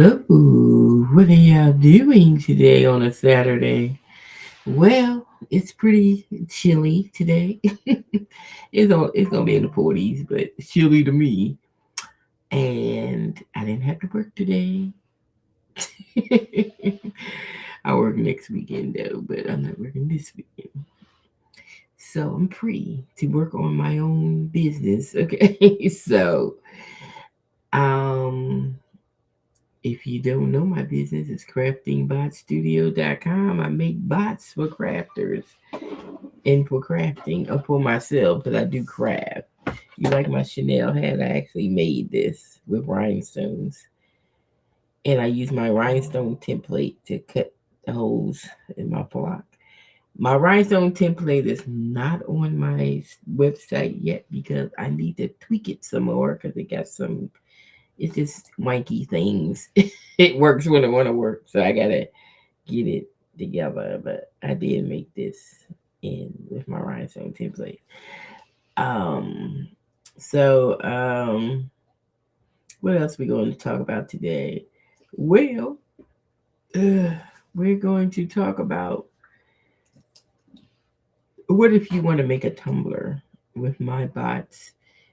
Hello, what are y'all doing today on a Saturday? Well, it's pretty chilly today. It's gonna be in the 40s, but it's chilly to me. And I didn't have to work today. I work next weekend though, but I'm not working this weekend. So I'm free to work on my own business. Okay. So um if you don't know, my business is craftingbotstudio.com. I make bots for crafters and for crafting or for myself because I do craft. You like my Chanel hat? I actually made this with rhinestones. And I use my rhinestone template to cut the holes in my flock. My rhinestone template is not on my website yet because I need to tweak it some more because it got some, it's just wanky things. It works when I want to work, so I gotta get it together. But I did make this in with my rhinestone template. Um, so what else we going to talk about today? Well, uh, we're going to talk about what if you want to make a tumbler with my bots,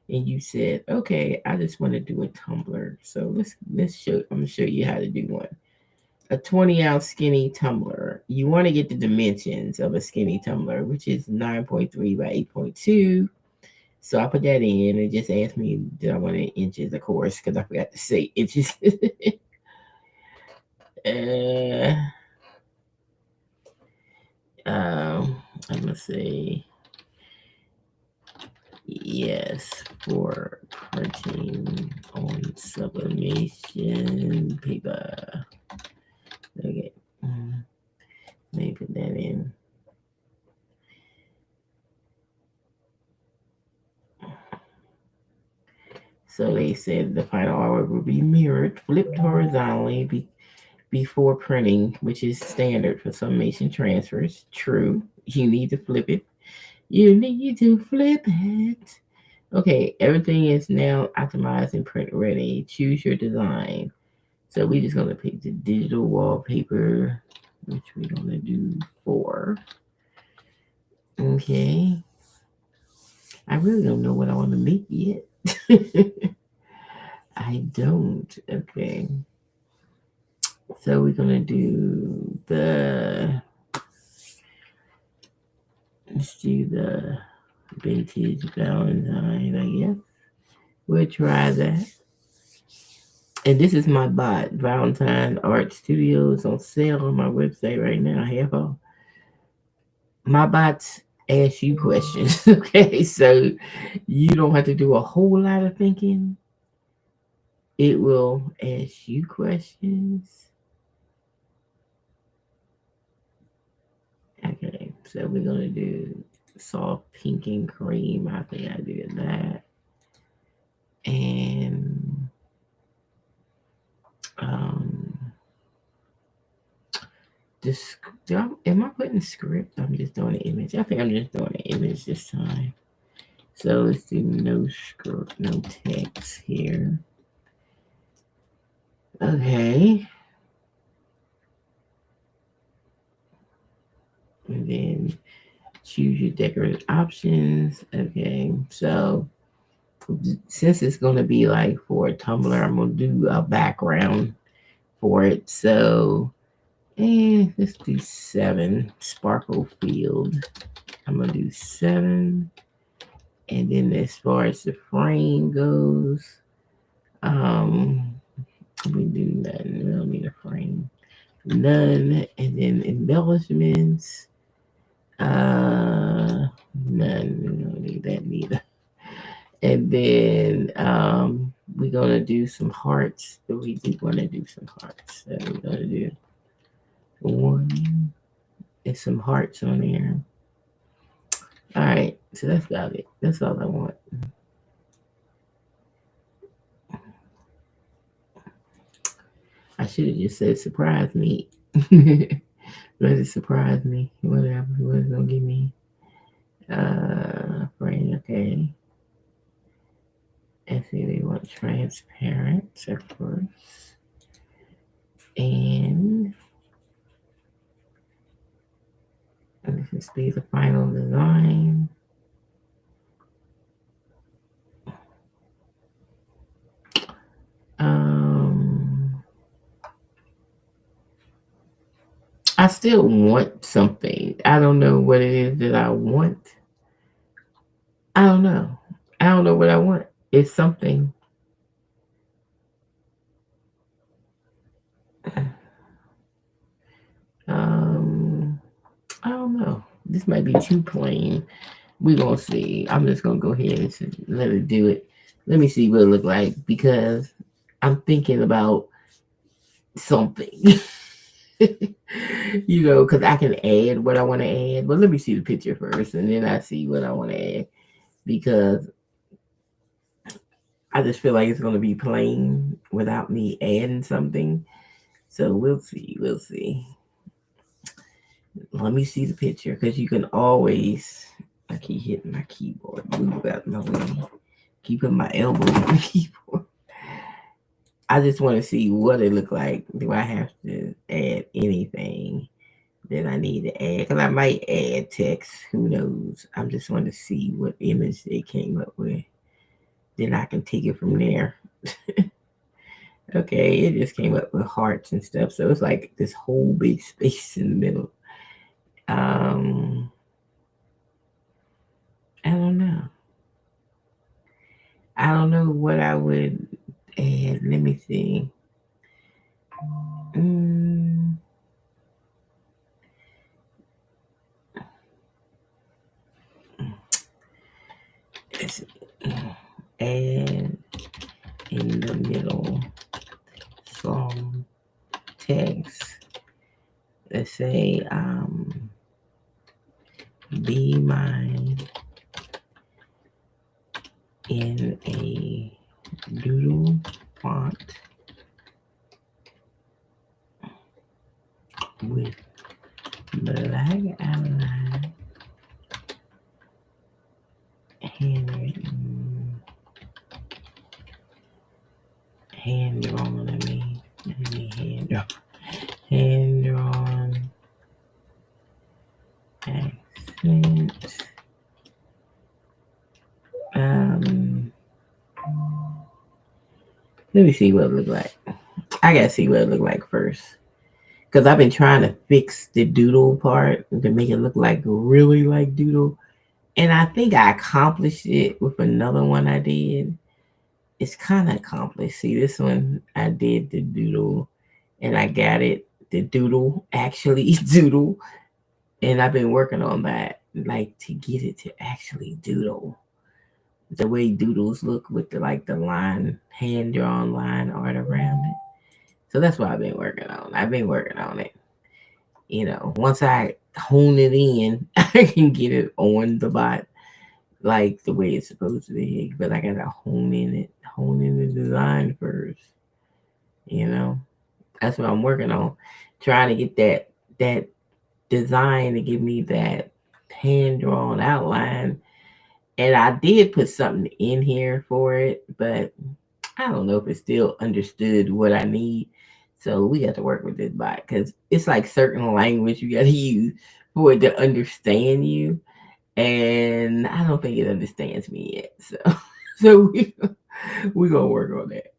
and you said, okay, I just want to do a tumbler. So let's show. I'm gonna show you how to do one. A 20-ounce skinny tumbler. You want to get the dimensions of a skinny tumbler, which is 9.3 by 8.2. So I put that in and just asked me, did I want it in inches, of course, because I forgot to say inches. uh, I'm going to say yes for printing on sublimation paper. Okay. Let me put that in. So they said the final artwork will be mirrored, flipped horizontally before printing, which is standard for summation transfers. True. You need to flip it. You need to flip it. Okay, everything is now optimized and print ready. Choose your design. So we're just gonna pick the digital wallpaper, which we're gonna do 4. Okay. I really don't know what I want to make yet. I don't. Okay. So we're gonna do let's do the vintage Valentine, I guess. We'll try that. And this is my bot, Valentine Art Studios, on sale on my website right now. Half off. My bots ask you questions, okay? So you don't have to do a whole lot of thinking. It will ask you questions. Okay, so we're gonna do soft pink and cream. I think I did that. And um this, am I putting script? I'm just doing an image. I think I'm just doing an image this time. So let's do no script, no text here. Okay. And then choose your decorative options. Okay. So since it's going to be like for a Tumblr, I'm going to do a background for it. So let's do 7 sparkle field. I'm going to do 7. And then as far as the frame goes, um, we do none. We don't need a frame. None. And then embellishments, none. We don't need that neither. And then we're gonna do some hearts. So we do want to do some hearts. So we're gonna do 1 and some hearts on there. All right, so that's about it. That's all I want. I should have just said surprise me. Let it surprise me. Whatever. What it's gonna give me. Brain. Okay. And see, we want transparent, of course. this be the final design? Um, I still want something. I don't know what it is that I want. I don't know. I don't know what I want. It's something. Um, I don't know. This might be too plain. We're gonna see. I'm just gonna go ahead and let it do it. Let me see what it look like because I'm thinking about something. Because I can add what I want to add. But let me see the picture first, and then I see what I want to add because I just feel like it's gonna be plain without me adding something. So we'll see. We'll see. Let me see the picture because you can always. I keep hitting my keyboard. Move out my way. Keep putting my elbow on the keyboard. I just want to see what it look like. Do I have to add anything that I need to add? Because I might add text. Who knows? I just want to see what image they came up with. Then I can take it from there. Okay, it just came up with hearts and stuff. So it's like this whole big space in the middle. I don't know. I don't know what I would add. Let me see. Mm, let's see. Add in the middle some text. Let's say be mine in a doodle font with black outline, handwritten, hand drawn. Hand drawn accents. Let me see what it look like. I gotta see what it look like first. Because I've been trying to fix the doodle part to make it look like really like doodle. And I think I accomplished it with another one I did. It's kind of accomplished. See, this one I did the doodle and I got it. The doodle actually doodle. And I've been working on that, like to get it to actually doodle. The way doodles look with the line, hand drawn line art around it. So that's what I've been working on. I've been working on it. Once I hone it in, I can get it on the bot like the way it's supposed to be. But I gotta hone in the design first. That's what I'm working on. Trying to get that design to give me that hand drawn outline. And I did put something in here for it, but I don't know if it still understood what I need. So we got to work with this bot because it's like certain language you got to use for it to understand you, and I don't think it understands me yet. So, so we gonna work on that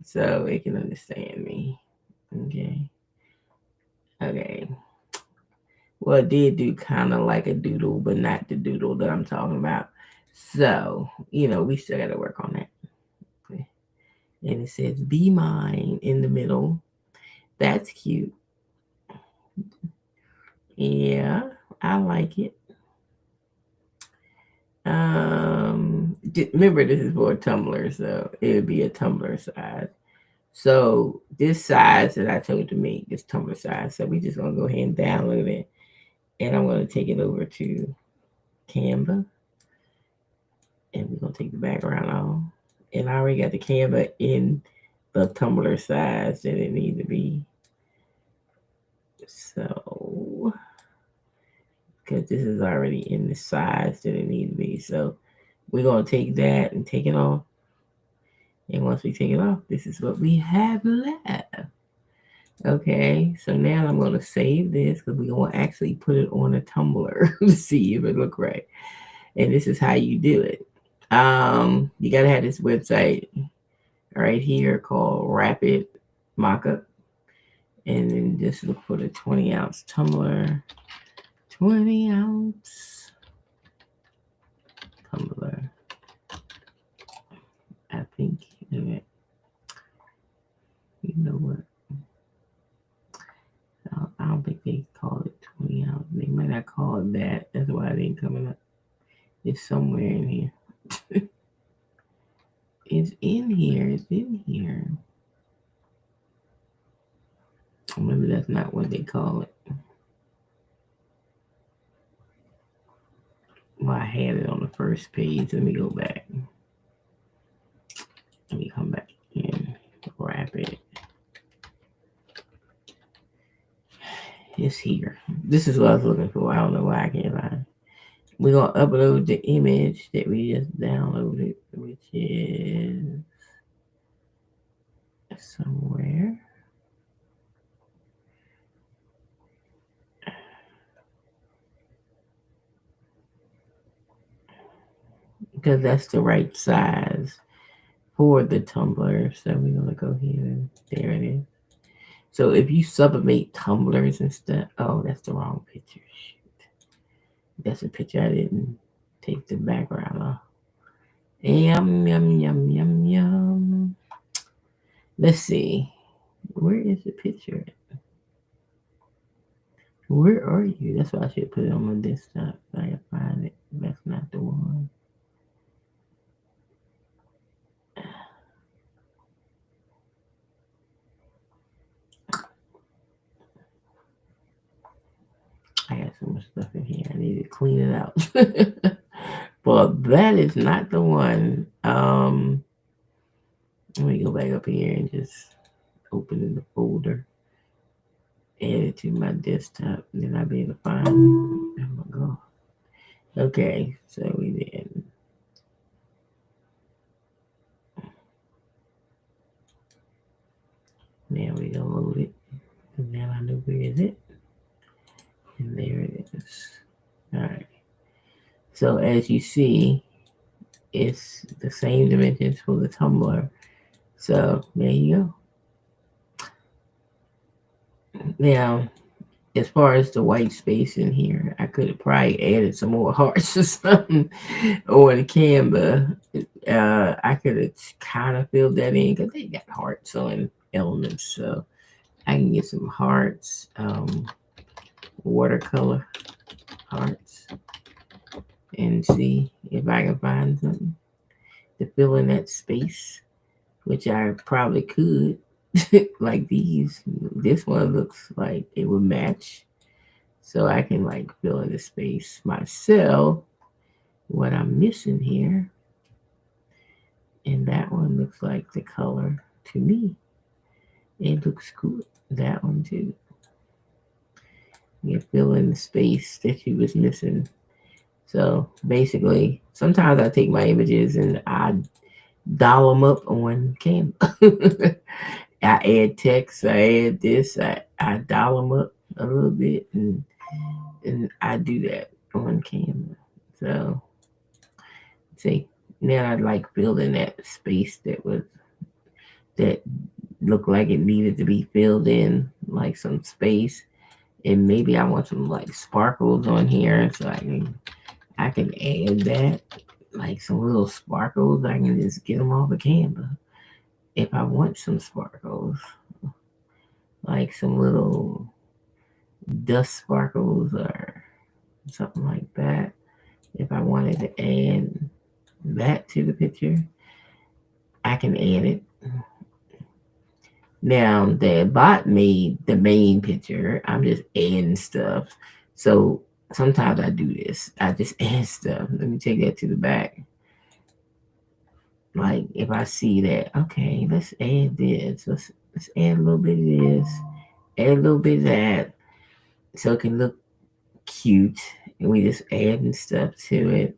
so it can understand me. Okay. Okay. Well, it did do kind of like a doodle, but not the doodle that I'm talking about. So, we still got to work on that. Okay. And it says, be mine in the middle. That's cute. Yeah, I like it. Remember, this is for a tumbler, so it would be a tumbler size. So this size that I told to make is tumbler size. So we just gonna go ahead and download it, and I'm gonna take it over to Canva, and we're gonna take the background off. And I already got the Canva in the tumbler size that it needs to be. So, because this is already in the size that it needs to be. So we're going to take that and take it off. And once we take it off, this is what we have left. Okay, so now I'm going to save this because we're going to actually put it on a tumbler to see if it look right. And this is how you do it. You got to have this website right here called Rapid Mockup. And then just look for the 20-ounce tumbler. 20-ounce tumbler. I think, you know what? I don't think they call it 20 ounce. They might not call it that. That's why it ain't coming up. It's somewhere in here. It's in here. It's in here. Maybe that's not what they call it. Well, I had it on the first page. Let me go back. Let me come back in. Wrap it. It's here. This is what I was looking for. I don't know why I can't find it. We're going to upload the image that we just downloaded, which is somewhere. Because that's the right size for the tumbler. So we're going to go here and there it is. So if you sublimate tumblers and stuff, oh, that's the wrong picture. Shoot. That's a picture I didn't take the background off. Yum, yum, yum, yum, yum. Let's see. Where is the picture? Where are you? That's why I should put it on my desktop. I can find it. That's not the one. I got so much stuff in here. I need to clean it out. But that is not the one. Let me go back up here and just open in the folder. Add it to my desktop. Then I'll be able to find it. Oh my god. Okay, so we did. Now we gonna load it. And now I know where is it. And there it is. Alright. So as you see, it's the same dimensions for the tumbler. So there you go. Now, as far as the white space in here, I could have probably added some more hearts or something on the Canva. I could have kind of filled that in because they got hearts on elements. So I can get some hearts, watercolor hearts, and see if I can find something to fill in that space, which I probably could. Like these. This one looks like it would match. So I can like fill in the space myself. What I'm missing here. And that one looks like the color to me. It looks cool. That one too. You fill in the space that you was missing. So basically, sometimes I take my images and I doll them up on Canva. I add text, I add this, I doll them up a little bit, and I do that on Canva. So see, now I like building that space that looked like it needed to be filled in, like some space, and maybe I want some like sparkles on here, so I can add that, like some little sparkles. I can just get them off of Canva if I want some sparkles, like some little dust sparkles or something like that. If I wanted to add that to the picture, I can add it. Now the bot made the main picture. I'm just adding stuff. So sometimes I do this. I just add stuff. Let me take that to the back. Like if I see that, okay, let's add this. Let's add a little bit of this. Add a little bit of that. So it can look cute. And we just adding stuff to it.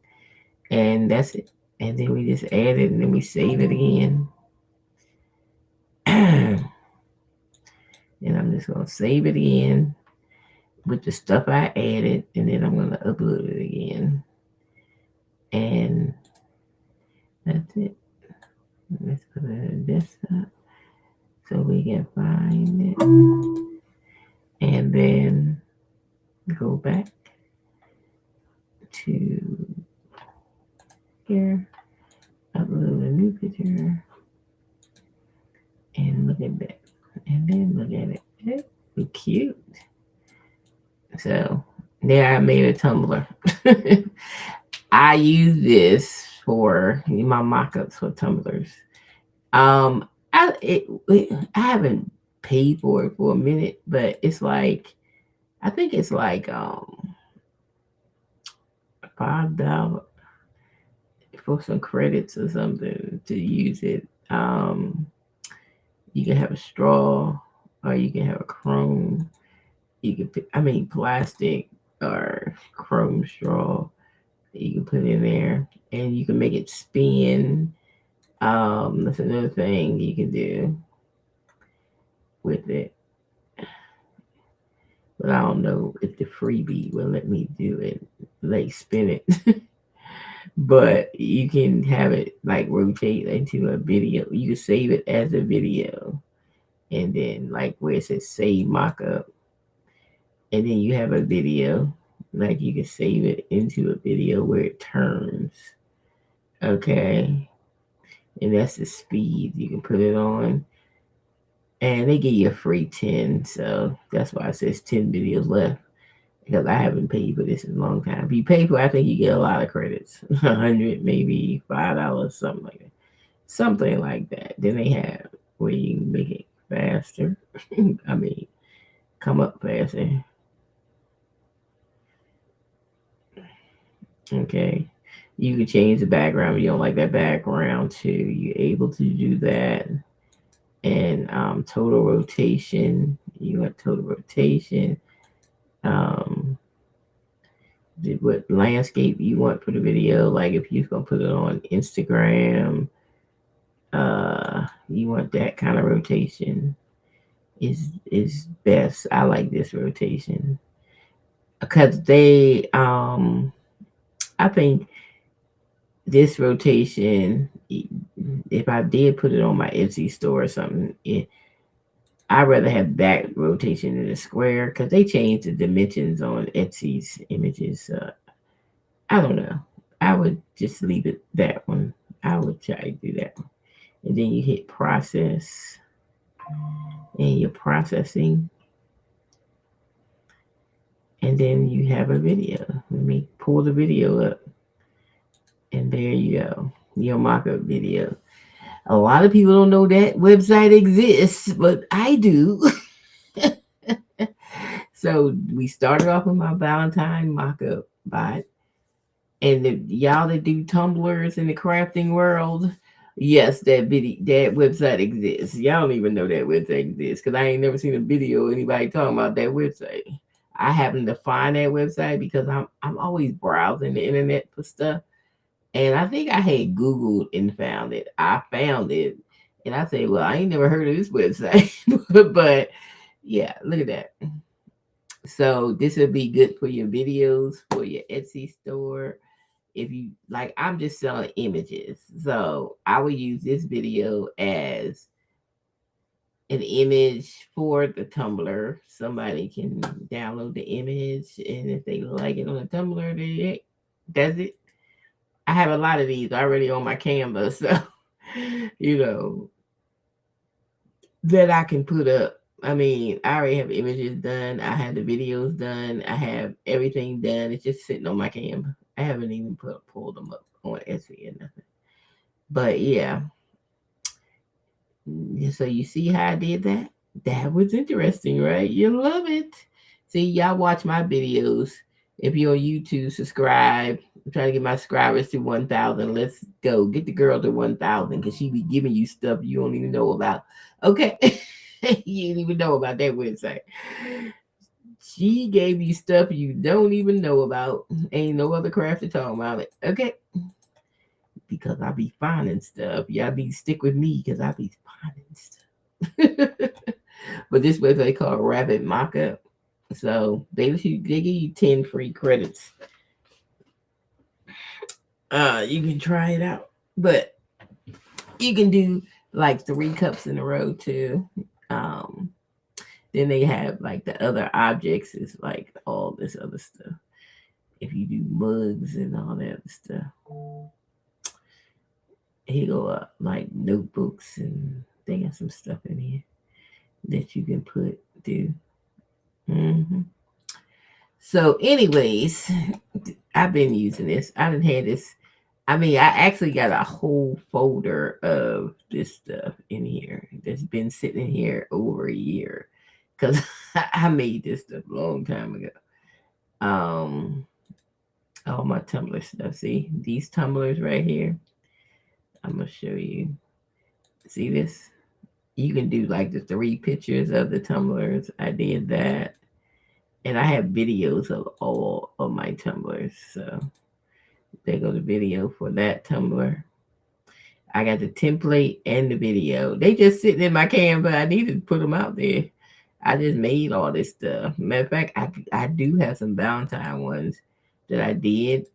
And that's it. And then we just add it and then we save it again. And I'm just going to save it in with the stuff I added, and then I'm going to upload it again. And that's it. Let's put it on the desktop so we can find it. And then go back to here, upload a new picture, and look at that. And then look at it. It's cute. So there I made a Tumblr. I use this for my mock-ups for Tumblrs. I haven't paid for it for a minute, but it's like I think it's like $5 for some credits or something to use it. You can have a straw or you can have a chrome. You can pick, plastic or chrome straw. You can put in there and you can make it spin. That's another thing you can do with it. But I don't know if the freebie will let me do it, like spin it. But you can have it like rotate into a video. You can save it as a video. And then like where it says save mockup. And then you have a video. Like you can save it into a video where it turns. Okay. And that's the speed you can put it on. And they give you a free 10. So that's why it says 10 videos left. Because I haven't paid for this in a long time. If you pay for it, I think you get a lot of credits. 100, maybe $5, something like that. Something like that. Then they have where you can make it faster. Come up faster. Okay. You can change the background if you don't like that background too. You're able to do that. And total rotation. You want total rotation. What landscape you want for the video. Like if you're gonna put it on Instagram, you want that kind of rotation is best. I like this rotation because they I think this rotation, if I did put it on my Etsy store or something, I'd rather have that rotation in a square because they changed the dimensions on Etsy's images. I don't know. I would just leave it that one. I would try to do that one. And then you hit process and you're processing. And then you have a video. Let me pull the video up. And there you go. Your mock-up video. A lot of people don't know that website exists, but I do. So we started off with my Valentine mock-up bot. And y'all that do Tumblrs in the crafting world, yes, that website exists. Y'all don't even know that website exists because I ain't never seen a video of anybody talking about that website. I happen to find that website because I'm always browsing the internet for stuff. And I think I had Googled and found it. I found it. And I say, well, I ain't never heard of this website. But yeah, look at that. So this would be good for your videos, for your Etsy store. If you like, I'm just selling images. So I would use this video as an image for the Tumblr. Somebody can download the image. And if they like it on the Tumblr, that's it. I have a lot of these already on my Canva, so that I can put up. I already have images done. I have the videos done. I have everything done. It's just sitting on my Canva. I haven't even pulled them up on Etsy or nothing. But yeah. So you see how I did that? That was interesting, right? You love it. See, y'all watch my videos. If you're on YouTube, subscribe. I'm trying to get my subscribers to 1,000. Let's go. Get the girl to 1,000 because she be giving you stuff you don't even know about. Okay. You didn't even know about that website. She gave you stuff you don't even know about. Ain't no other craft to talk about it. Okay. Because I be finding stuff. Y'all be stick with me because I be finding stuff. But this was they call Rabbit Mock-Up. So they give you 10 free credits. You can try it out. But you can do like 3 cups in a row too. Um, then they have like the other objects is like all this other stuff. If you do mugs and all that other stuff. Here go up like notebooks and they got some stuff in here that you can put do. hmm So, anyways, I've been using this. I done had this. I mean, I actually got a whole folder of this stuff in here that's been sitting in here over a year because I made this stuff a long time ago. Um, all my tumbler stuff. See these tumblers right here. I'm gonna show you. See this? You can do like the 3 pictures of the tumblers. I did that. And I have videos of all of my tumblers. So there go the video for that tumbler. I got the template and the video. They just sitting in my Canva. I need to put them out there. I just made all this stuff. Matter of fact, I do have some Valentine ones that I did,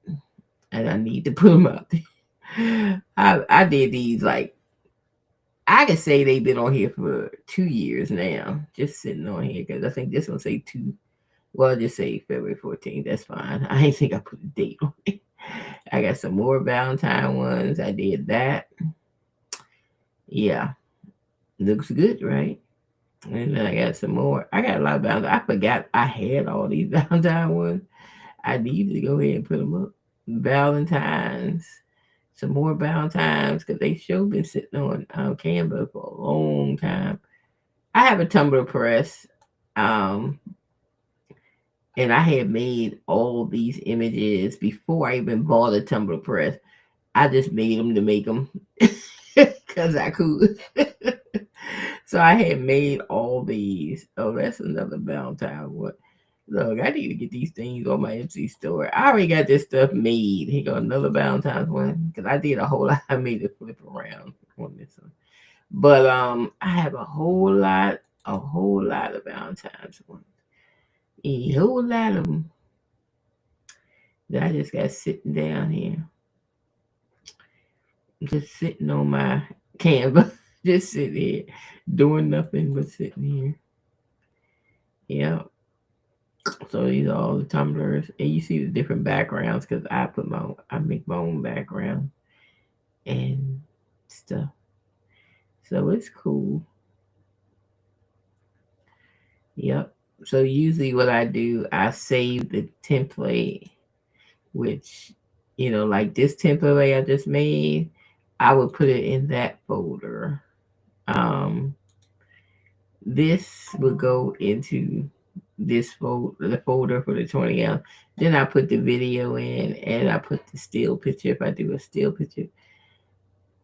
and I need to put them out there. I did these like I could say they've been on here for 2 years now, just sitting on here because I think this one say two. Well, I'll just say February 14th. That's fine. I ain't think I put a date on it. I got some more Valentine ones. I did that. Yeah, looks good, right? And then I got some more. I got a lot of Valentine. I forgot I had all these Valentine ones. I need to go ahead and put them up. Valentines. Some more Valentines because they sure been sitting on Canva for a long time. I have a Tumblr press. Um, and I had made all these images before I even bought a Tumblr press. I just made them to make them because I could. So I had made all these. Oh, that's another Valentine one. Look, I need to get these things on my Etsy store. I already got this stuff made. Here go another Valentine's one because I did a whole lot. I made it flip around on this one. But I have a whole lot of Valentine's ones. A whole lot of them that I just got sitting down here, just sitting on my Canva, just sitting here, doing nothing but sitting here. Yeah. So these are all the tumblers, and you see the different backgrounds because I make my own background and stuff. So it's cool. Yep. So usually what I do, I save the template, which like this template I just made, I would put it in that folder. Um, this would go into this folder, the folder for the 20 ounce. Then I put the video in, and I put the still picture if I do a still picture.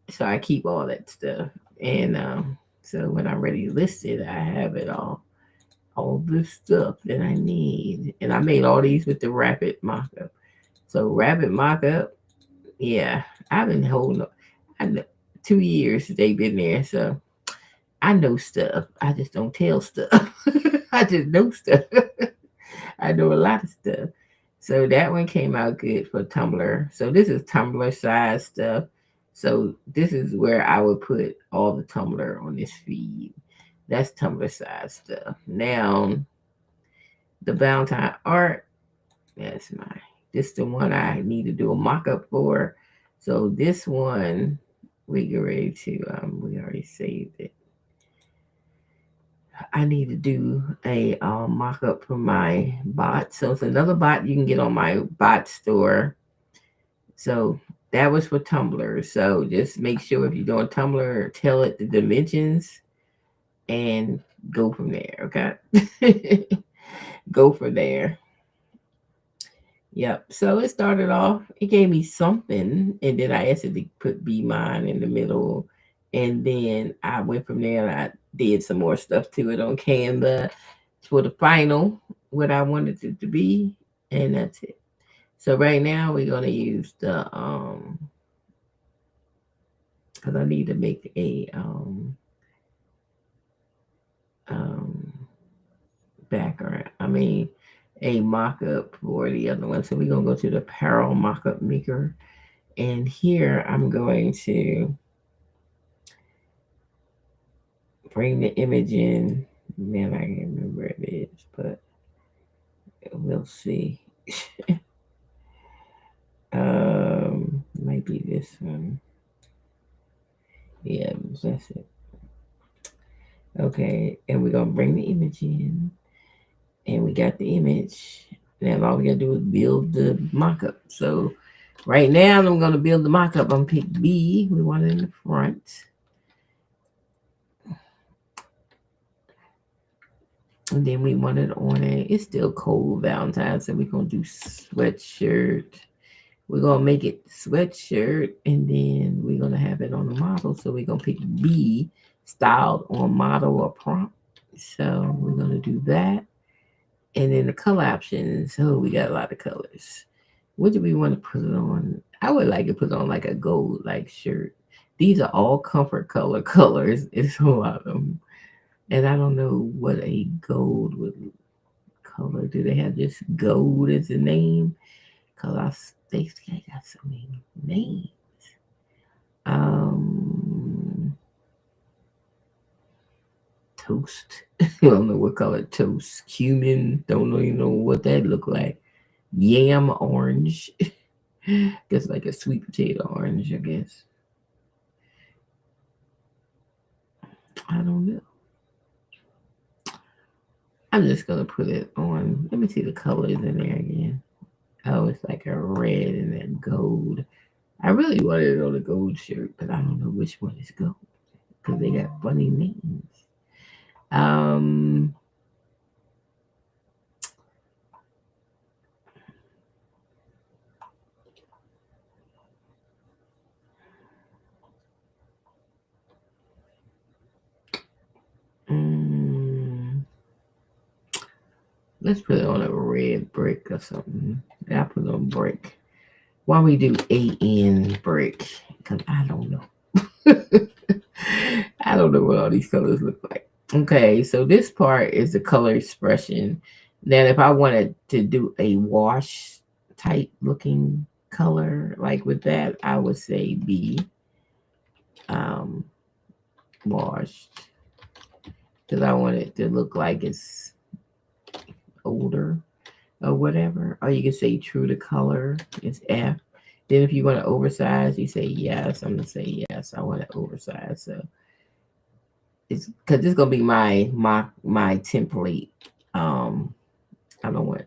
So I keep all that stuff, and so when I'm ready to list it, I have it all this stuff that I need, and I made all these with the rapid mock-up. So rapid mock-up, yeah, I've been holding up. I know 2 years they've been there, so I know stuff. I just don't tell stuff. I just know stuff. I know a lot of stuff. So that one came out good for Tumblr. So this is Tumblr size stuff. So this is where I would put all the Tumblr on this feed. That's Tumblr size stuff. Now the Valentine art, that's mine. This is the one I need to do a mock-up for. So this one we get ready to we already saved it. I need to do a mock-up for my bot. So it's another bot you can get on my bot store. So that was for Tumblr. So just make sure if you're doing Tumblr, tell it the dimensions and go from there. Okay. Go from there. Yep. So it started off, it gave me something, and then I asked it to put Be Mine in the middle. And then I went from there and I did some more stuff to it on Canva for the final, what I wanted it to be. And that's it. So right now we're gonna use the because I need to make a background. I mean, a mock-up for the other one. So we're gonna go to the apparel mock-up maker, and here I'm going to bring the image in. Man, I can't remember where it is, but we'll see. Might be this one. Yeah, that's it. Okay, and we're gonna bring the image in, and we got the image. Now all we gotta do is build the mock-up. So right now I'm gonna build the mock-up. I'm gonna pick B. We want it in the front. And then we want it on it. It's still cold Valentine, so we're gonna do sweatshirt. We're gonna make it sweatshirt, and then we're gonna have it on the model. So we're gonna pick B, styled on model or prompt. So we're gonna do that. And then the color options. Oh, we got a lot of colors. What do we want to put it on? I would like to put on like a gold like shirt. These are all comfort color colors. It's a lot of them. And I don't know what a gold would color. Do they have just gold as a name? Because they got so many names. Toast. I don't know what color toast. Cumin. Don't even know what that look like. Yam orange. Guess like a sweet potato orange, I guess. I don't know. I'm just gonna put it on. Let me see the colors in there again. Oh, it's like a red and then gold. I really wanted it on a gold shirt, but I don't know which one is gold because they got funny names. Um, let's put it on a red brick or something. I put it on brick. Why we do AN brick? Because I don't know. I don't know what all these colors look like. Okay, so this part is the color expression. Then if I wanted to do a wash type looking color, like with that, I would say be washed. Because I want it to look like it's older or whatever. Or you can say true to color is F. Then if you want to oversize, you say yes. I'm gonna say yes. I want it oversized. So it's because this is gonna be my template. I don't want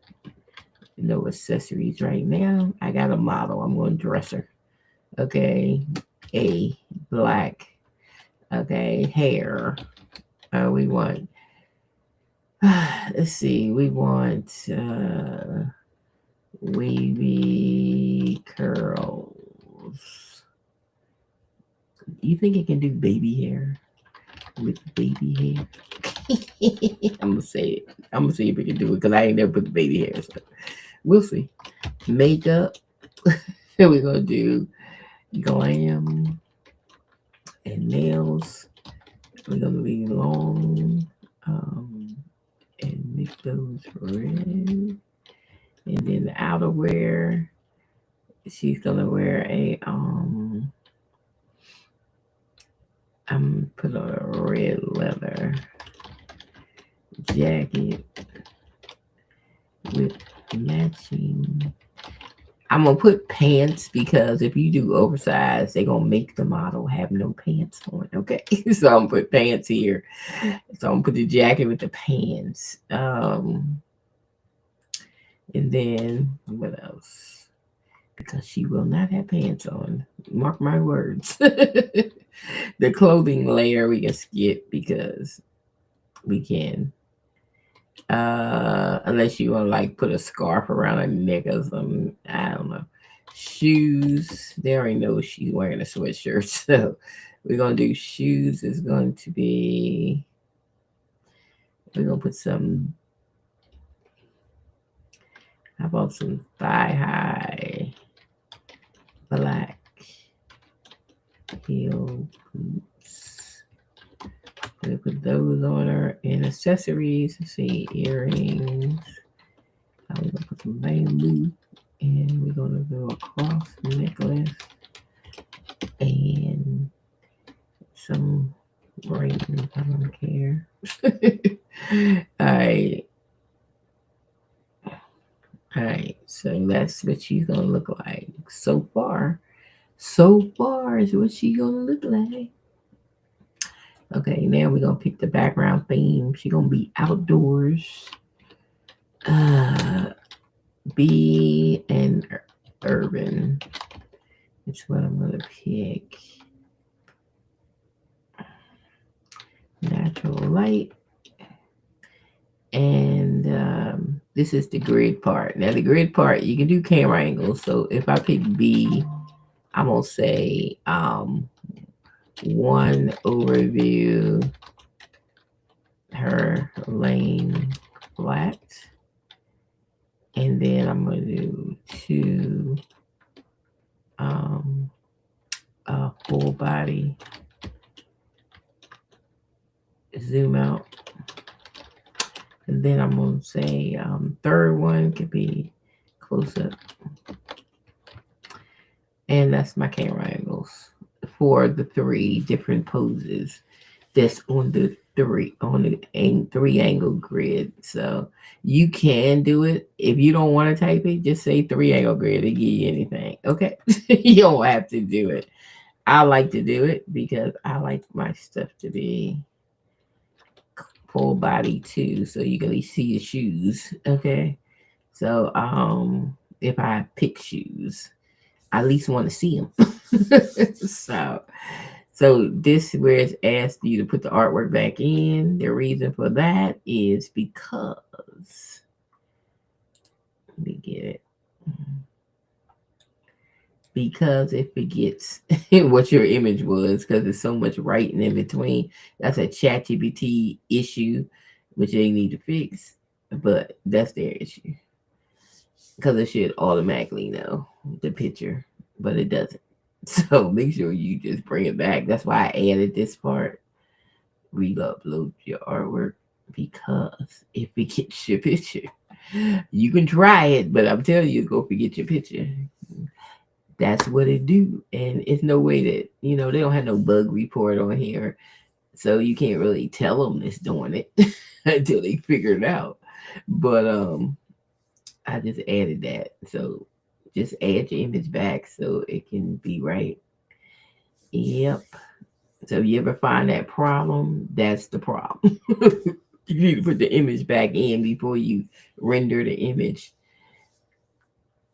no accessories right now. I got a model. I'm going dresser. Okay, a black. Okay, hair. We want. Let's see. We want wavy curls. You think it can do baby hair with baby hair? I'm gonna say it. I'm gonna see if it can do it because I ain't never put the baby hair. So we'll see. Makeup. We're gonna do glam and nails. We're gonna be long and make those red. And then the outerwear, she's gonna wear a I'm put on a red leather jacket with matching. I'm gonna put pants because if you do oversized, they're gonna make the model have no pants on. Okay, so I'm gonna put pants here. So I'm gonna put the jacket with the pants. And then what else? Because she will not have pants on. Mark my words. The clothing layer we can skip because we can. Unless you want to like put a scarf around her neck or something. I don't know. Shoes. There ain't no she's wearing a sweatshirt. So we're gonna do shoes is going to be we're gonna put some how about some thigh high black heel boots. we put those on her. And accessories, let's see, earrings. I'm gonna put some bamboo, and we're gonna do a cross necklace and some rings. I don't care. Alright. Alright, so that's what she's gonna look like. So far is what she's gonna look like. Okay, now we're gonna pick the background theme. She's gonna be outdoors. Be an urban. It's what I'm gonna pick. Natural light. And this is the grid part. Now the grid part, you can do camera angles. So if I pick B, I'm gonna say one overview, her lane flat, and then I'm gonna do two full body zoom out, and then I'm gonna say third one could be close up, and that's my camera angles for the three different poses that's on the three angle grid. So you can do it. If you don't want to type it, just say 3 angle grid to give you anything. Okay. You don't have to do it. I like to do it because I like my stuff to be full body too, so you can at least see the shoes. Okay. So if I pick shoes, I at least want to see them. So this is where it's asked you to put the artwork back in. The reason for that is because, let me get it. Because it forgets what your image was, because there's so much writing in between. That's a ChatGPT issue, which they need to fix, but that's their issue. Because it should automatically know the picture, but it doesn't. So make sure you just bring it back. That's why I added this part. Re-upload your artwork, because if it gets your picture, you can try it, but I'm telling you, go forget your picture. That's what it do. And it's no way that, they don't have no bug report on here. So you can't really tell them it's doing it until they figure it out. But I just added that. So just add your image back so it can be right. Yep. So if you ever find that problem, that's the problem. You need to put the image back in before you render the image,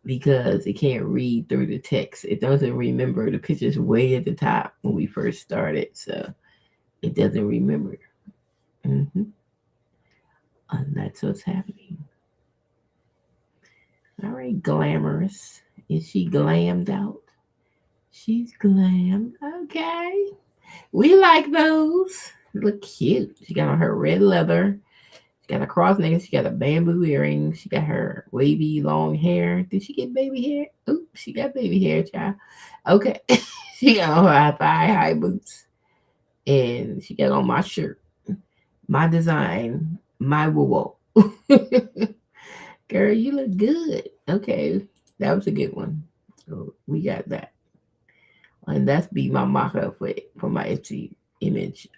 because it can't read through the text. It doesn't remember. The picture's way at the top when we first started, so it doesn't remember. And that's what's happening. All right, glamorous. Is she glammed out? She's glammed. Okay. We like those. Look cute. She got on her red leather. She got a cross necklace. She got a bamboo earring. She got her wavy long hair. Did she get baby hair? Oops, she got baby hair, child. Okay. She got on her high boots. And she got on my shirt. My design. My woo. Girl, you look good. Okay. That was a good one. So we got that. And that's be my mock-up for my Etsy image.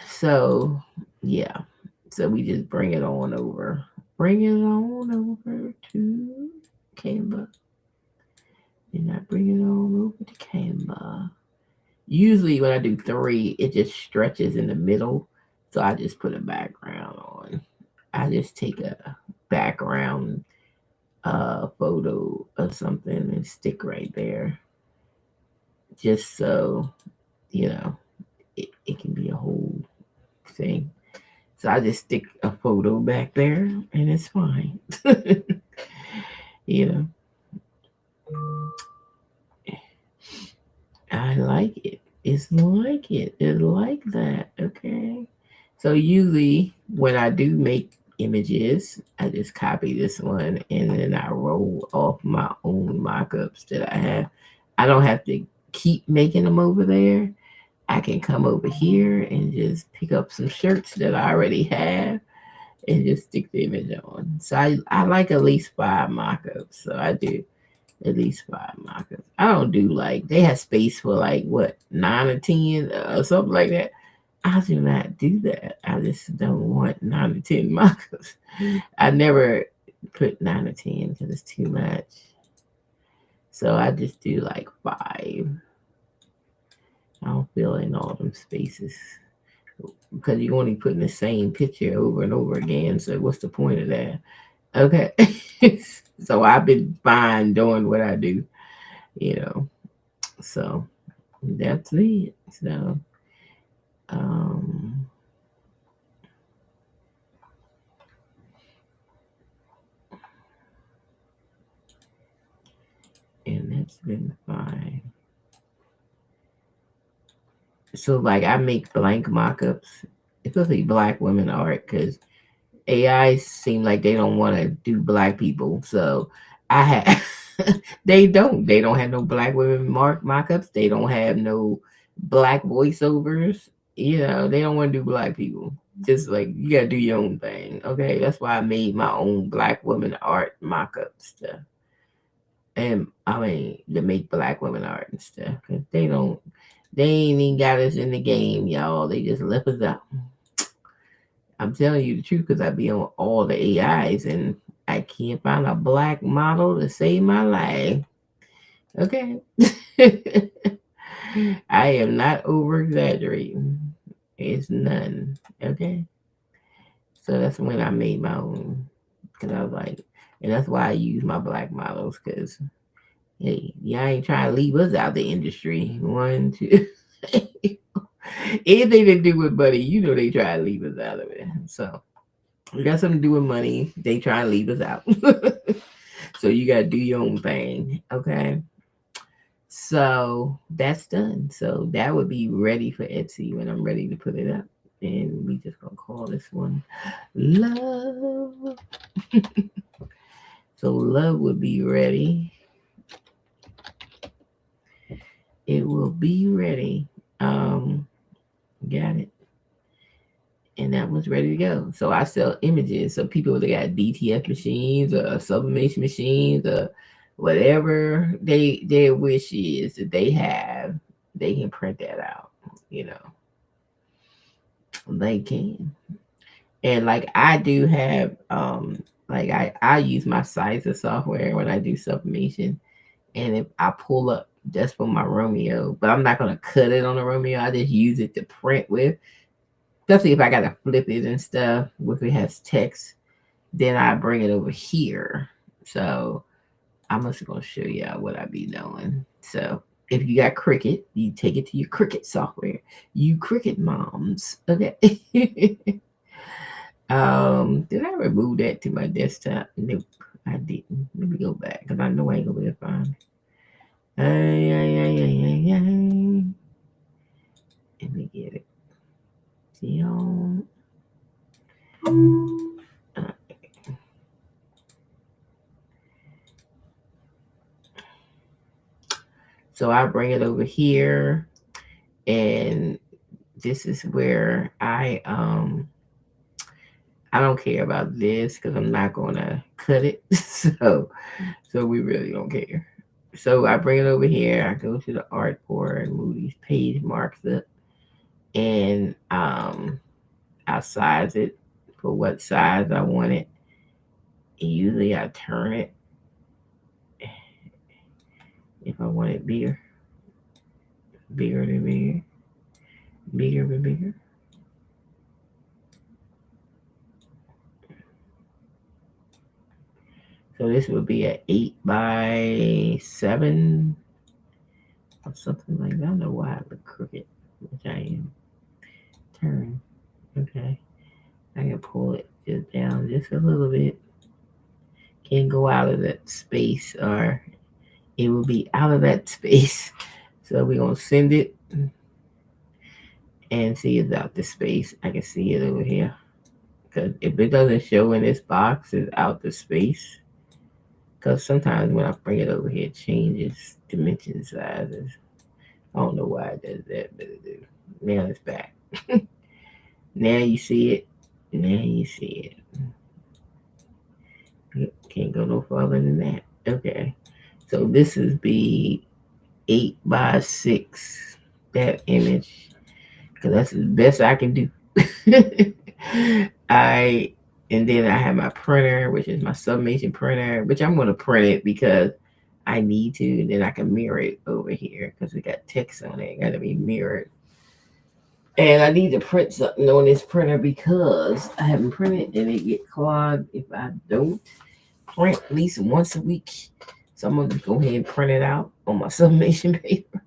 So yeah. So we just bring it on over. Bring it on over to Canva. And I bring it on over to Canva. Usually when I do 3, it just stretches in the middle. So I just put a background on. I just take a background photo of something and stick right there. Just so, it can be a whole thing. So I just stick a photo back there and it's fine. I like it. It's like it. It's like that. Okay. So usually when I do make images, I just copy this one and then I roll off my own mock-ups that I have. I don't have to keep making them over there. I can come over here and just pick up some shirts that I already have and just stick the image on. So I like at least 5 mock-ups. So I do at least 5 mock-ups. I don't do like they have space for like what 9 or 10 or something like that. I do not do that. I just don't want 9 or 10 mock-ups. I never put 9 or 10 because it's too much. So I just do like 5. I don't fill in all them spaces because you're only putting the same picture over and over again. So what's the point of that? Okay. So I've been fine doing what I do, you know. So that's it. So um and that's been fine. So like I make blank mock-ups, especially black women art, because AI seem like they don't want to do black people. So I have they don't have no black women mock-ups. They don't have no black voiceovers. They don't want to do black people. Just like you gotta do your own thing. Okay. That's why I made my own black women art mock-up stuff. And I mean to make black women art and stuff. Cause they ain't even got us in the game, y'all. They just left us out. I'm telling you the truth because I be on all the AIs and I can't find a black model to save my life. Okay. I am not over exaggerating. It's none. Okay. So that's when I made my own. Because I was like, and that's why I use my black models because, hey, y'all ain't trying to leave us out the industry. 1, 2. Anything to do with money, they try to leave us out of it. So it got something to do with money. They try to leave us out. So you got to do your own thing. Okay. So that's done. So that would be ready for Etsy when I'm ready to put it up. And we just going to call this one Love. So Love would be ready. It will be ready. Got it. And that was ready to go. So I sell images. So people that got DTF machines or sublimation machines or whatever their wish is that they have, they can print that out. They can. And like I do have like I use my Sizer software when I do sublimation. And if I pull up just for my Romeo, but I'm not gonna cut it on the Romeo, I just use it to print with. Especially if I gotta flip it and stuff, if it has text, then I bring it over here. So I'm just gonna show y'all what I be doing. So if you got Cricut, you take it to your Cricut software. You Cricut moms, okay? Did I remove that to my desktop? Nope, I didn't. Let me go back because I know I ain't gonna be able to find it. Let me get it. See y'all. So I bring it over here, and this is where I don't care about this because I'm not gonna cut it. So we really don't care. So I bring it over here. I go to the artboard and move these page marks up, and I size it for what size I want it. And usually I turn it if I want it bigger, bigger than bigger, bigger than bigger. So this would be an 8x7 or something like that. I don't know why I look crooked, which I am. Turn. Okay. I can pull it just down just a little bit. Can't go out of that space or it will be out of that space. So we're going to send it and see it's out the space. I can see it over here. Because if it doesn't show in this box, it's out the space. Because sometimes when I bring it over here, it changes dimension sizes. I don't know why it does that, but it do. Now it's back. Now you see it. Now you see it. Can't go no further than that. Okay. So this is the 8x6, that image, because that's the best I can do. I and then I have my printer, which is my sublimation printer, which I'm going to print it because I need to. And then I can mirror it over here because it got text on it. It got to be mirrored. And I need to print something on this printer because I haven't printed and it get clogged if I don't print at least once a week. So I'm gonna just go ahead and print it out on my sublimation paper.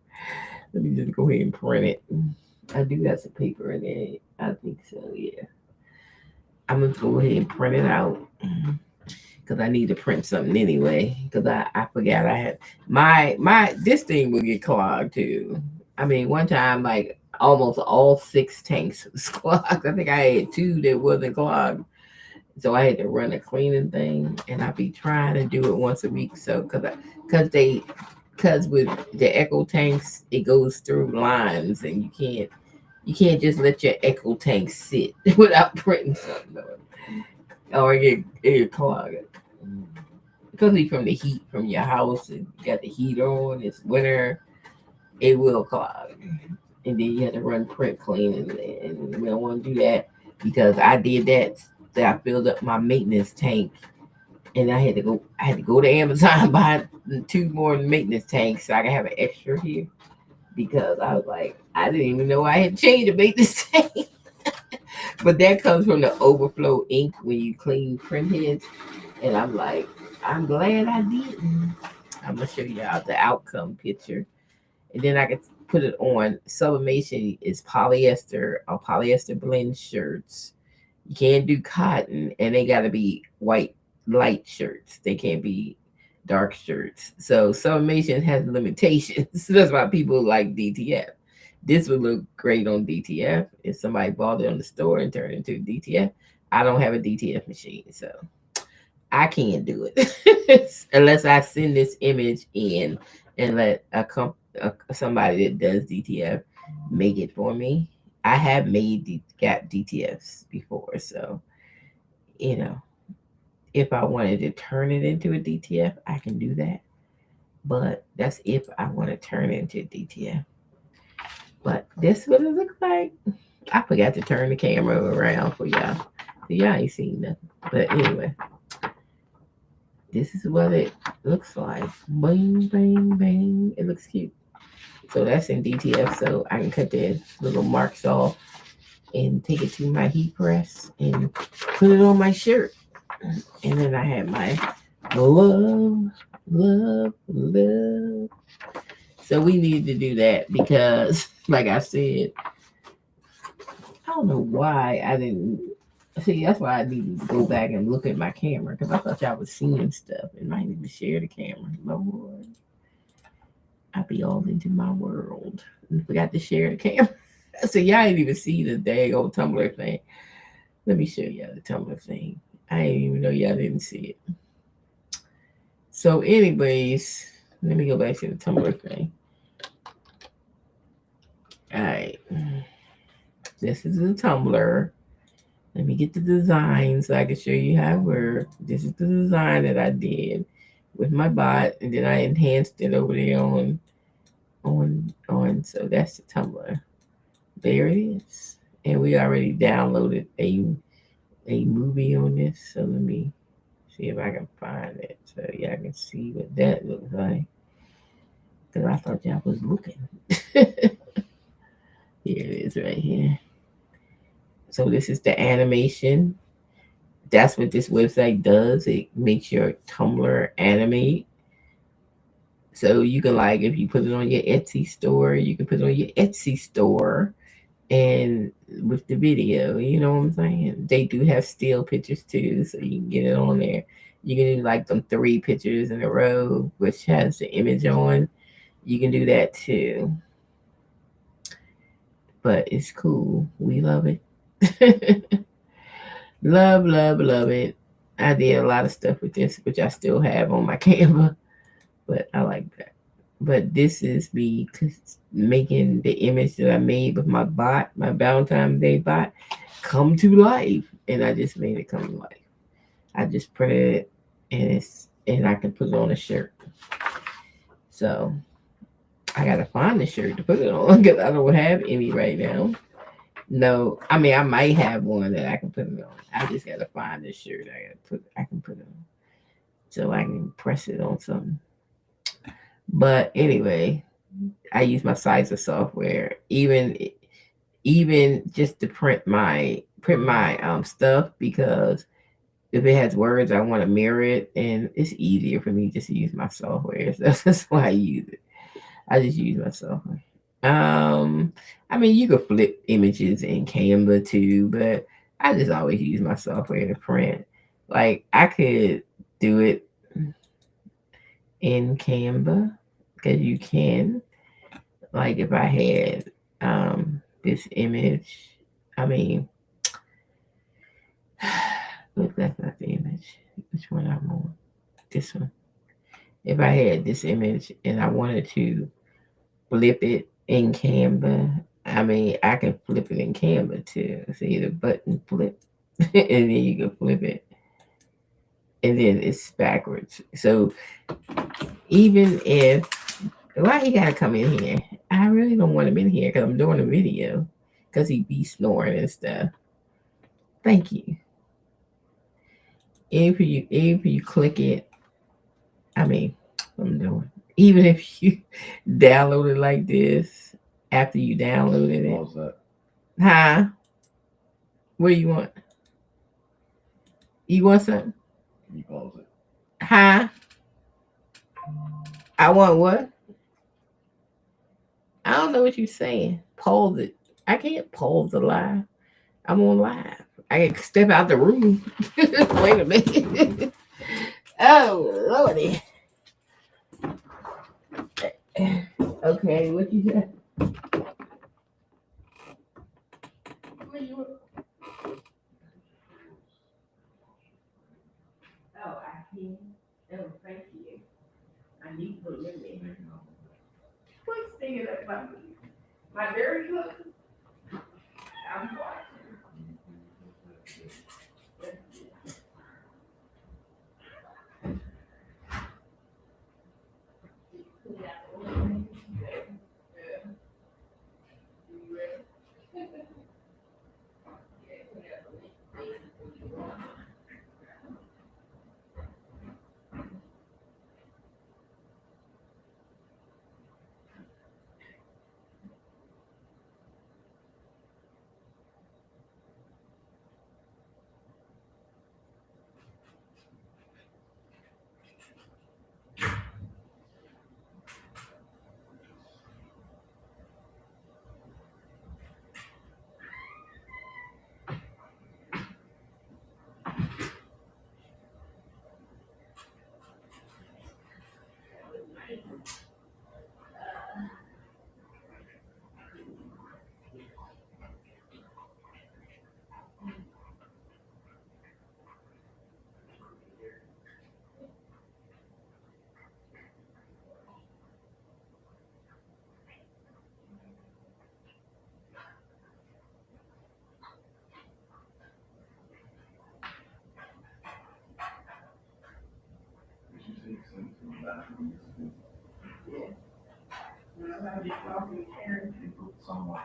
Let me just go ahead and print it. I do have some paper in it. I think so, yeah. I'm gonna go ahead and print it out because I need to print something anyway. Because I forgot I had my this thing will get clogged too. I mean, one time like almost all 6 tanks was clogged. I think I had 2 that wasn't clogged. So I had to run a cleaning thing, and I be trying to do it once a week. So because with the echo tanks, it goes through lines, and you can't just let your echo tank sit without printing something on it, or it clog it. Because from the heat from your house, and you got the heat on, it's winter, it will clog, and then you have to run print cleaning, and we don't want to do that because I did that. That I filled up my maintenance tank, and I had to go to Amazon buy 2 more maintenance tanks so I can have an extra here because I was like, I didn't even know I had changed the maintenance tank. But that comes from the overflow ink when you clean print heads, and I'm like, I'm glad I didn't. I'm gonna show y'all the outcome picture, and then I can put it on. Sublimation is polyester or polyester blend shirts. You can't do cotton, and they got to be white light shirts. They can't be dark shirts. So sublimation has limitations. That's why people like DTF. This would look great on DTF if somebody bought it on the store and turned it into DTF. I don't have a DTF machine, so I can't do it unless I send this image in and let somebody that does DTF make it for me. I have got DTFs before, so you know, if I wanted to turn it into a DTF, I can do that. But that's if I want to turn it into a DTF. But this is what it looks like. I forgot to turn the camera around for y'all. So y'all ain't seen nothing. But anyway, this is what it looks like. Bang, bang, bang. It looks cute. So that's in DTF. So I can cut the little marks off and take it to my heat press and put it on my shirt. And then I have my love, love, love. So we need to do that because, like I said, I don't know why I didn't see. That's why I need to go back and look at my camera because I thought y'all was seeing stuff and I need to share the camera. Lord, I be all into my world and forgot to share the camera. So y'all didn't even see the dang old Tumblr thing. Let me show y'all the Tumblr thing. I didn't even know y'all didn't see it. So, anyways, let me go back to the Tumblr thing. All right. This is the Tumblr. Let me get the design so I can show you how it works. This is the design that I did with my bot, and then I enhanced it over there on. So that's the Tumblr. There it is. And we already downloaded a movie on this. So let me see if I can find it so y'all can see what that looks like. Because I thought y'all was looking. Here it is right here. So this is the animation. That's what this website does. It makes your Tumblr animate. So you can, like, if you put it on your Etsy store, you can put it on your Etsy store and with the video, you know what I'm saying? They do have still pictures too, so you can get it on there. You can do like them 3 pictures in a row, which has the image on. You can do that too. But it's cool. We love it. Love, love, love it. I did a lot of stuff with this, which I still have on my camera, but I like that. But this is me making the image that I made with my bot, my Valentine Day bot, come to life, and I just made it come to life. I just printed it, and I can put it on a shirt. So I gotta find the shirt to put it on because I don't have any right now. No, I mean I might have one that I can put it on. I just gotta find the shirt. I can put it on so I can press it on something. But anyway, I use my Sizer software even just to print my stuff because if it has words I want to mirror it and it's easier for me just to use my software. So that's why I use it. I just use my software. I mean you could flip images in Canva too, but I just always use my software to print. Like I could do it in Canva because you can. Like if I had this image, I mean, look, that's not the image. Which one I want? This one. If I had this image and I wanted to flip it in Canva, I mean, I can flip it in Canva too. See the button flip, and then you can flip it, and then it's backwards. So even if why he gotta come in here? I really don't want him in here because I'm doing a video because he be snoring and stuff. Thank you. If you click it, I mean, I'm doing. Even if you download it like this, after you downloaded it, Pause that. huh? What do you want? You want something? Can you pause it? Huh? I want what? I don't know what you're saying. Pause it. I can't pause the live. I'm on live. I can step out the room. Wait a minute. Oh, lordy. Okay, what you said? What you? Oh, I can. Oh, thank you. I need to put it in there. Quit singing up about me. My dirty clothes. I'm watching. Did you take some to the bathroom? So much.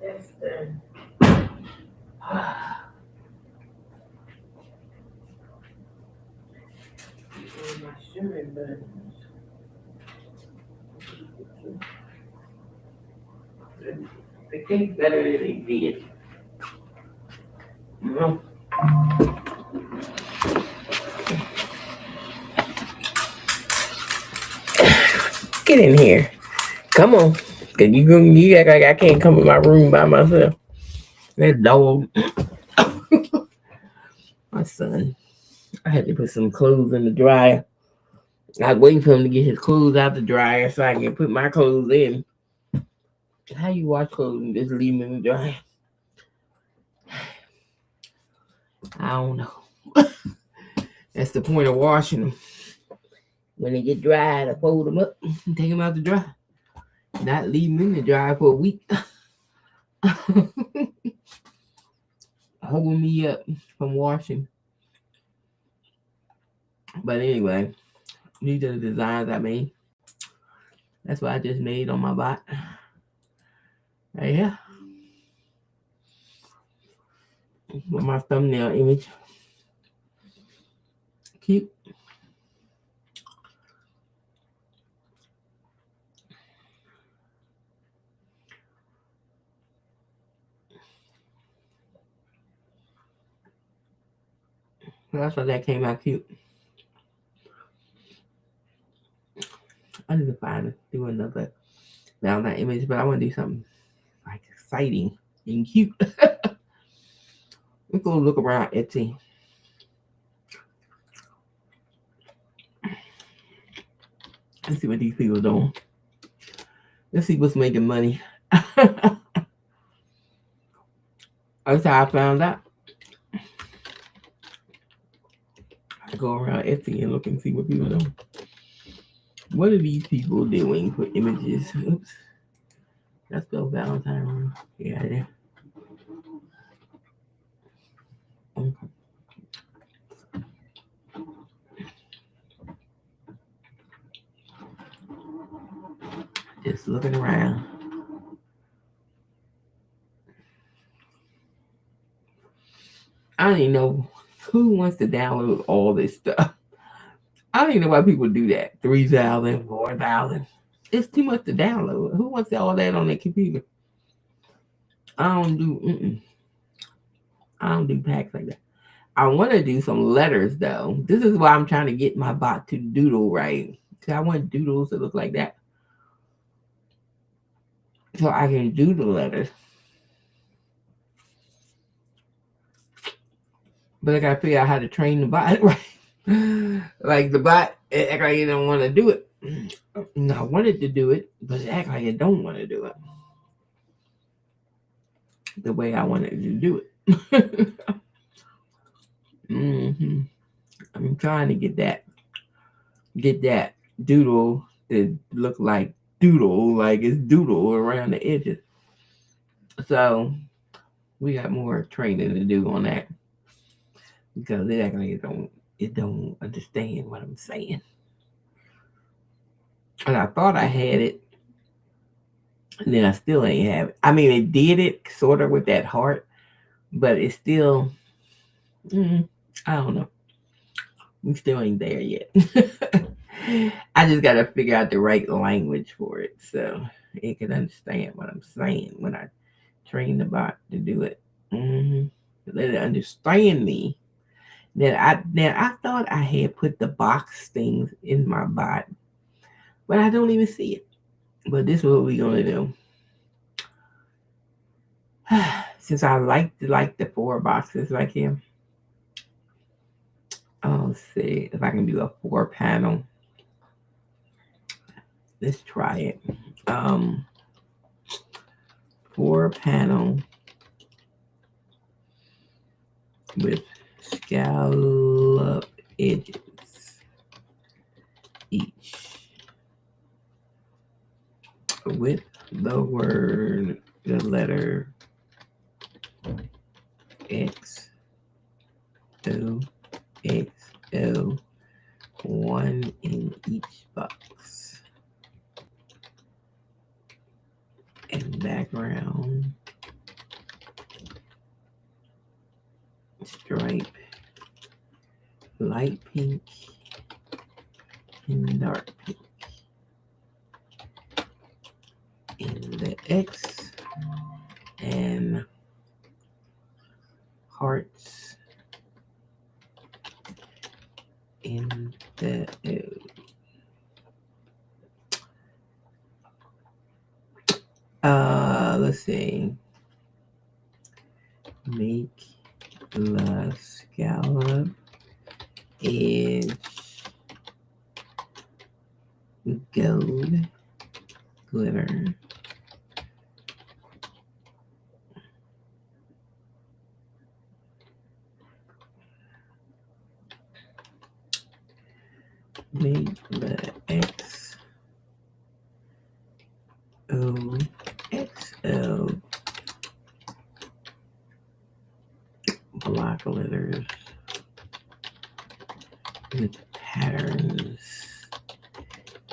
That's done. My sugar buttons. They taste better than they did. Mm. Get in here. Come on. Cause you act like I can't come in my room by myself. That dog. My son. I had to put some clothes in the dryer. I was waiting for him to get his clothes out the dryer so I can put my clothes in. How you wash clothes and just leave them in the dryer? I don't know. That's the point of washing them. When they get dry, I fold them up and take them out the dryer. Not leave them in the dryer for a week. Holding me up from washing. But anyway, these are the designs I made. That's what I just made on my bot. Right here. With my thumbnail image. Cute. That's why that came out cute. I need to do another Valentine image, but I want to do something like exciting and cute. Let's go look around Etsy. Let's see what these people are doing. Let's see what's making money. That's how I found out. I go around Etsy and look and see what people are doing. What are these people doing for images? Oops. Let's go Valentine wrong. Yeah, yeah. Okay. Just looking around. I don't even know who wants to download all this stuff. I don't even know why people do that. 3,000, 4,000. It's too much to download. Who wants all that on their computer? I don't do. I don't do packs like that. I want to do some letters though. This is why I'm trying to get my bot to doodle right. So I want doodles to look like that, so I can do the letters. But I gotta figure out how to train the bot right. Like the bot act like it don't want to do it. No, I wanted to do it, but it act like it don't want to do it the way I wanted to do it. I'm trying to get that doodle to look like doodle, like it's doodle around the edges. So we got more training to do on that because it don't understand what I'm saying. And I thought I had it, and then I still ain't have it. I mean, it did it sort of with that heart, but it's still, mm, I don't know. We still ain't there yet. I just got to figure out the right language for it so it can understand what I'm saying when I train the bot to do it. hmm Let it understand me. Then I thought I had put the box things in my bot, but I don't even see it. But this is what we're gonna do. Since I like the 4 boxes right here, let's see if I can do a 4 panel. Let's try it. Um, 4 panel with scallop edges each with the letter X O X O, one in each box. And background stripe light pink and dark pink. In the X and hearts in the O. Let's see. Make the scallop edge gold glitter. Make the X O X O block glitters with patterns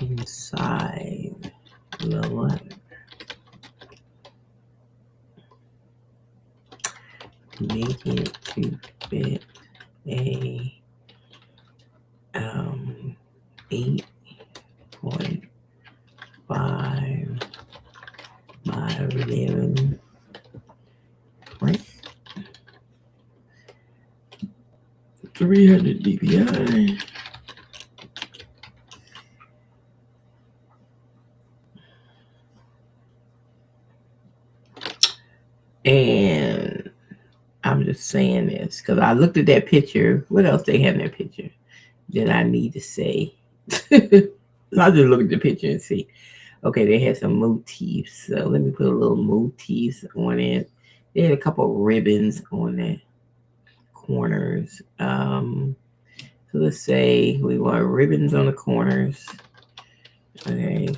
inside the letter. Make it to fit a 8.5 by 11 print, 300 dpi. And I'm just saying this because I looked at that picture. What else they had in that picture that I need to say? I'll just look at the picture and see. Okay, they had some motifs. So let me put a little motifs on it. They had a couple of ribbons on the corners. So let's say we want ribbons on the corners. Okay,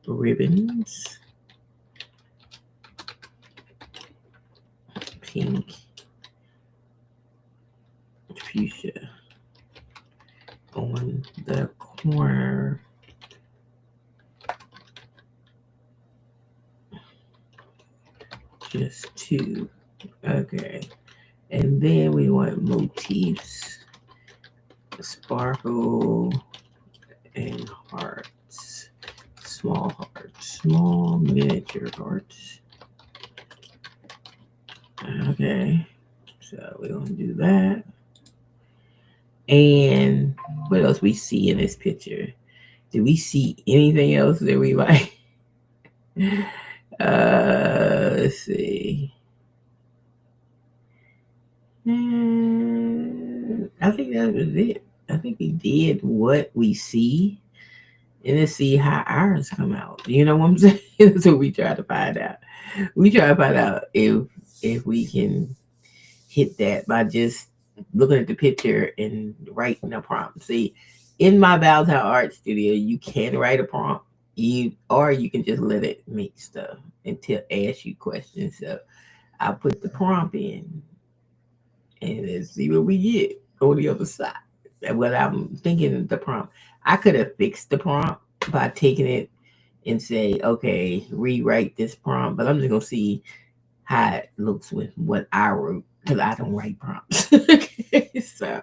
ribbons. Pink. Fuchsia. On the corner. Just 2. Okay. And then we want motifs. Sparkle and hearts. Small hearts. Small miniature hearts. Okay. So we're going to do that. And what else we see in this picture? Do we see anything else that we like? Let's see. I think that was it. I think we did what we see, and let's see how ours come out. You know what I'm saying? That's what we try to find out. We try to find out if we can hit that by just looking at the picture and writing a prompt. See, in my Valentine Art Studio, you can write a prompt. you can just let it make stuff until ask you questions. So I put the prompt in and then see what we get on the other side. And what I'm thinking of the prompt, I could have fixed the prompt by taking it and say, okay, rewrite this prompt, but I'm just gonna see how it looks with what I wrote because I don't write prompts. Okay, so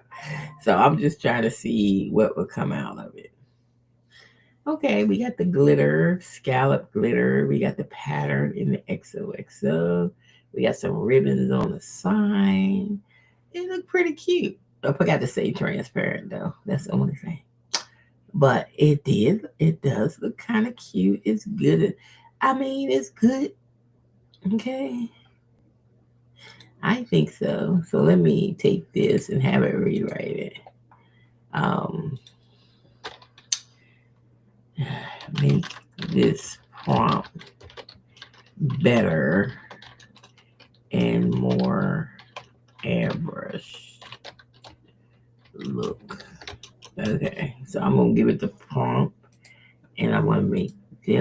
I'm just trying to see what will come out of it. Okay, we got the glitter, scallop glitter. We got the pattern in the XOXO. We got some ribbons on the side. It look pretty cute. I forgot to say transparent though. That's the only thing. But it did. It does look kind of cute. It's good. I mean, it's good. Okay. I think so. So let me take this and have it rewrite it. Um, make this prompt better and more airbrush look. Okay, so I'm gonna give it the prompt, and I'm gonna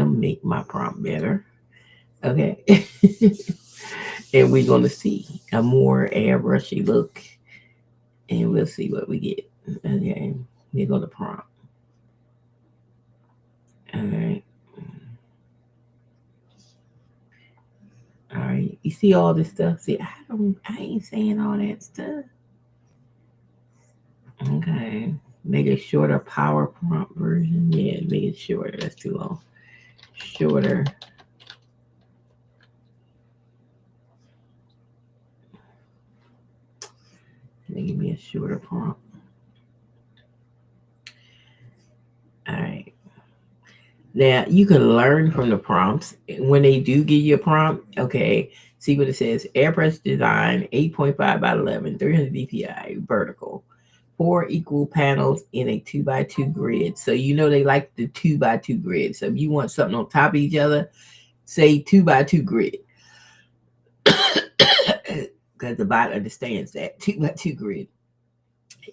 make my prompt better. Okay, and we're gonna see a more airbrushy look, and we'll see what we get. Okay, we go to prompt. All right. All right, you see all this stuff. See, I ain't saying all that stuff. Okay, make it shorter. Power prompt version. Yeah, make it shorter. That's too long. Shorter. Give me a shorter prompt. All right. Now you can learn from the prompts when they do give you a prompt. Okay, see what it says: airbrush design 8.5 by 11, 300 dpi, vertical, 4 equal panels in a 2 by 2 grid. So you know they like the 2 by 2 grid. So if you want something on top of each other, say 2 by 2 grid, because the bot understands that 2 by 2 grid.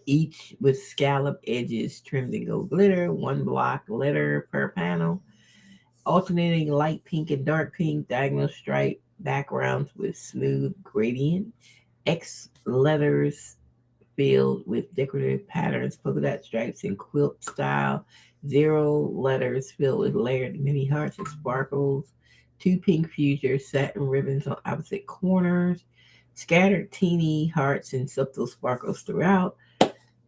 Each with scallop edges trimmed in gold glitter, 1 block letter per panel, alternating light pink and dark pink, diagonal stripe backgrounds with smooth gradient, X letters filled with decorative patterns, polka dot stripes and quilt style, 0 letters filled with layered mini hearts and sparkles, 2 pink futures, satin ribbons on opposite corners, scattered teeny hearts and subtle sparkles throughout,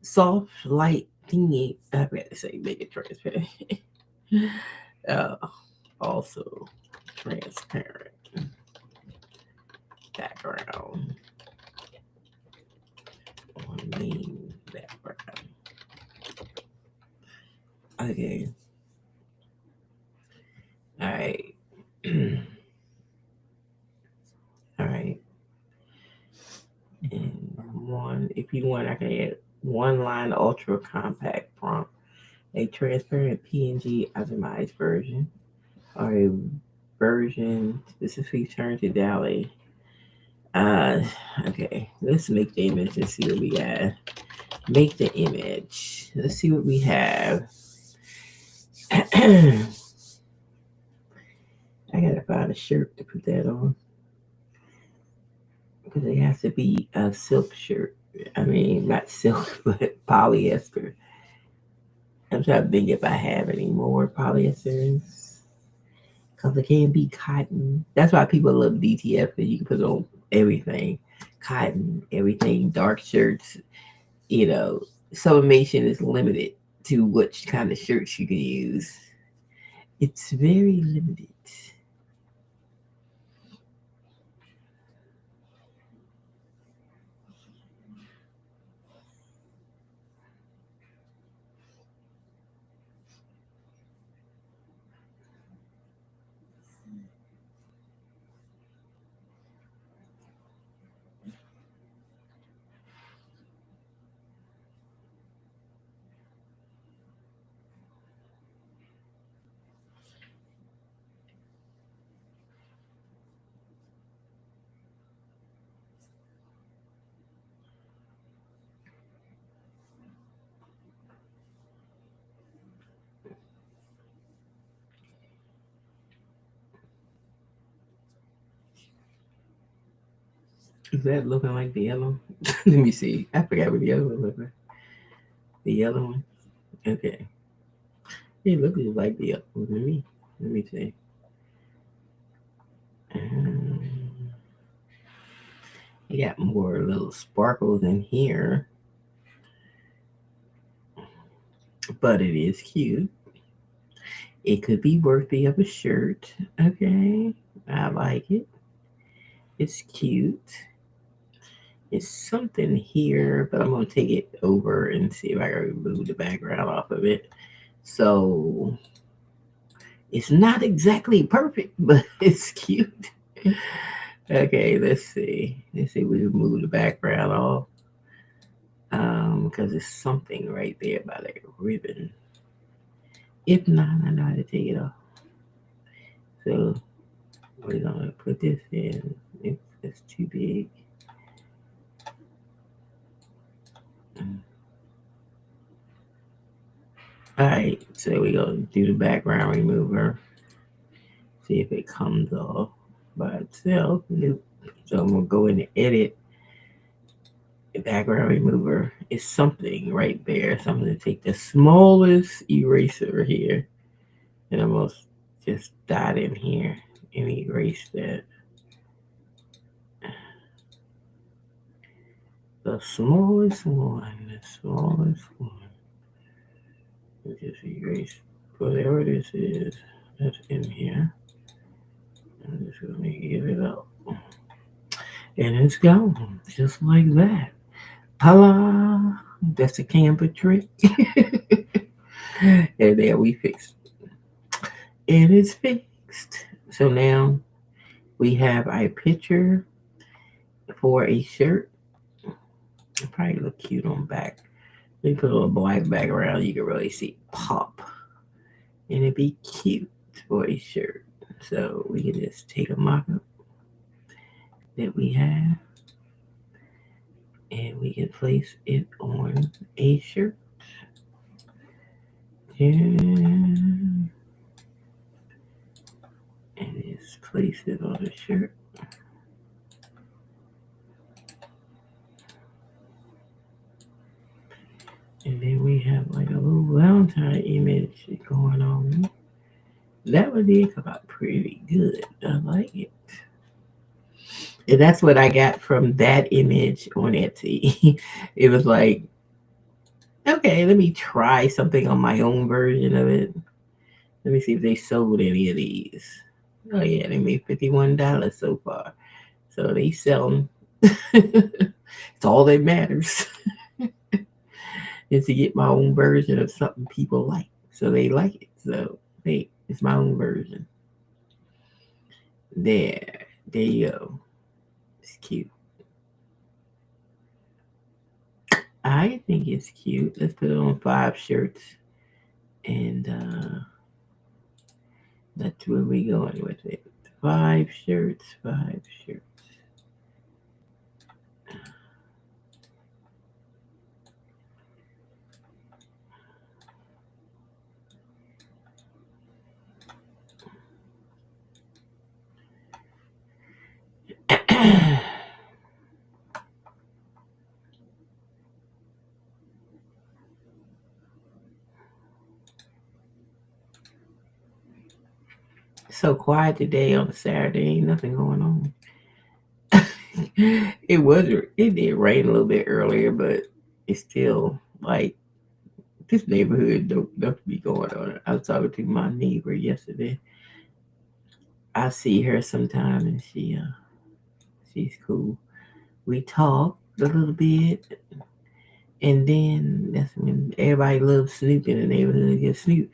soft light thingy. I forgot to say make it transparent. uh, Also transparent background on main background. Okay. All right. All right. And one, if you want, I can add one line ultra compact prompt, a transparent PNG optimized version, or a version specifically turned to DALI. Uh, okay, let's make the image and see what we got. Make the image. Let's see what we have. I gotta find a shirt to put that on because it has to be a silk shirt. I mean, not silk, but polyester. I'm trying to think if I have any more polyesters because it can't be cotton. That's why people love DTF because you can put on everything, cotton, everything, dark shirts. You know, sublimation is limited to which kind of shirts you can use. It's very limited. Is that looking like the yellow? Let me see. I forgot what the yellow one looked like. The yellow one? Okay. It looks just like the yellow one to me. Let me see. Um, you got more little sparkles in here, but it is cute. It could be worthy of a shirt. Okay. I like it. It's cute. It's something here, but I'm gonna take it over and see if I can remove the background off of it. So it's not exactly perfect, but it's cute. Okay, let's see. Let's see. We remove the background off because it's something right there by that ribbon. If not, I know how to take it off. So we're gonna put this in. It's too big. All right, so we're gonna do the background remover. See if it comes off by itself. Nope. So I'm gonna go in and edit the background remover. It's something right there. So I'm gonna take the smallest eraser here and I'm gonna just dot in here and erase that. The smallest one, the smallest one. Just erase whatever this is that's in here. I'm just gonna give it up. And it's gone. Just like that. Ta-la! That's a Canva trick. And there we fixed it. And it's fixed. So now we have a picture for a shirt. It'll probably look cute on back. We put a little black background, you can really see pop. And it'd be cute for a shirt. So we can just take a mock up that we have and we can place it on a shirt. And just place it on a shirt. And then we have like a little Valentine image going on. That one did come out pretty good. I like it. And that's what I got from that image on Etsy. It was like, okay, let me try something on my own version of it. Let me see if they sold any of these. Oh yeah, they made $51 so far. So they sell them. It's all that matters is to get my own version of something people like. So they like it. So hey, it's my own version. There. There you go. It's cute. I think it's cute. Let's put it on 5 shirts. And that's where we going with it. 5 shirts, 5 shirts. So quiet today on a Saturday. Ain't nothing going on. It did rain a little bit earlier, but it's still like this neighborhood don't nothing be going on. I was talking to my neighbor yesterday. I see her sometime and she's cool. We talk a little bit and then that's when everybody loves Snoop in the neighborhood. Get Snoop.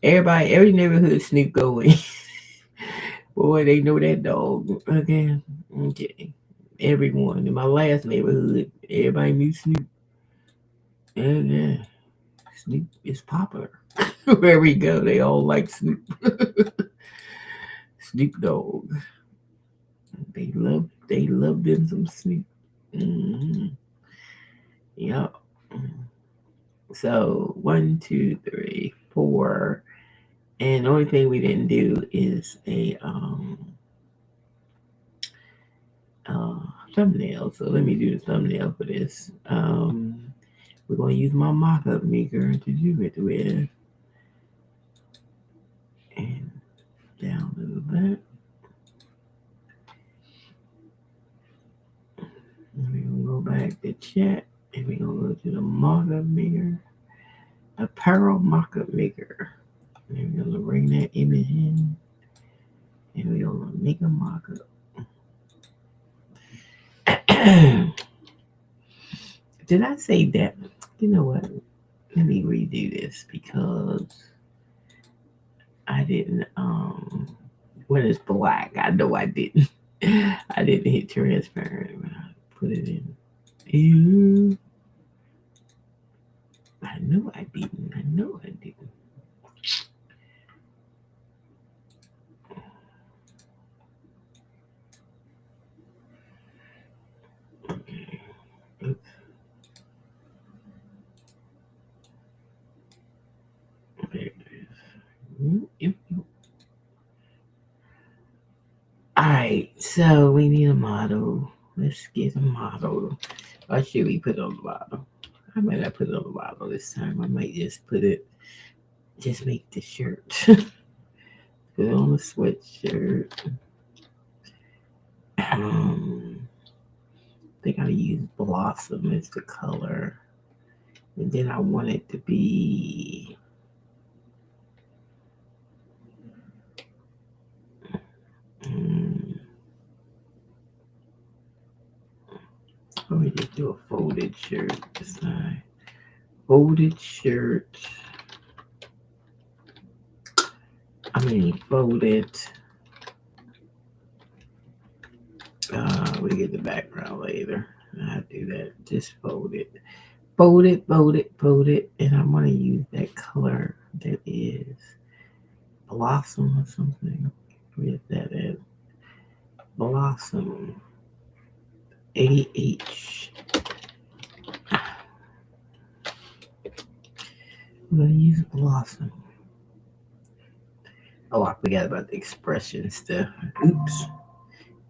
Every neighborhood Snoop going. Boy, they know that dog. Okay. Okay. Everyone in my last neighborhood, everybody knew Snoop. Okay. Snoop is popular. Where we go, they all like Snoop. Snoop Dogg. They love them some Snoop. Hmm. Yep. So 1, 2, 3, 4, and the only thing we didn't do is a uh, thumbnail. So let me do the thumbnail for this. We're going to use my mock-up maker to do it with. And down a little bit. And we're going to go back to chat. And we're going to go to the mock-up maker. Apparel mock-up maker. And we're going to bring that image in. And we're going to make a mock-up. Did I say that? You know what? Let me redo this because I didn't when it's black, I know I didn't. I didn't hit transparent when I put it in. Ew. I know I didn't. I know I didn't. Oops. There it is. Alright, so we need a model. Let's get a model. Or should we put it on the bottom? I might not put it on the bottom this time. I might just put it, just make the shirt. Put it on the sweatshirt. I think I'll use Blossom as the color. And then I want it to be let me just do a folded shirt this time. Folded shirt. Folded. We get the background later. I'll do that. Just fold it. Fold it, fold it, fold it. And I want to use that color that is Blossom or something. Where's that at? Blossom. AH. I'm going to use Blossom. Oh, I forgot about the expression stuff. Oops.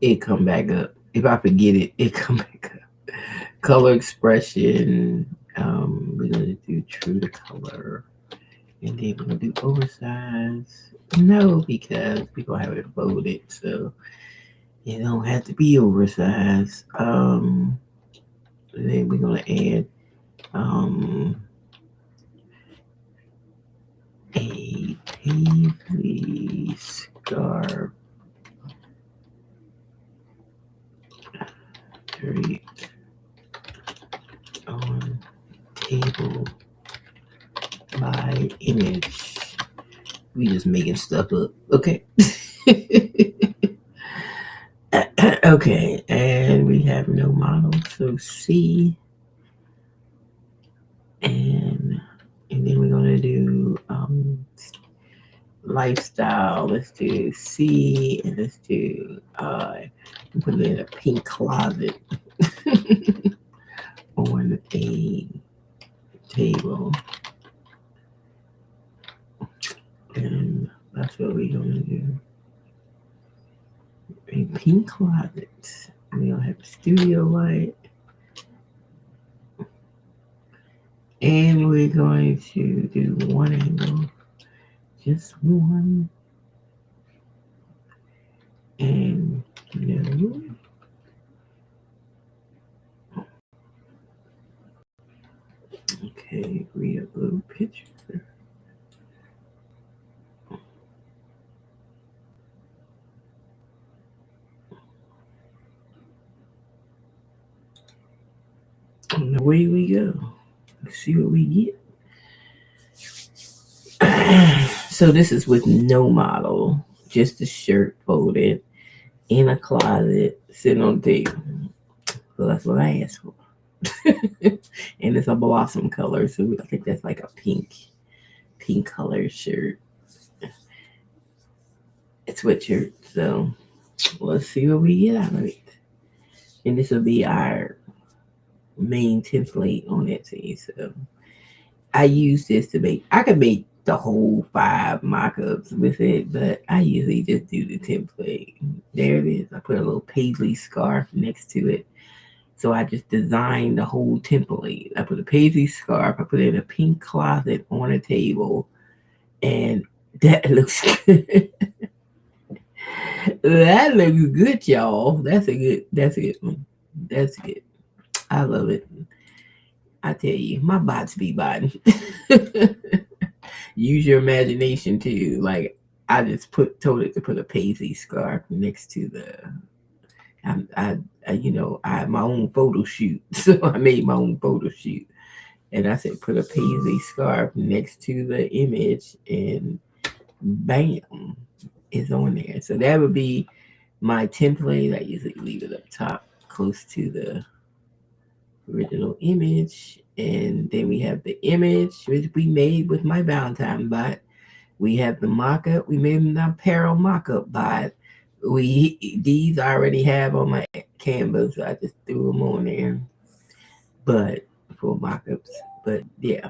It come back up. If I forget it, it come back up. Color expression. We're going to do true to color. And then we're going to do oversize. No, because we're going to have it folded. So it don't have to be oversized. Then we're going to add a paisley scarf draped on table by image. We just making stuff up. Okay. Okay, and we have no model, so C. And then we're gonna do lifestyle. Let's do C, and let's do put it in a pink closet on a table, and that's what we're gonna do. A pink closet. We're gonna have a studio light, and we're going to do one angle, just one, and no. Okay, re-upload picture. And away we go. Let's see what we get. So this is with no model, just a shirt folded in a closet, sitting on the table. So that's what I asked for. And it's a blossom color, so I think that's like a pink color shirt. It's sweatshirt. So let's see what we get out of it. And this will be our main template on Etsy. So I use this to make. I could make the whole 5 mock-ups with it, but I usually just do the template. There it is. I put a little paisley scarf next to it. So I just designed the whole template. I put a paisley scarf. I put it in a pink closet on a table, and that looks good. That looks good, y'all. That's a good. That's a good one. That's good. I love it. I tell you, my bots be botting. Use your imagination too. Like I just told it to put a paisley scarf next to the. I had my own photo shoot, so I made my own photo shoot, and I said put a paisley scarf next to the image, and bam, it's on there. So that would be my template. I usually leave it up top, close to the original image, and then we have the image which we made with my Valentine bot. We have the mock-up. We made an apparel mock-up bot. These I already have on my canvas. So I just threw them on there, but for mock-ups. But yeah,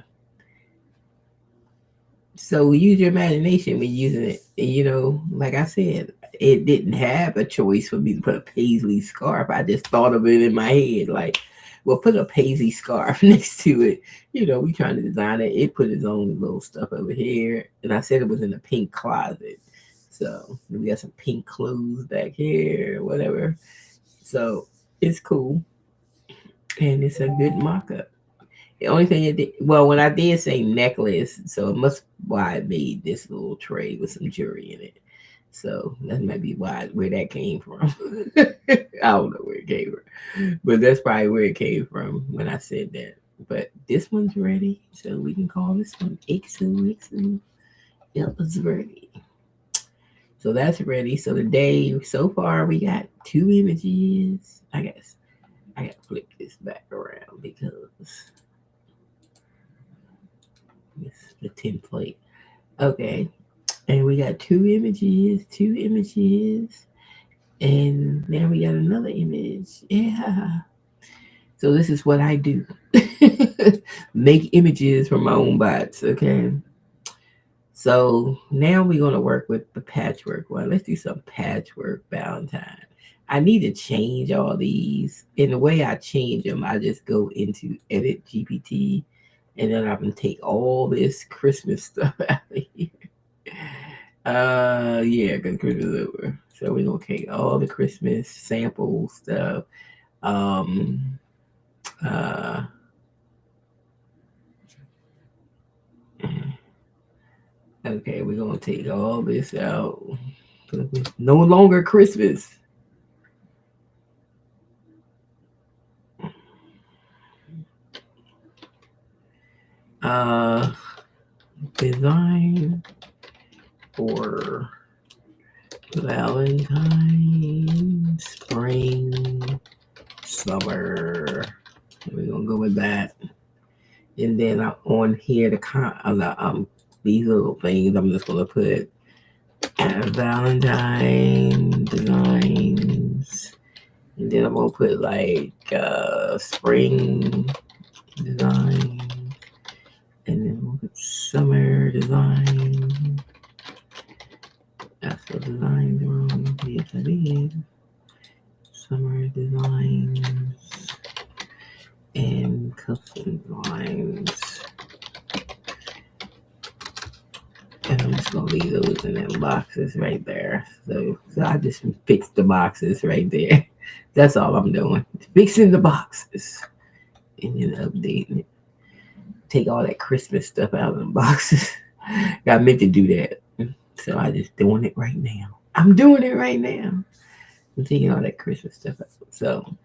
so use your imagination when using it. Like I said, it didn't have a choice for me to put a paisley scarf. I just thought of it in my head, like, well, put a paisley scarf next to it. We trying to design it. It put its own little stuff over here, and I said it was in a pink closet. So we got some pink clothes back here, whatever. So it's cool, and it's a good mock-up. The only thing it did, well, when I did say necklace, so it must why I made this little tray with some jewelry in it. So that might be where that came from. I don't know where it came from, but that's probably where it came from when I said that. But this one's ready, so we can call this one XOXO. It was ready. So that's ready. So today, so far, we got 2 images. I guess I gotta flip this back around because it's the template. Okay. And we got 2 images, and then we got another image. Yeah. So this is what I do. Make images from my own bots. Okay. So now we're gonna work with the patchwork one. Let's do some patchwork Valentine. I need to change all these. And the way I change them, I just go into Edit GPT, and then I'm gonna take all this Christmas stuff out of here. Yeah, because Christmas is over. So we're gonna take all the Christmas sample stuff. Um, uh, okay, we're gonna take all this out. No longer Christmas. Uh, Design for Valentine, spring, summer. We're gonna go with that. And then on here, these little things, I'm just gonna put Valentine designs, and then I'm gonna put like spring design, and then we'll put summer design. That's the design wrong. Yes, I did. Summer designs and custom designs. And I'm just gonna leave those in them boxes right there. So I just fixed the boxes right there. That's all I'm doing. Fixing the boxes and then updating it. Take all that Christmas stuff out of the boxes. I meant to do that. So I just doing it right now. I'm doing it right now. I'm taking all that Christmas stuff out. So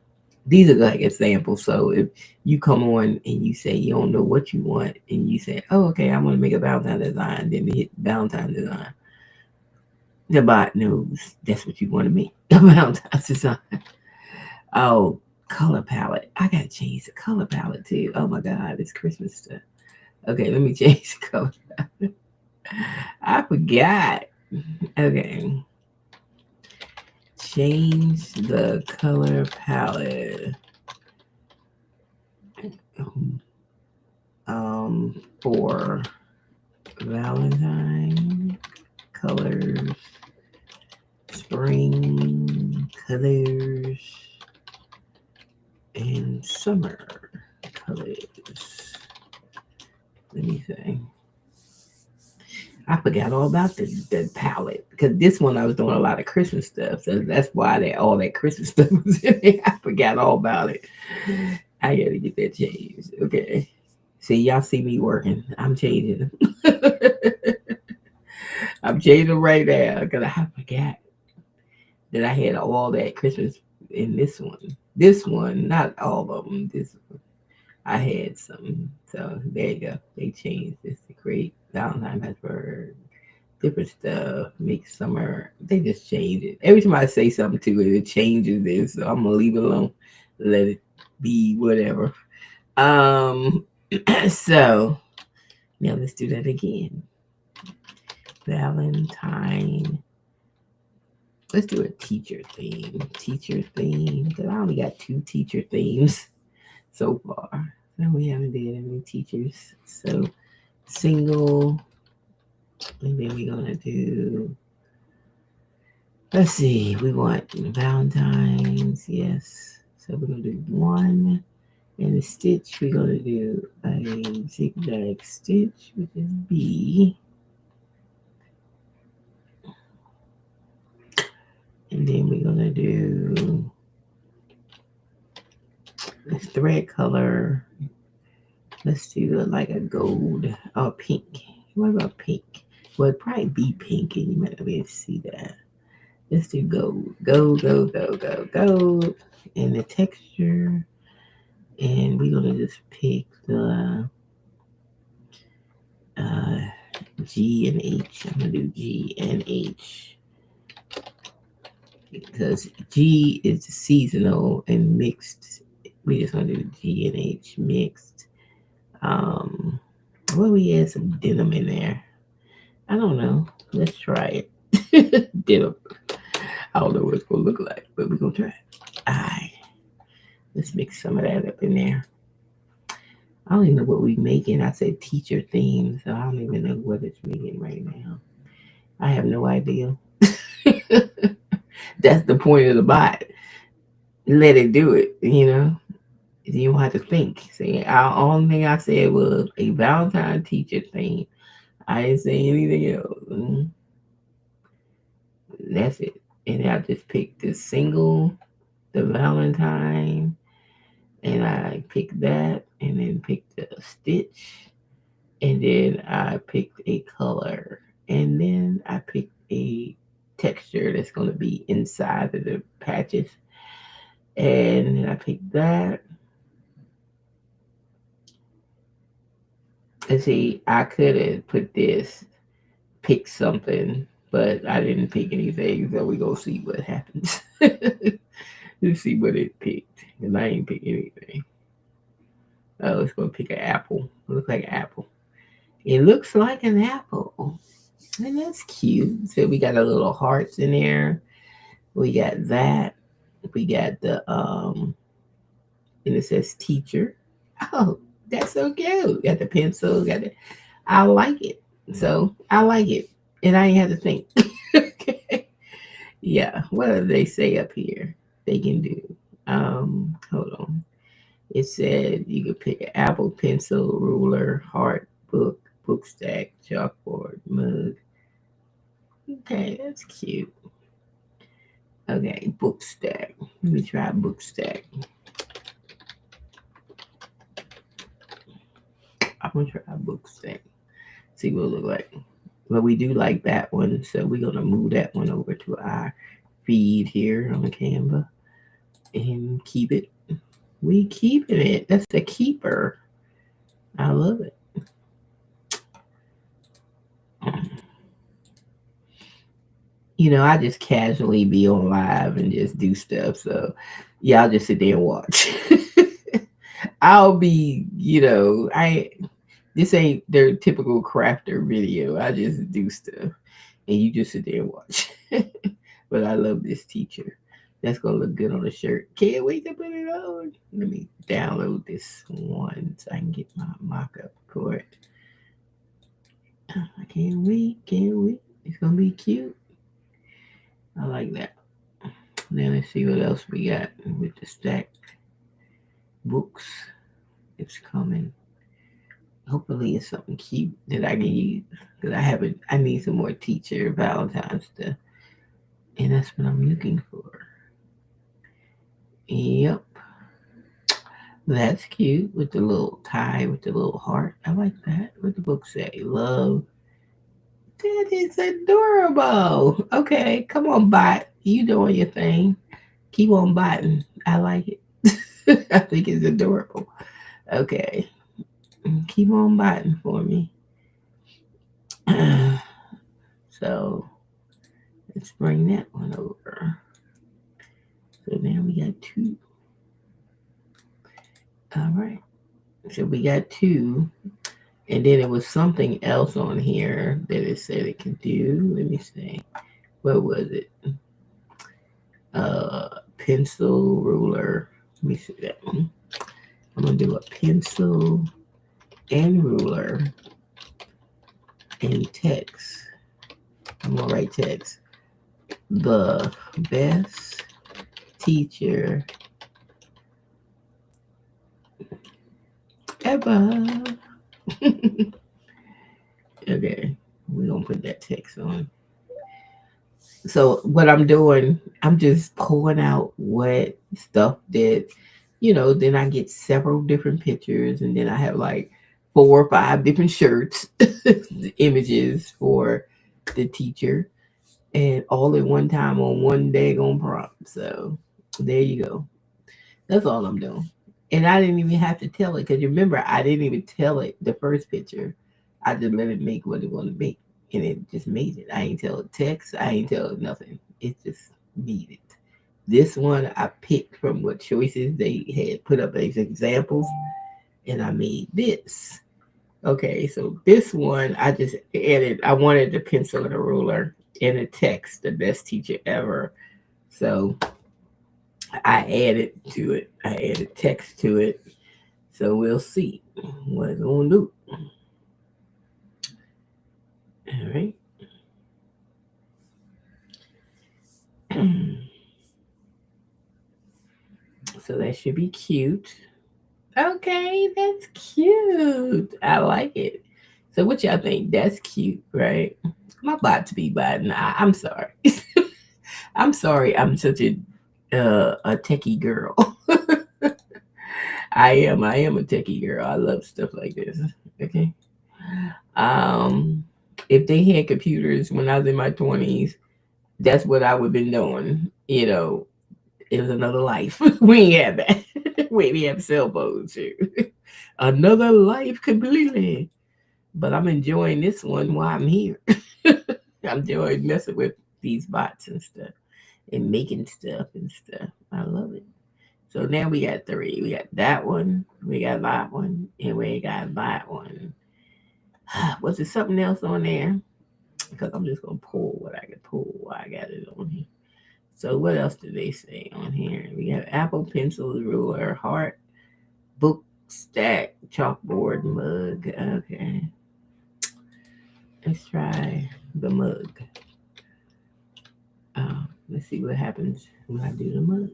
these are like examples. So if you come on and you say you don't know what you want, and you say, "Oh, okay, I want to make a Valentine design," then we hit Valentine design. The bot knows that's what you want to make, a Valentine design. Oh, color palette. I gotta change the color palette too. Oh my God, it's Christmas stuff. Okay, let me change the color palette. I forgot. Okay. Change the color palette. For Valentine colors, spring colors, and summer colors. Let me see. I forgot all about the palette because this one I was doing a lot of Christmas stuff, so that's why all that Christmas stuff was in there. I forgot all about it. I gotta get that changed. Okay. See, y'all see me working. I'm changing them. I'm changing them right now because I forgot that I had all that Christmas in this one. This one, not all of them. This one, I had some. So there you go. They changed this to create Valentine Pittsburgh. Different stuff, make summer. They just change it. Every time I say something to it, it changes this. So I'm gonna leave it alone. Let it be whatever. Um so now let's do that again. Valentine. Let's do a teacher theme. Teacher theme. Because I only got 2 teacher themes so far. So we haven't did any teachers. So single. And then we're gonna do, let's see, we want Valentine's, yes. So we're gonna do 1 and the stitch. We're gonna do a zigzag stitch, which is B. And then we're gonna do this thread color. Let's do like a gold or pink. What about pink? Well, it'd probably be pink, and you might not be able to see that. Let's do gold, gold, gold, gold, gold, gold, and the texture. And we're gonna just pick the uh, G and H. I'm gonna do G and H because G is seasonal and mixed. We just want to do G and H mixed. Well, we add some denim in there. I don't know. Let's try it. Denim. I don't know what it's gonna look like, but we're gonna try it. Alright. Let's mix some of that up in there. I don't even know what we're making. I said teacher theme, so I don't even know what it's making right now. I have no idea. That's the point of the bot. Let it do it, you know. You don't have to think. See, our only thing I said was a Valentine teacher theme. I didn't say anything else. That's it. And I just picked the single, the Valentine, and I picked that, and then picked the stitch, and then I picked a color, and then I picked a texture that's going to be inside of the patches, and then I picked that. And see, I could have put this, pick something, but I didn't pick anything, so we gonna see what happens. Let's see what it picked, and I ain't pick anything. Oh, it's gonna pick an apple. It looks like an apple. It looks like an apple. And that's cute. So we got a little hearts in there. We got that. We got the and it says teacher. Oh, that's so cute. Got the pencil, got the I like it. So I like it. And I ain't have to think. Okay. Yeah. What do they say up here? They can do. Hold on. It said you could pick an apple, pencil, ruler, heart, book, book stack, chalkboard, mug. Okay, that's cute. Okay, book stack. Let me try book stack. I'm gonna try book stack. See what it look like. But we do like that one, so we're gonna move that one over to our feed here on Canva and keep it. We keeping it. That's the keeper. I love it. You know, I just casually be on live and just do stuff. So y'all just sit there and watch. I'll be, this ain't their typical crafter video. I just do stuff and you just sit there and watch. But I love this teacher. That's gonna look good on a shirt. Can't wait to put it on. Let me download this one so I can get my mock-up for it. I can't wait. Can't wait. It's gonna be cute. I like that. Now let's see what else we got with the stack books. It's coming. Hopefully, it's something cute that I can use because I haven't. I need some more teacher Valentine stuff, and that's what I'm looking for. Yep, that's cute with the little tie with the little heart. I like that. What the book say? Love. That is adorable. Okay, come on, bot. You doing your thing. Keep on biting. I like it. I think it's adorable. Okay, keep on biting for me. So let's bring that one over. So now we got two. All right. So we got two. And then there was something else on here that it said it could do. Let me see. What was it? Pencil, ruler. Let me see that one. I'm going to do a pencil and ruler and text. I'm going to write text. The best teacher ever. Okay, we're gonna put that text on. So what I'm doing, I'm just pulling out what stuff that, then I get several different pictures and then I have like 4 or 5 different shirts, images for the teacher, and all at one time on one daggone prompt. So there you go. That's all I'm doing. And I didn't even have to tell it because remember, I didn't even tell it the first picture. I just let it make what it wanted to make. And it just made it. I ain't tell it text. I ain't tell it nothing. It just made it. This one I picked from what choices they had put up as examples. And I made this. Okay, so this one I just added. I wanted the pencil and a ruler and a text, the best teacher ever. So I added to it. I added text to it. So we'll see what it's gonna do. All right. So that should be cute. Okay, that's cute. I like it. So what y'all think? That's cute, right? I'm about to be biting. I'm sorry. I'm sorry. I'm such a techie girl. I am a techie girl. I love stuff like this. Okay. Um, if they had computers when I was in my 20s, that's what I would have been doing. It was another life. We ain't had that. We didn't have cell phones too. Another life completely. But I'm enjoying this one while I'm here. I'm enjoying messing with these bots and stuff and making stuff and stuff. I love it. So now we got three. We got that one, we got that one, and we got that one. Was there something else on there? Because I'm just gonna pull what I can pull while I got it on here. So what else do they say on here? We have apple, pencil, ruler, heart, book, stack, chalkboard, mug. Okay. Let's try the mug. Let's see what happens when I do the mug.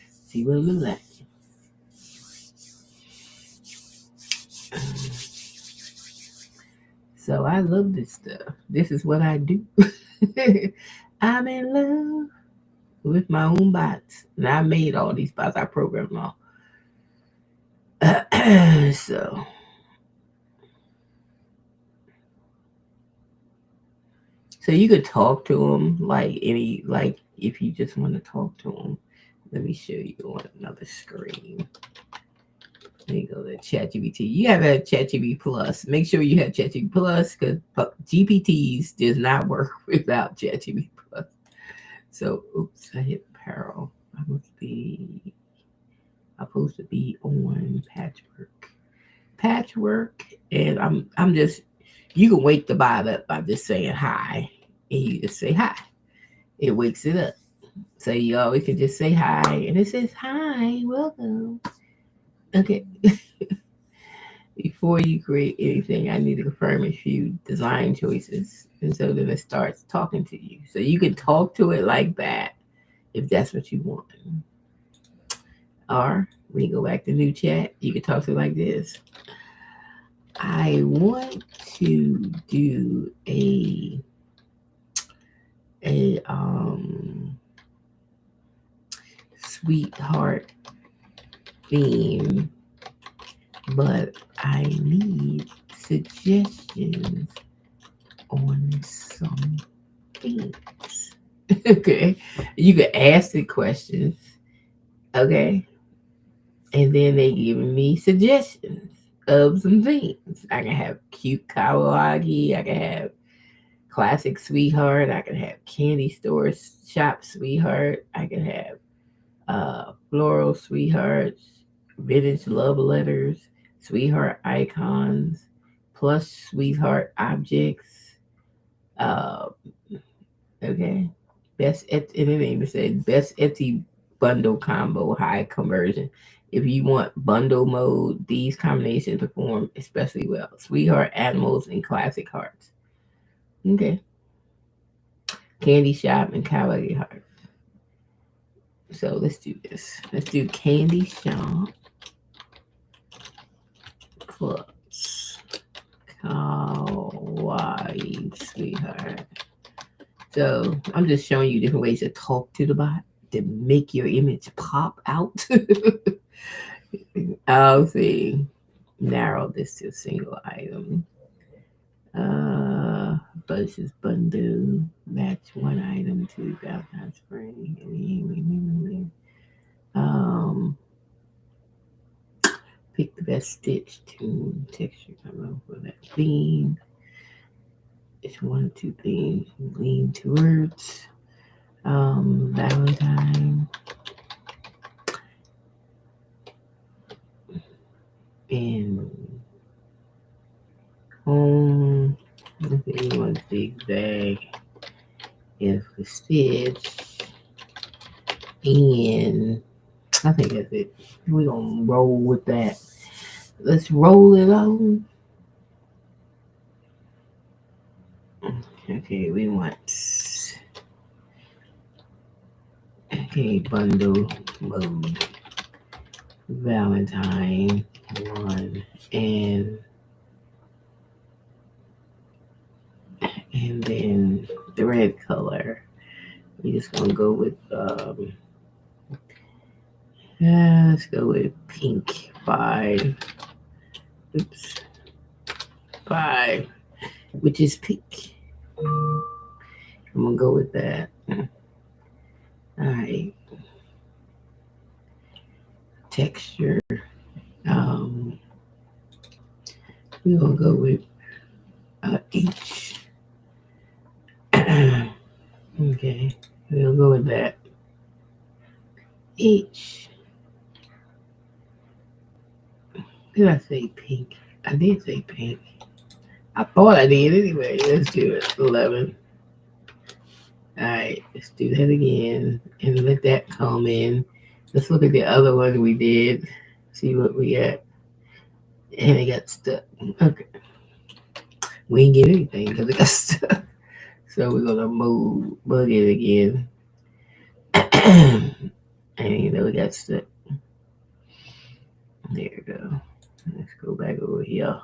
See what it looks like. So I love this stuff. This is what I do. I'm in love with my own bots. And I made all these bots. I programmed them all. So you could talk to them like if you just want to talk to them. Let me show you on another screen. There you go, the ChatGPT. You have a ChatGPT Plus. Make sure you have ChatGPT Plus because GPTs does not work without ChatGPT Plus. So, oops, I hit apparel. I'm supposed to be on patchwork, and I'm just. You can wake the bot up by just saying hi, and you just say hi. It wakes it up. So you always can just say hi, and it says hi, welcome. Okay. before you create anything, I need to confirm a few design choices. And so then it starts talking to you. So you can talk to it like that if that's what you want. Or when you go back to new chat, you can talk to it like this. I want to do a sweetheart theme, but I need suggestions on some things. Okay. You can ask the questions. Okay. And then they giving me suggestions of some things. I can have cute kawaii. I can have classic sweetheart. I can have candy store shop sweetheart. I can have floral sweethearts, vintage love letters, sweetheart icons, plus sweetheart objects. Uh, okay. And it even said best Etsy bundle combo high conversion. If you want bundle mode, these combinations perform especially well. Sweetheart animals and classic hearts. Okay. Candy shop and kawaii heart. So let's do this. Let's do candy shop plus kawaii sweetheart. So I'm just showing you different ways to talk to the bot to make your image pop out. I'll see. Narrow this to a single item. Versus bundle. Match one item to Valentine spring. Pick the best stitch to texture come up for that theme. It's one or two themes lean towards. Valentine and home. Okay, you want zigzag and for stitch. And I think that's it. We're gonna roll with that. Let's roll it on. Okay, we want bundle mode. Valentine one and then the red color. We're just gonna go with let's go with pink 5. Oops. 5, which is pink. I'm gonna go with that. Alright. Texture. We're gonna go with H. Okay, we'll go with that. H. Did I say pink? I did say pink. I thought I did anyway. Let's do it. 11. Alright, let's do that again and let that come in. Let's look at the other one we did. See what we got. And it got stuck. Okay. We ain't get anything because it got stuck. So we're gonna bug it again. And you know it got stuck. There we go. Let's go back over here.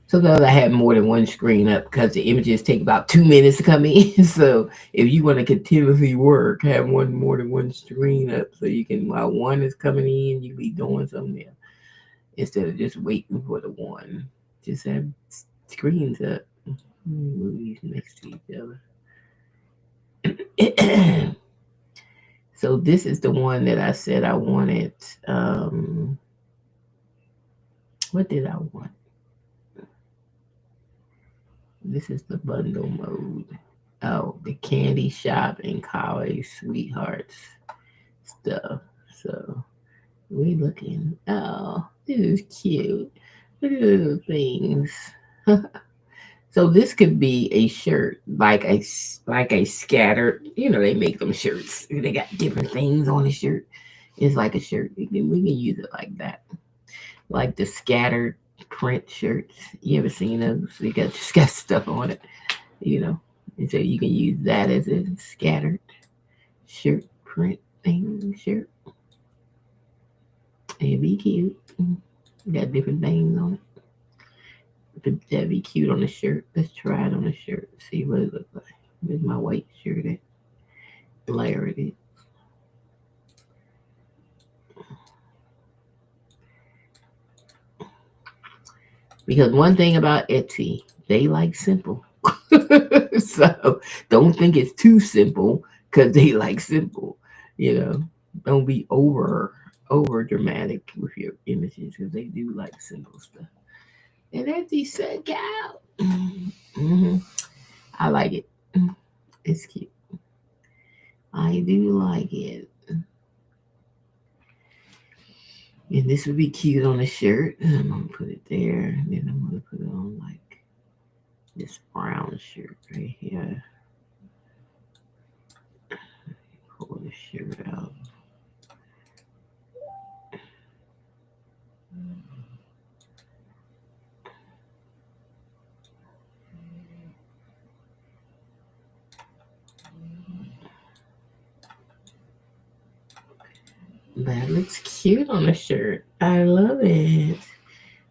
Sometimes I have more than one screen up because the images take about 2 minutes to come in. So if you want to continuously work, have more than one screen up so you can, while one is coming in, you be doing something there instead of just waiting for the one. Just have screens up. Move these next to each other. So this is the one that I said I wanted. What did I want? This is the bundle mode. Oh, the candy shop and college sweethearts stuff. So we looking. Oh, this is cute. Look at those things. So this could be a shirt, like a scattered. You know, they make them shirts. They got different things on the shirt. It's like a shirt. We can use it like that, like the scattered print shirts. You ever seen those? They got just got stuff on it, you know. And so you can use that as a scattered shirt print thing shirt. It'd be cute. Got different things on it. But that'd be cute on a shirt. Let's try it on a shirt. See what it looks like. With my white shirt at. Layer it. Because one thing about Etsy, they like simple. So don't think it's too simple because they like simple. You know, don't be over dramatic with your images because they do like simple stuff. And Etsy said, "Cow." Hmm. I like it. It's cute. I do like it. And this would be cute on a shirt. I'm gonna put it there. And then I'm gonna put it on like this brown shirt right here. Pull the shirt out. That looks cute on a shirt. I love it.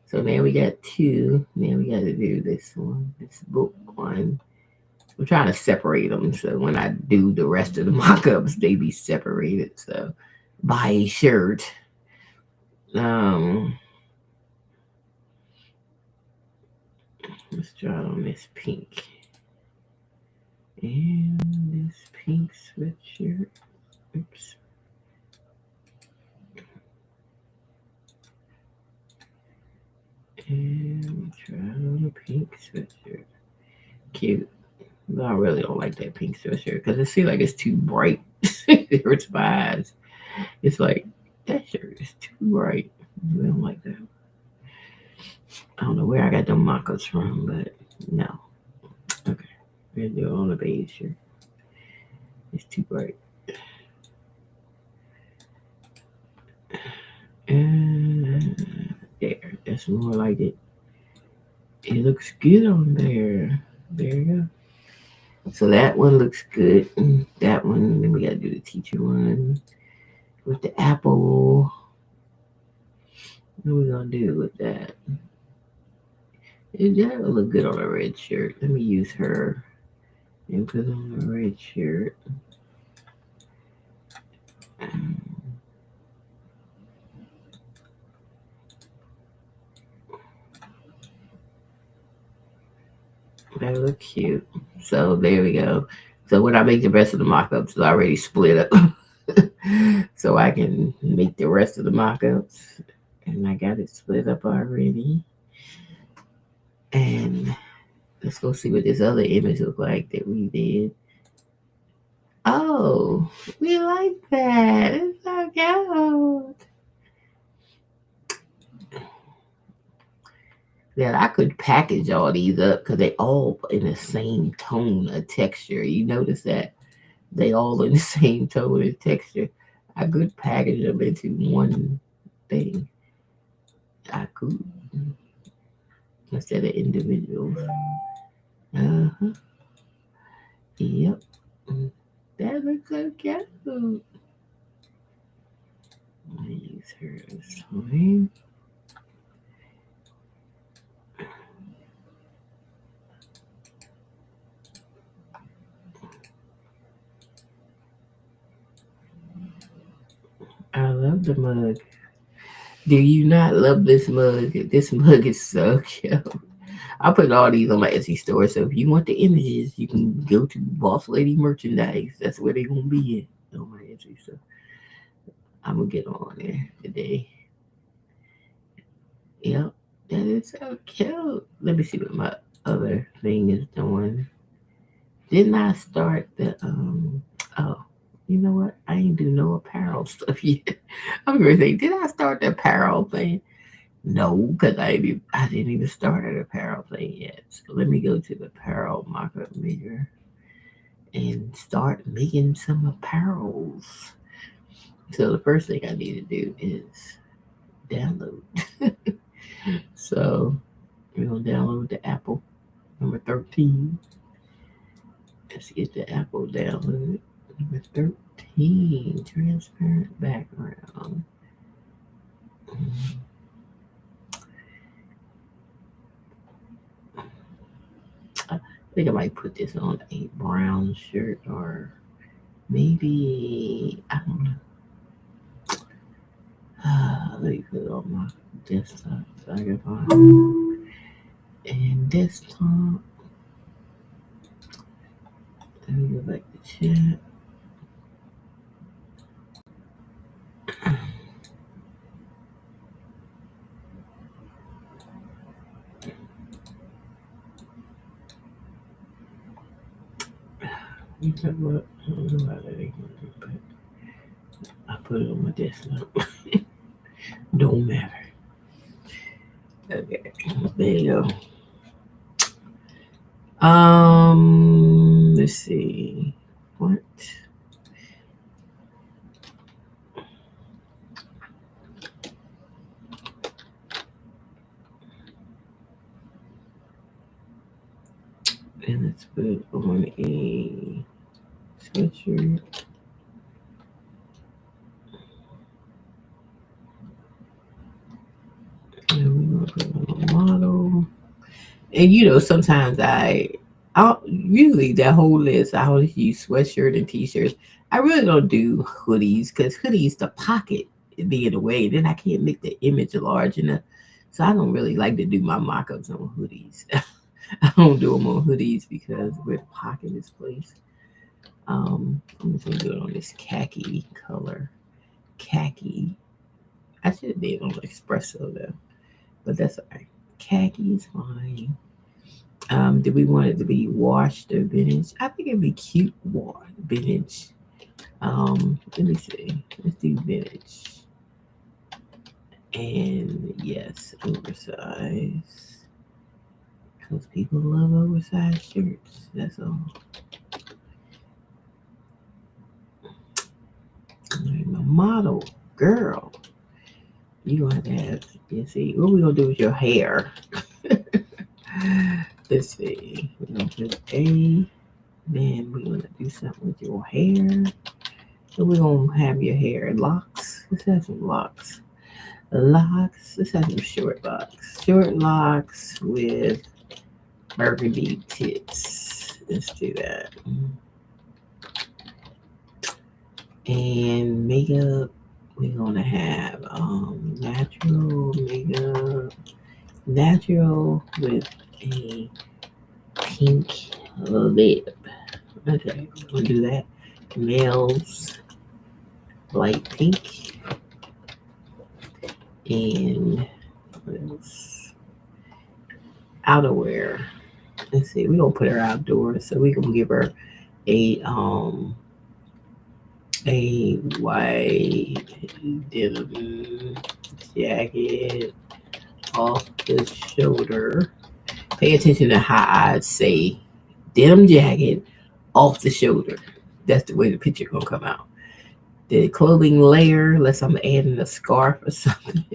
So now we got two. Now we got to do this one, this book one. I'm trying to separate them so when I do the rest of the mock-ups, they be separated. So buy a shirt. Um, let's try it on this pink. And this pink sweatshirt. Oops. And try it on a pink sweatshirt. Cute. But I really don't like that pink sweatshirt because it seems like it's too bright. It hurts my eyes. It's like that shirt is too bright. I don't like that. I don't know where I got them mock-ups from, but no. Okay. We're gonna do it on a beige shirt. It's too bright. And there. That's more like it. It looks good on there. There you go. So that one looks good. That one, then we gotta do the teacher one with the apple. What are we gonna do with that? That will look good on a red shirt. Let me use her and put on a red shirt. That look cute. So there we go. So when I make the rest of the mock-ups, it's already split up. So I can make the rest of the mock-ups. And I got it split up already. And let's go see what this other image look like that we did. Oh, we like that. It's so cute. That I could package all these up because they all in the same tone of texture. You notice that they all in the same tone of texture. I could package them into one thing. I could instead of individuals. Uh-huh. Yep. That looks so cute. I use her this time. I love the mug. Do you not love this mug? This mug is so cute. I put all these on my Etsy store, so if you want the images, you can go to Boss Lady Merchandise. That's where they're gonna be at on my Etsy. So I'm gonna get on there today. Yep, that is so cute. Let me see what my other thing is doing. Didn't I start the oh, you know what? I ain't do no apparel stuff yet. I'm gonna say, did I start the apparel thing? No, because I didn't even start an apparel thing yet. So let me go to the apparel markup maker and start making some apparels. So the first thing I need to do is download. So we're gonna download the Apple number 13. Let's get the Apple downloaded. Number 13, transparent background. I think I might put this on a brown shirt or maybe, I don't know. Let me put it on my desktop so I can find it. And desktop. Let me go back to chat. You know what? I don't know how that ain't gonna do, but I put it on my desktop. Don't matter. Okay, there you go. Let's see. What? And let's put it on a sweatshirt. And we're gonna put it on a model. And sometimes I'll usually that whole list I always use sweatshirt and t-shirts. I really don't do hoodies because hoodies the pocket be in the way. Then I can't make the image large enough. So I don't really like to do my mock-ups on hoodies. I don't do them on hoodies because where the pocket is placed. I'm just gonna do it on this khaki color. Khaki. I should have did it on espresso though, but that's alright. Khaki is fine. Do we want it to be washed or vintage? I think it'd be cute vintage. Let me see. Let's do vintage. And yes, oversized. Because people love oversized shirts. That's all. Alright, my model girl. You don't have to have, you see, what we gonna do with your hair? Let's see. We're gonna put A. Then we're gonna do something with your hair. So we're gonna have your hair locks. Let's have some locks. Locks. Let's have some short locks. Short locks with burgundy tips. Let's do that. And makeup. We're gonna have natural makeup. Natural with a pink lip. Okay, we'll do that. Males, light pink. And what else? Outerwear. Let's see, we're gonna put her outdoors, so we're gonna give her a white denim jacket off the shoulder. Pay attention to how I say denim jacket off the shoulder. That's the way the picture gonna come out. The clothing layer, unless I'm adding a scarf or something,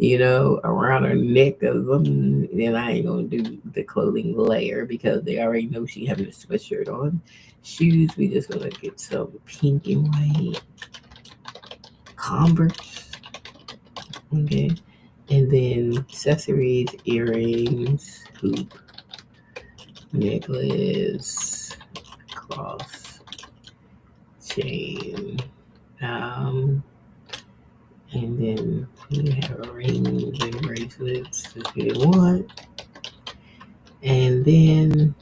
around her neck or something, then I ain't gonna do the clothing layer because they already know she having a sweatshirt on. Shoes, we just gonna get some pink and white Converse. Okay. And then accessories, earrings, hoop, necklace, cross, chain. And then we have rings and bracelets if you want. And then,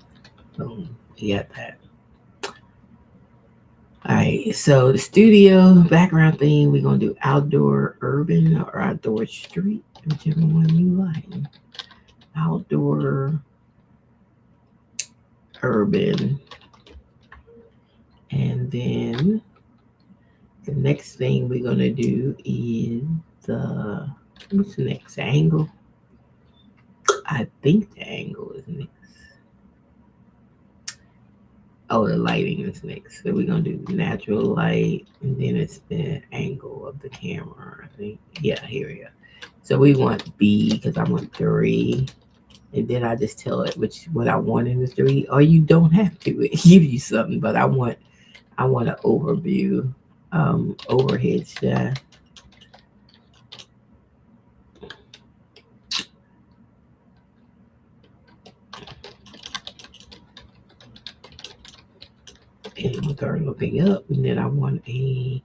boom, we got that. All right, so the studio background theme, we're going to do outdoor urban or outdoor street, whichever one you like. Outdoor urban. And then the next thing we're going to do is what's the next angle? I think the angle is next. Oh, the lighting is next. So we're going to do natural light, and then it's the angle of the camera, I think. Yeah, here we go. So we want B because I want 3. And then I just tell it which what I want in the 3. Or you don't have to. It gives you something, but I want an overview, overhead shot. And with her looking up, and then I want a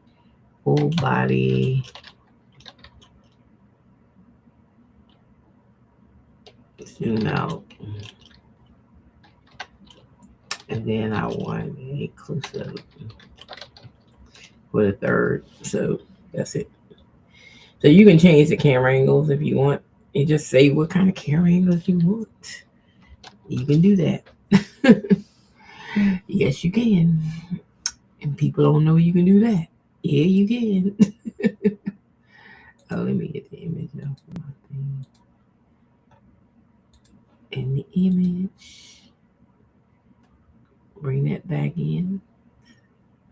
full body zoom out. And then I want a close up for the 3rd. So that's it. So you can change the camera angles if you want. And just say what kind of camera angles you want. You can do that. Yes, you can. And people don't know you can do that. Yeah, you can. Oh, let me get the image off my thing. And the image. Bring that back in.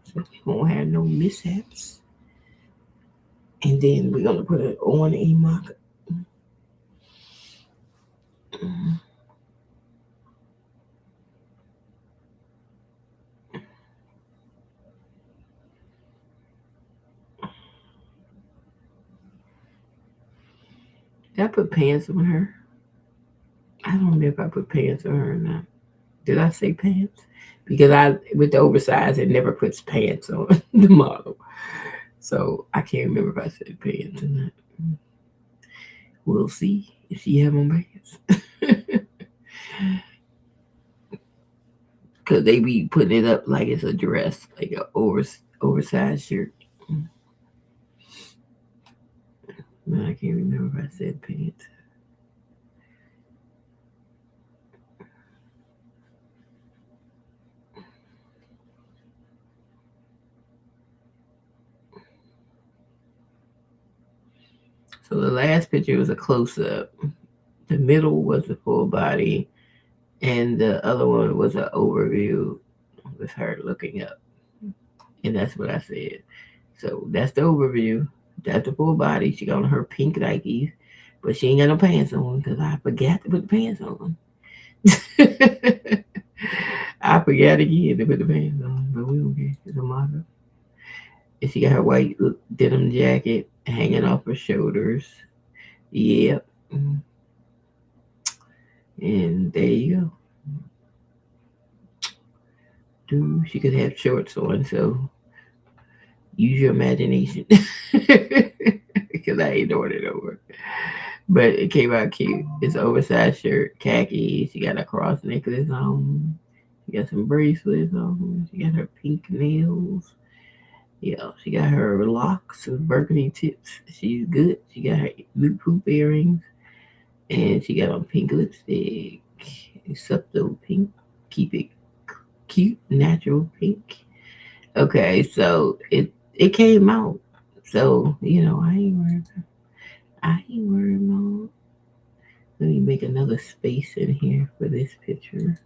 So we won't have no mishaps. And then we're going to put it on a mock. Did I put pants on her? I don't remember if I put pants on her or not. Did I say pants? Because with the oversized, it never puts pants on the model. So I can't remember if I said pants or not. We'll see if she have on pants. Because they be putting it up like it's a dress, like an oversized shirt. But I can't remember if I said pants. So the last picture was a close up. The middle was the full body, and the other one was an overview with her looking up. And that's what I said. So that's the overview. That's the full body. She got on her pink Nikes, but she ain't got no pants on because I forgot to put the pants on. I forgot again to put the pants on, but we don't care. It's a model. And she got her white denim jacket hanging off her shoulders. Yep. And there you go. Dude, she could have shorts on, so use your imagination. Because I ain't doing it over. But it came out cute. It's an oversized shirt, khaki. She got a cross necklace on. She got some bracelets on. She got her pink nails. Yeah, she got her locks and burgundy tips. She's good. She got her loop hoop earrings. And she got on pink lipstick. Subtle pink. Keep it cute, natural pink. Okay, so it came out. So, I ain't worried. I ain't worried about. Let me make another space in here for this picture.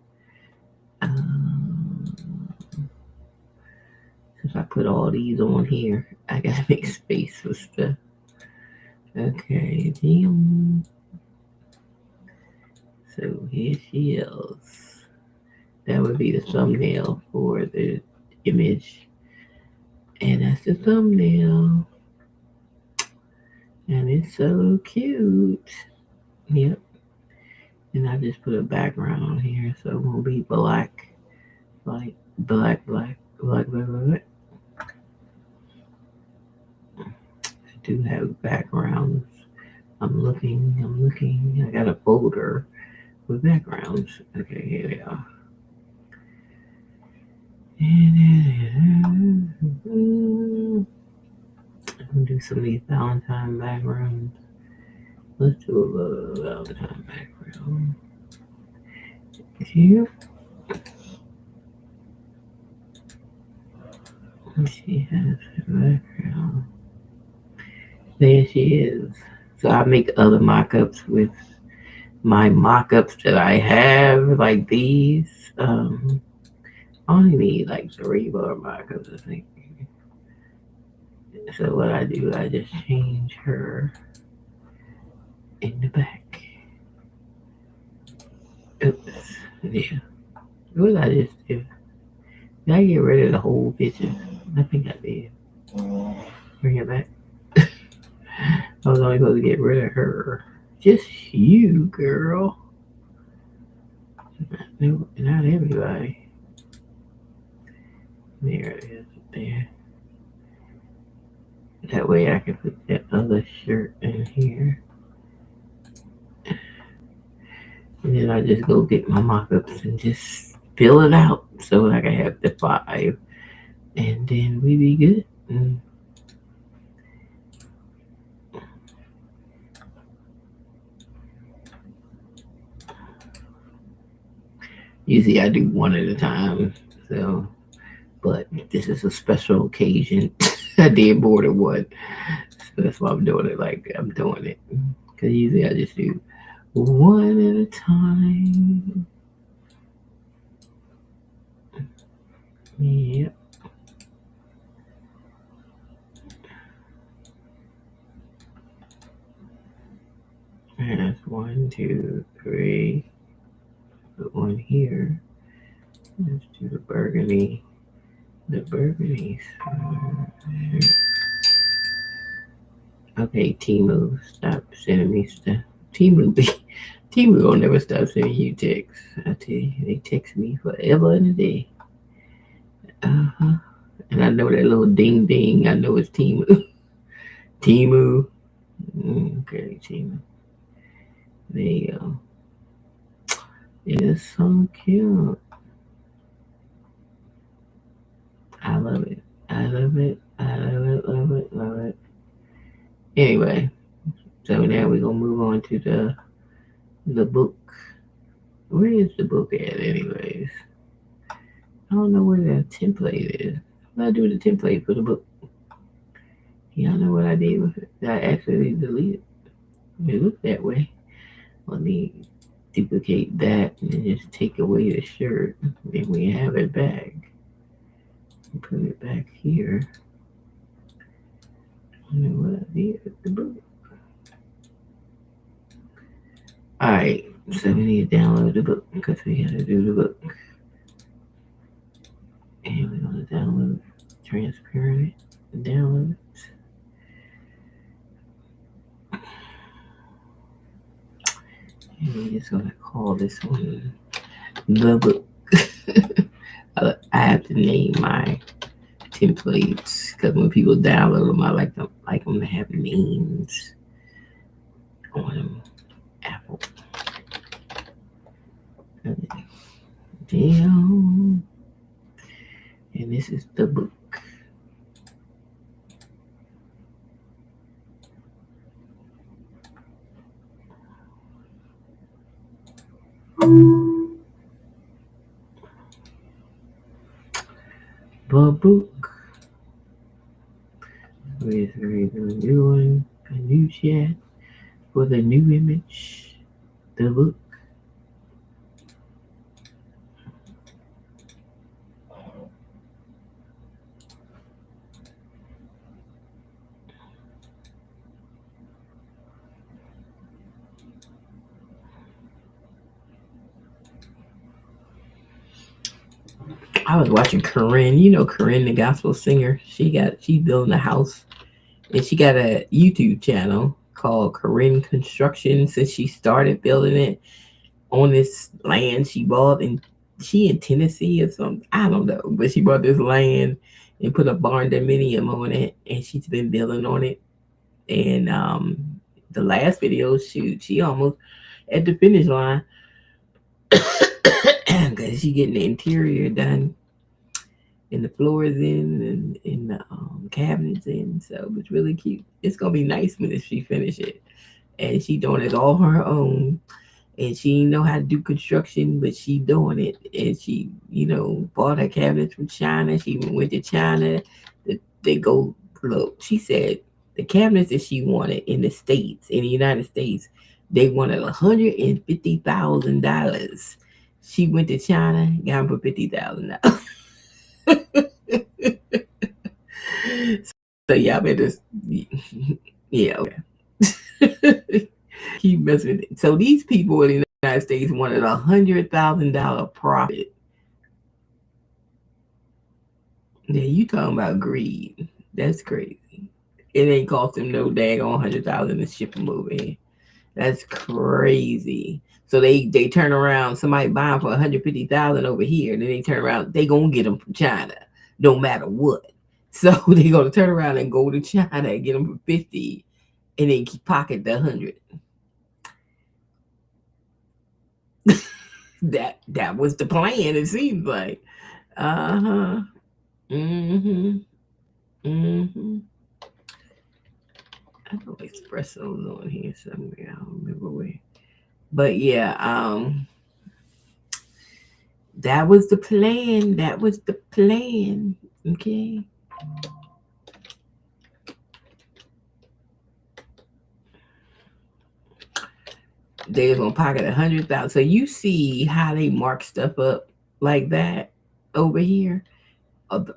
Since I put all these on here, I gotta make space for stuff. Okay, damn. So here she is. That would be the thumbnail for the image. And that's the thumbnail. And it's so cute. Yep. And I just put a background on here so it won't be black. Like black. I do have backgrounds. I'm looking. I got a folder with backgrounds. Okay, here we are. I'm gonna do some of these Valentine backgrounds. Let's do a little Valentine background. Here. She has her background. There she is. So I make other mock-ups with my mock-ups that I have, like these. I only need like 3 more mock-ups, I think. So what I do, I just change her in the back. Oops. Yeah. What did I just do? Did I get rid of the whole picture? I think I did. Bring it back. I was only supposed to get rid of her. Just you, girl. No, not everybody. There it is. There. That way I can put that other shirt in here. And then I just go get my mock-ups and just fill it out so I can have the 5. And then we be good. Usually I do one at a time. So, but this is a special occasion. I did more than one. So that's why I'm doing it like I'm doing it. Because usually I just do one at a time. Yep. And that's 1, 2, 3. Put one here. Let's do the burgundy. The burgundy. Okay, Timu, stop sending me stuff. Timu will never stop sending you texts. I tell you, they text me forever and a day. Uh-huh. And I know that little ding ding. I know it's Timu. Timu. Okay, Timu. There you go. It's so cute. I love it. I love it. I love it. Love it. Love it. Anyway, so now we're gonna move on to the book. Where is the book at, anyways? I don't know where the template is. What I do with the template for the book? Y'all know what I did with it? I actually deleted it. It looked that way. Let me duplicate that and then just take away the shirt. Then we have it back. Put it back here. I don't know what I did with the book. Alright, so we need to download the book because we gotta do the book. And we're gonna download transparent it. Download it. And we're just gonna call this one the book. I have to name my templates because when people download them, I like them to have names on them. Apple. Okay. Damn. And this is the book. The book. We're creating a new one, a new chat with a new image. The book. I was watching Corinne. You know Corinne, the gospel singer. She building a house, and she got a YouTube channel called Corinne Construction. Since she started building it on this land she bought, and she in Tennessee or something. I don't know, but she bought this land and put a barn dominium on it, and she's been building on it. And the last video shoot, she almost at the finish line because she getting the interior done and the floors and the cabinets in. So it's really cute. It's gonna be nice when she finish it. And she doing it all her own. And she didn't know how to do construction, but she doing it. And she, bought her cabinets from China. She even went to China. They go look. She said the cabinets that she wanted in the States, in the United States, they wanted $150,000. She went to China, got them for $50,000. So y'all better, yeah, okay. Keep messing with it. So these people in the United States wanted $100,000 profit. Yeah, you talking about greed? That's crazy. It ain't cost them no daggone 100,000 to ship them over here. That's crazy. So they turn around, somebody buy them for 150,000 over here, and then they turn around, they gonna get them from China, no matter what. So they gonna turn around and go to China and get them for 50, and then keep pocket the 100. That was the plan. It seems like. Uh huh. Mhm. Mhm. I know espresso's on here somewhere. I don't remember where. But yeah, that was the plan. That was the plan. Okay. They was gonna pocket 100,000. So you see how they mark stuff up like that over here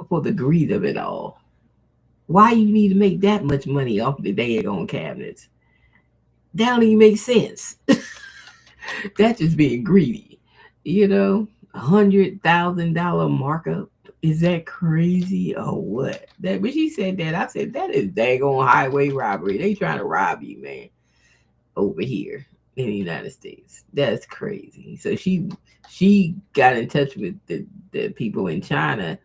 for the greed of it all. Why you need to make that much money off the daggone cabinets? That don't even make sense. That's just being greedy. You know, $100,000 markup. Is that crazy or what? That when she said that, I said that is daggone highway robbery. They trying to rob you, man, over here in the United States. That's crazy. So she got in touch with the people in China,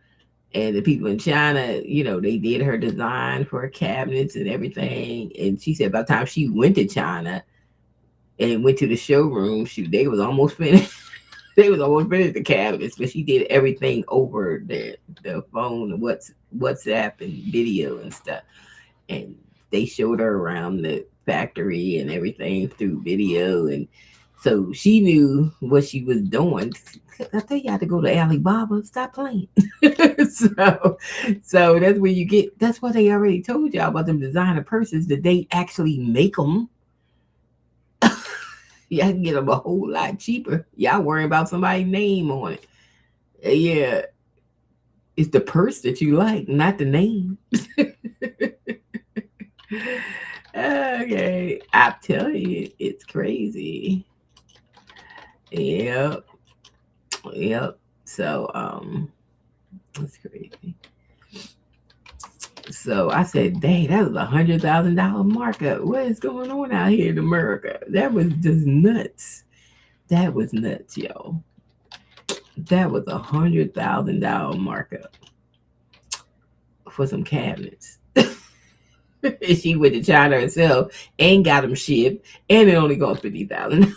and the people in China, they did her design for her cabinets and everything. And she said by the time she went to China and went to the showroom, they was almost finished. They was almost finished the cabinets, but she did everything over the phone and WhatsApp and video and stuff. And they showed her around the factory and everything through video, and so she knew what she was doing. I tell you, I had to go to Alibaba. Stop playing. So that's where you get. That's what they already told y'all about them designer purses that they actually make them. Y'all can get them a whole lot cheaper. Y'all worrying about somebody's name on it. Yeah, it's the purse that you like, not the name. Okay, I tell you, it's crazy. Yep, yep. So, that's crazy. So I said, "Dang, that was $100,000 markup. What is going on out here in America? That was just nuts. That was nuts, yo. That was $100,000 markup for some cabinets." She went to China herself and got them shipped, and it only cost 50,000.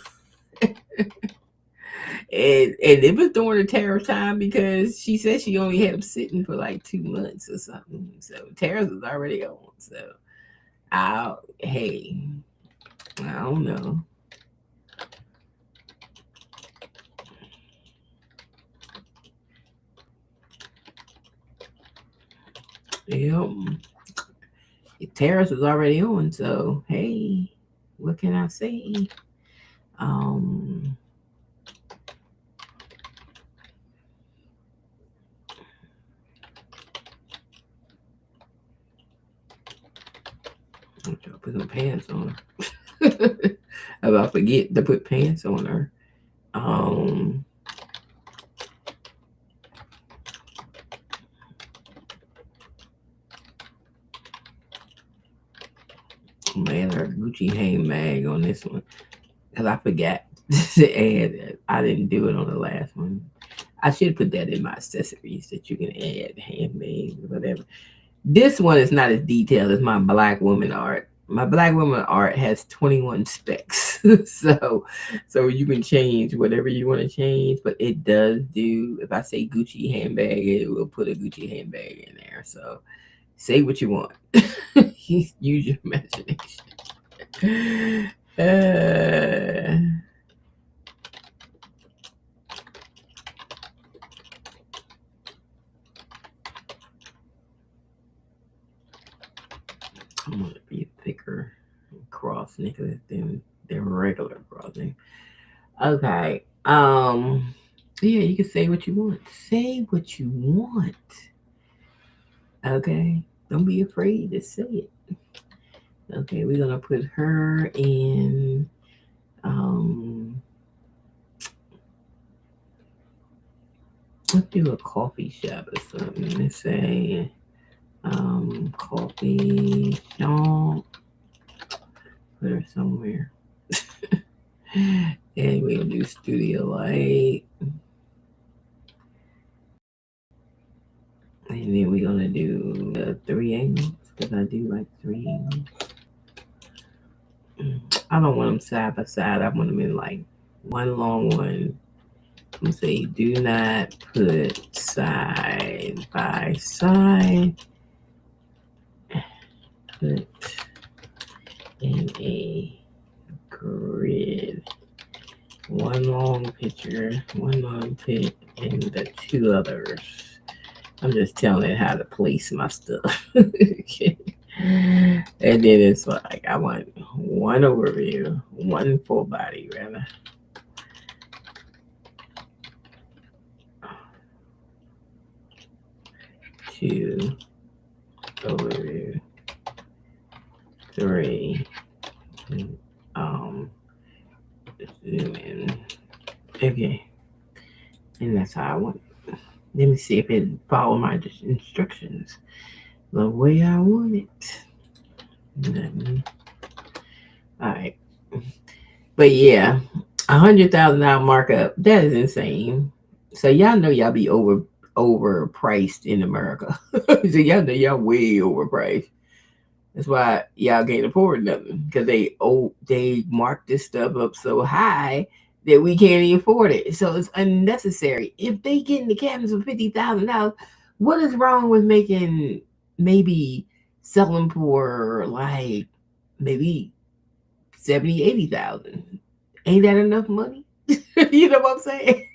And it was during the tariff time because she said she only had them sitting for like 2 months or something. So tariffs was already on. So hey, I don't know. Yep, tariffs is already on. So hey, what can I say? Um, I'm trying to put some pants on her. About forget to put pants on her. Um, Man, her Gucci handbag on this one because I forgot to add that. I didn't do it on the last one. I should put that in my accessories that you can add handbags, whatever. This one is not as detailed as my black woman art. My black woman art has 21 specs. so you can change whatever you want to change, but it does do, if I say Gucci handbag, it will put a Gucci handbag in there. So say what you want. Use your imagination. Uh, I'm gonna be thicker cross necklace than regular crossing. Okay. Yeah, you can say what you want. Say what you want. Okay. Don't be afraid to say it. Okay, we're gonna put her in. Let's do a coffee shop or something. Let's say coffee shop. Put her somewhere. And we'll do studio light. And then we're gonna do 3 angles because I do like 3 angles. I don't want them side by side. I want them in like one long one. I'm gonna say do not put side by side. Put in a grid. One long picture, one long pic, and the two others. I'm just telling it how to place my stuff. Okay. And then it's like I want one overview, one full body rather. Two overview. Three. Zoom in. Okay. And that's how I want it. Let me see if it follow my instructions the way I want it. All right. But yeah, $100,000 markup. That is insane. So y'all know y'all be overpriced in America. So y'all know y'all way overpriced. That's why y'all can't afford nothing because they mark this stuff up so high that we can't even afford it. So it's unnecessary. If they get in the cabins for $50,000, what is wrong with making maybe selling for like maybe 70, 80,000? Ain't that enough money? You know what I'm saying?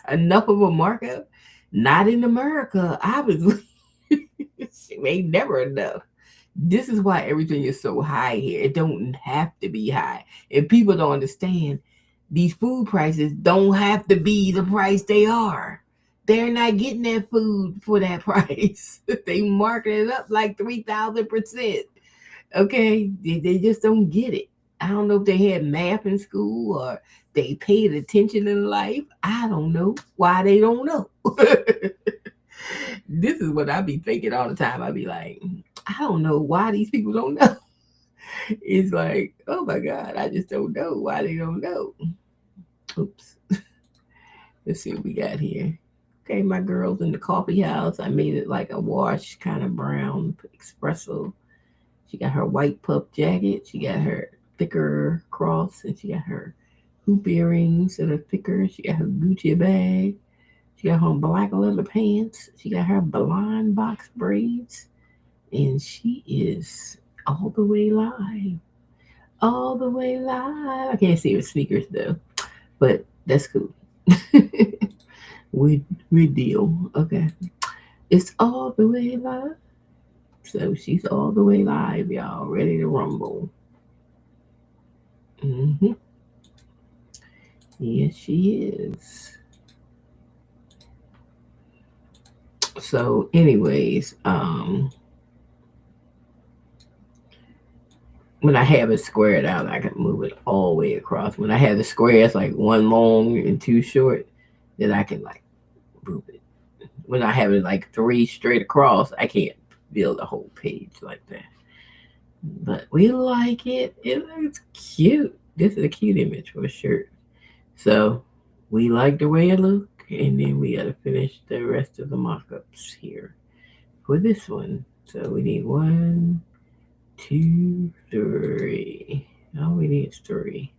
Enough of a markup? Not in America, obviously. It ain't never enough. This is why everything is so high here. It don't have to be high. If people don't understand, these food prices don't have to be the price they are. They're not getting that food for that price. They market it up like 3,000%. Okay, they just don't get it. I don't know if they had math in school or they paid attention in life. I don't know why they don't know. This is what I be thinking all the time. I be like, I don't know why these people don't know. It's like, oh my God, I just don't know why they don't know. Oops. Let's see what we got here. Okay, my girl's in the coffee house. I made it like a wash kind of brown espresso. She got her white puff jacket. She got her thicker cross, and she got her hoop earrings that are thicker. She got her Gucci bag. She got her black leather pants. She got her blonde box braids. And she is all the way live. All the way live. I can't see her sneakers though, but that's cool. we deal. Okay. It's all the way live. So she's all the way live, y'all. Ready to rumble. Mm-hmm. Yes, she is. So, anyways, when I have it squared out, I can move it all the way across. When I have the squares like one long and two short, then I can like move it. When I have it like three straight across, I can't build a whole page like that. But we like it. It looks cute. This is a cute image for a shirt. So we like the way it looks. And then we got to finish the rest of the mock-ups here for this one. So we need 1, 2, 3. All we need is 3.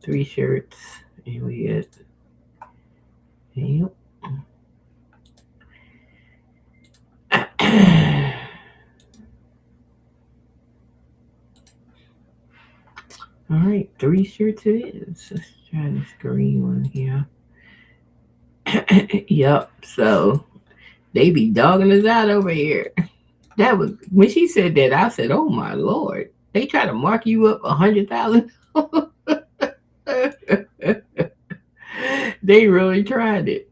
3 shirts. And we get, yep. All right, 3 shirts it is. Let's try this green one here. Yep. So they be dogging us out over here. That was when she said that. I said, "Oh my lord!" They try to mark you up 100,000. They really tried it,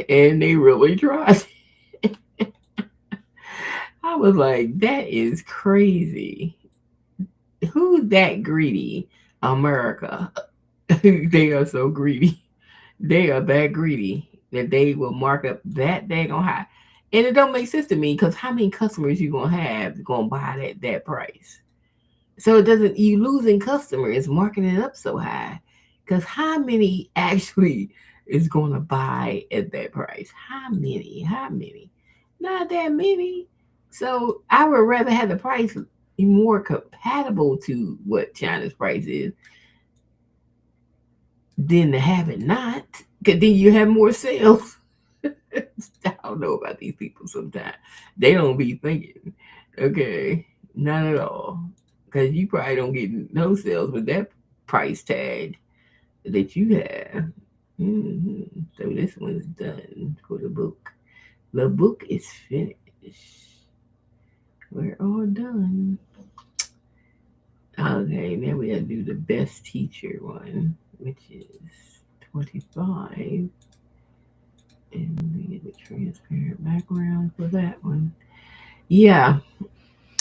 and they really tried. I was like, "That is crazy. Who's that greedy? America. They are so greedy. They are that greedy that they will mark up that daggone high. And it don't make sense to me because how many customers you gonna have gonna buy that price? So it doesn't you losing customers marking it up so high. Because how many actually is gonna buy at that price? How many? How many? Not that many. So I would rather have the price more compatible to what China's price is than to have it not. Because then you have more sales. I don't know about these people sometimes. They don't be thinking. Okay, not at all. Because you probably don't get no sales with that price tag that you have. So this one's done for the book. The book is finished. We're all done. Okay, now we gotta do the best teacher one, which is 25. And we get a transparent background for that one. Yeah,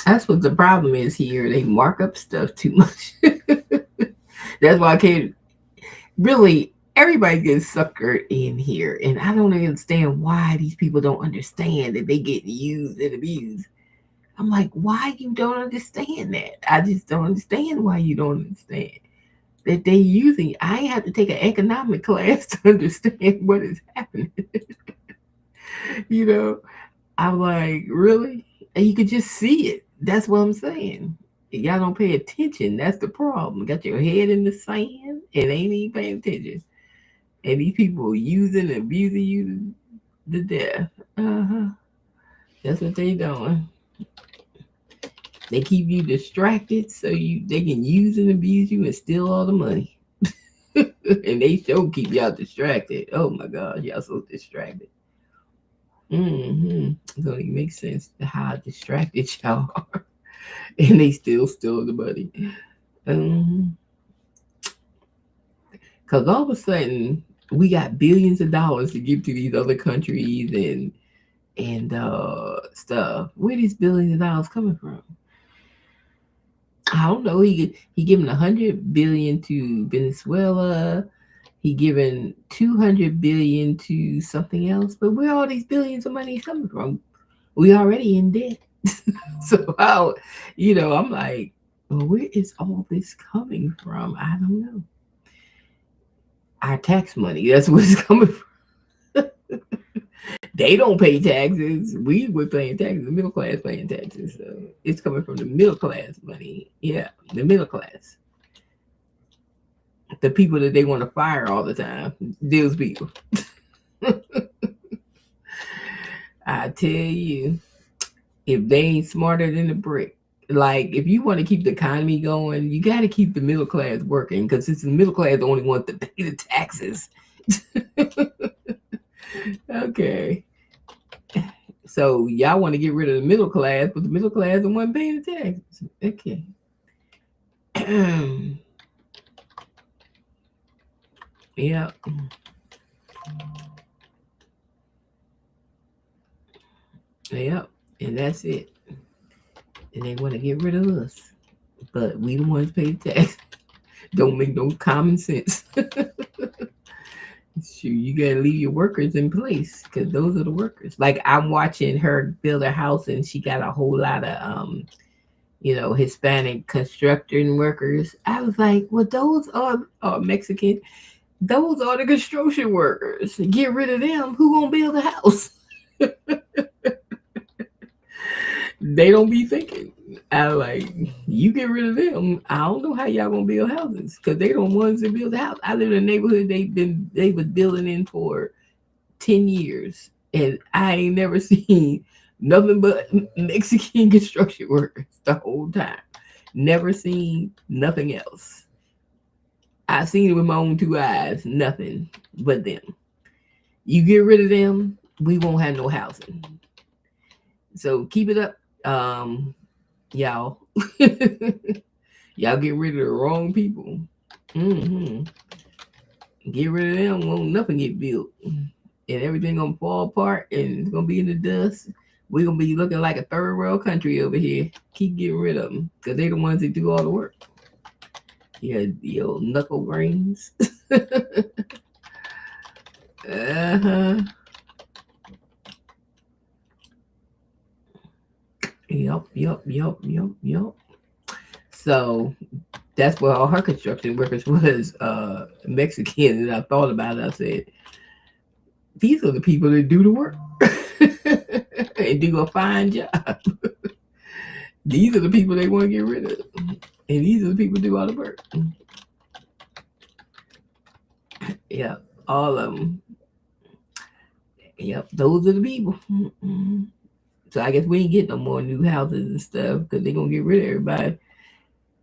that's what the problem is here. They mark up stuff too much. That's why I can't really. Everybody gets suckered in here, and I don't understand why these people don't understand that they get used and abused. I'm like, why you don't understand that? I just don't understand why you don't understand that they using. I ain't have to take an economic class to understand what is happening. you know, I'm like, really? And you could just see it. That's what I'm saying. Y'all don't pay attention. That's the problem. Got your head in the sand and ain't even paying attention. And these people using and abusing you to death. Uh-huh. That's what they doing. They keep you distracted so they can use and abuse you and steal all the money. And they sure keep y'all distracted. Oh my gosh, y'all so distracted. It don't even make sense how distracted y'all are. And they still steal the money. Because all of a sudden, we got billions of dollars to give to these other countries and stuff. Where these billions of dollars coming from? I don't know. He giving 100 billion to Venezuela. He giving 200 billion to something else. But where all these billions of money coming from? We already in debt. So how, I'm like, well, where is all this coming from? I don't know. Our tax money. That's where it's coming from. They don't pay taxes. We're paying taxes. The middle class paying taxes. So it's coming from the middle class money. Yeah, the middle class. The people that they want to fire all the time. Those people. I tell you, if they ain't smarter than the brick, like if you want to keep the economy going, you got to keep the middle class working because it's the middle class the only one to pay the taxes. Okay. So y'all want to get rid of the middle class, but the middle class the one paying the taxes. Okay. Yeah. Yep. And that's it. And they want to get rid of us. But we the ones pay the tax. Don't make no common sense. Sure, you gotta leave your workers in place because those are the workers. Like I'm watching her build a house and she got a whole lot of Hispanic construction workers. I was like, well, those are Mexican. Those are the construction workers. Get rid of them. Who gonna build a house? They don't be thinking. I like you get rid of them. I don't know how y'all gonna build houses because they don't ones that build a house. I live in a neighborhood they was building in for 10 years, and I ain't never seen nothing but Mexican construction workers the whole time. Never seen nothing else. I seen it with my own two eyes. Nothing but them. You get rid of them, we won't have no housing. So keep it up, y'all. Y'all get rid of the wrong people. Get rid of them, won't nothing get built. And everything gonna fall apart and it's gonna be in the dust. We're gonna be looking like a third world country over here. Keep getting rid of them because they're the ones that do all the work. Your knuckle grains. Uh-huh. Yep. So that's what all her construction workers was Mexican. And I thought about it. I said, these are the people that do the work and do a fine job. These are the people they want to get rid of. And these are the people who do all the work. Yeah, all of them. Yep, those are the people. So I guess we ain't get no more new houses and stuff because they're going to get rid of everybody.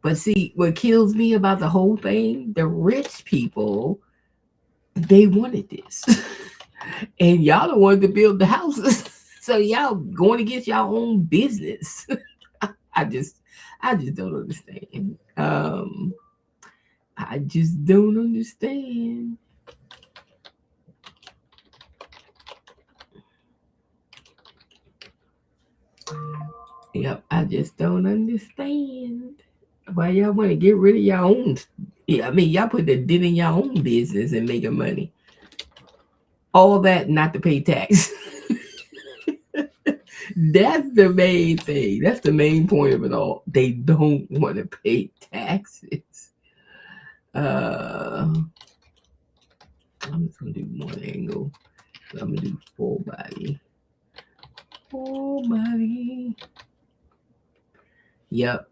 But see, what kills me about the whole thing, the rich people, they wanted this. And y'all the ones that build the houses. So y'all going against y'all own business. I just I just don't understand. I just don't understand. Yep, I just don't understand why y'all want to get rid of your own. Yeah, I mean y'all put the dent in your own business and making money. All that not to pay tax. That's the main thing. That's the main point of it all. They don't want to pay taxes. Uh, I'm just gonna do one angle. I'm gonna do full body. Full body. Yep.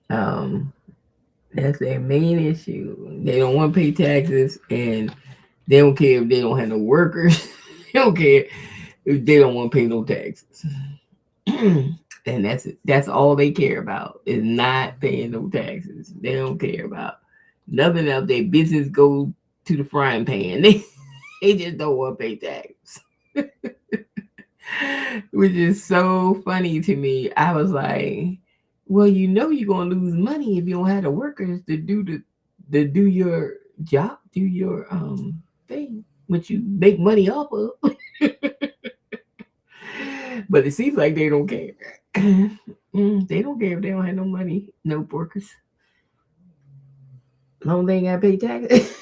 Um, that's their main issue. They don't want to pay taxes, and they don't care if they don't have no workers. They don't care if they don't want to pay no taxes. And that's it. That's all they care about is not paying no taxes. They don't care about nothing else. Their business goes to the frying pan. They just don't want to pay tax. Which is so funny to me. I was like, well, you know you're gonna lose money if you don't have the workers to do your job, do your thing, which you make money off of. But it seems like they don't care. They don't care if they don't have no money, no workers. As long as they ain't gotta pay taxes.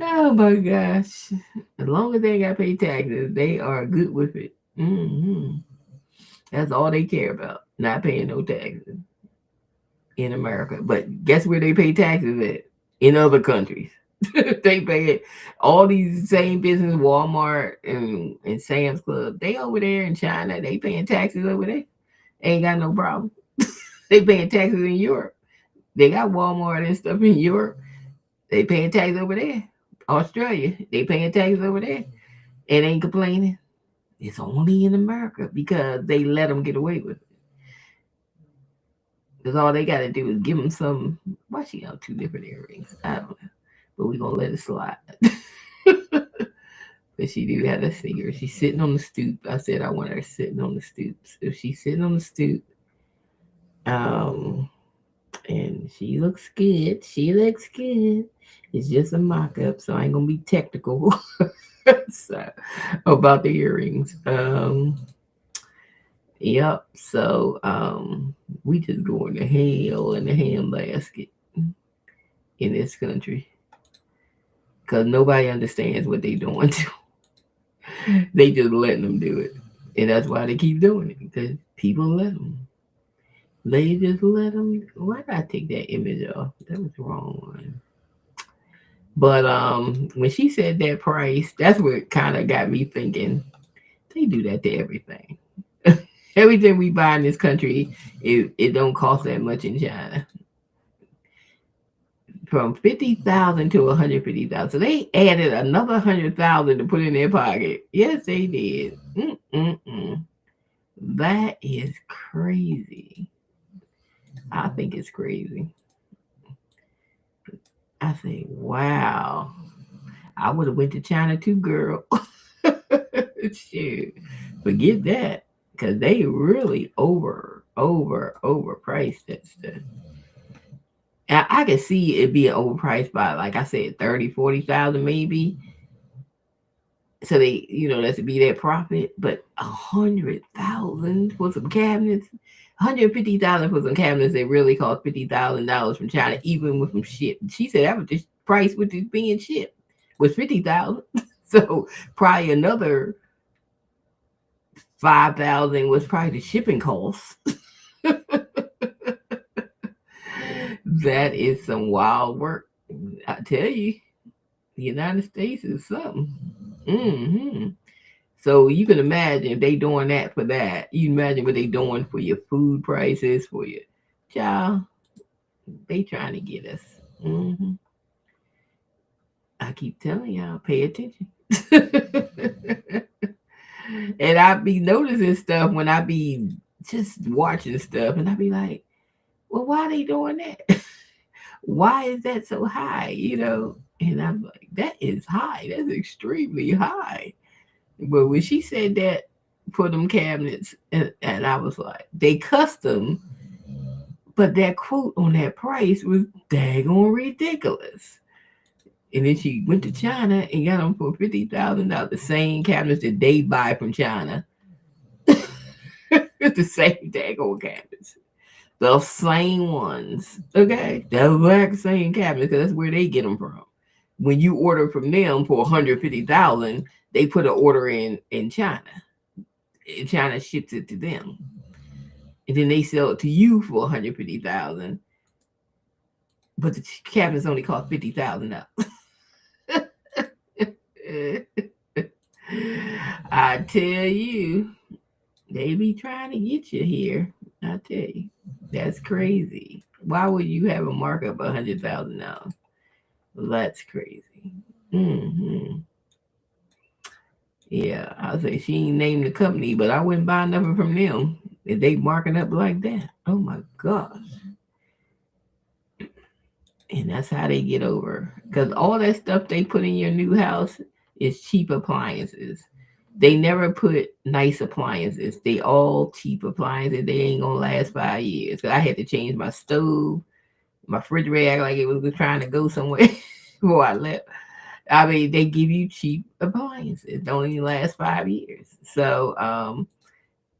Oh my gosh. As long as they ain't gotta pay taxes, they are good with it. That's all they care about. Not paying no taxes in America. But guess where they pay taxes at? In other countries. They pay it. All these same business, Walmart and Sam's Club, they over there in China, they paying taxes over there. Ain't got no problem. They paying taxes in Europe. They got Walmart and stuff in Europe. They paying taxes over there. Australia, they paying taxes over there and ain't complaining. It's only in America because they let them get away with it. Because all they got to do is give them some. Why she got two different earrings? I don't know. But we going to let it slide. But she do have a finger. She's sitting on the stoop. I said I want her sitting on the stoop. If she's sitting on the stoop, um, and she looks good. She looks good. It's just a mock-up, so I ain't gonna be technical so, about the earrings. Yep. So we just going to hell in the handbasket in this country because nobody understands what they doing. They just letting them do it, and that's why they keep doing it because people let them. They just let them. Why did I take that image off? That was the wrong one. But when she said that price, that's what kind of got me thinking. They do that to everything. Everything we buy in this country, it don't cost that much in China. From 50,000 to 150,000. So they added another 100,000 to put in their pocket. Yes, they did. That is crazy. I think it's crazy. I say, wow. I would have went to China too, girl. Shoot. Forget that. Because they really overpriced that stuff. And I could see it being overpriced by, like I said, 30, 40,000 maybe. So that's to be their profit. But 100,000 for some cabinets. $150,000 for some cabinets that really cost $50,000 from China, even with them shipped. She said that was the price with it being shipped was $50,000. So probably another 5,000 was probably the shipping costs. That is some wild work. I tell you, the United States is something. Hmm. So you can imagine if they doing that for that. You imagine what they doing for your food prices, for your child. They trying to get us. Hmm. I keep telling y'all, pay attention. And I be noticing stuff when I be just watching stuff, and I be like, well, why are they doing that? Why is that so high? And I'm like, that is high. That's extremely high. But when she said that for them cabinets, and I was like, they custom, but that quote on that price was daggone ridiculous. And then she went to China and got them for $50,000. The same cabinets that they buy from China. It's the same daggone cabinets. The same ones. Okay? The exact same cabinets, because that's where they get them from. When you order from them for $150,000, they put an order in China. And China ships it to them. And then they sell it to you for $150,000. But the cabinets only cost $50,000. I tell you, they be trying to get you here. I tell you, that's crazy. Why would you have a markup of $100,000? That's crazy. Hmm. Yeah, I'll say she ain't named the company, but I wouldn't buy nothing from them if they marking up like that. Oh my gosh. And that's how they get over. Because all that stuff they put in your new house is cheap appliances. They never put nice appliances. They all cheap appliances. They ain't gonna last 5 years. Cause I had to change my stove, my refrigerator, act like it was trying to go somewhere before I left. I mean, they give you cheap appliances. Don't even last 5 years. So,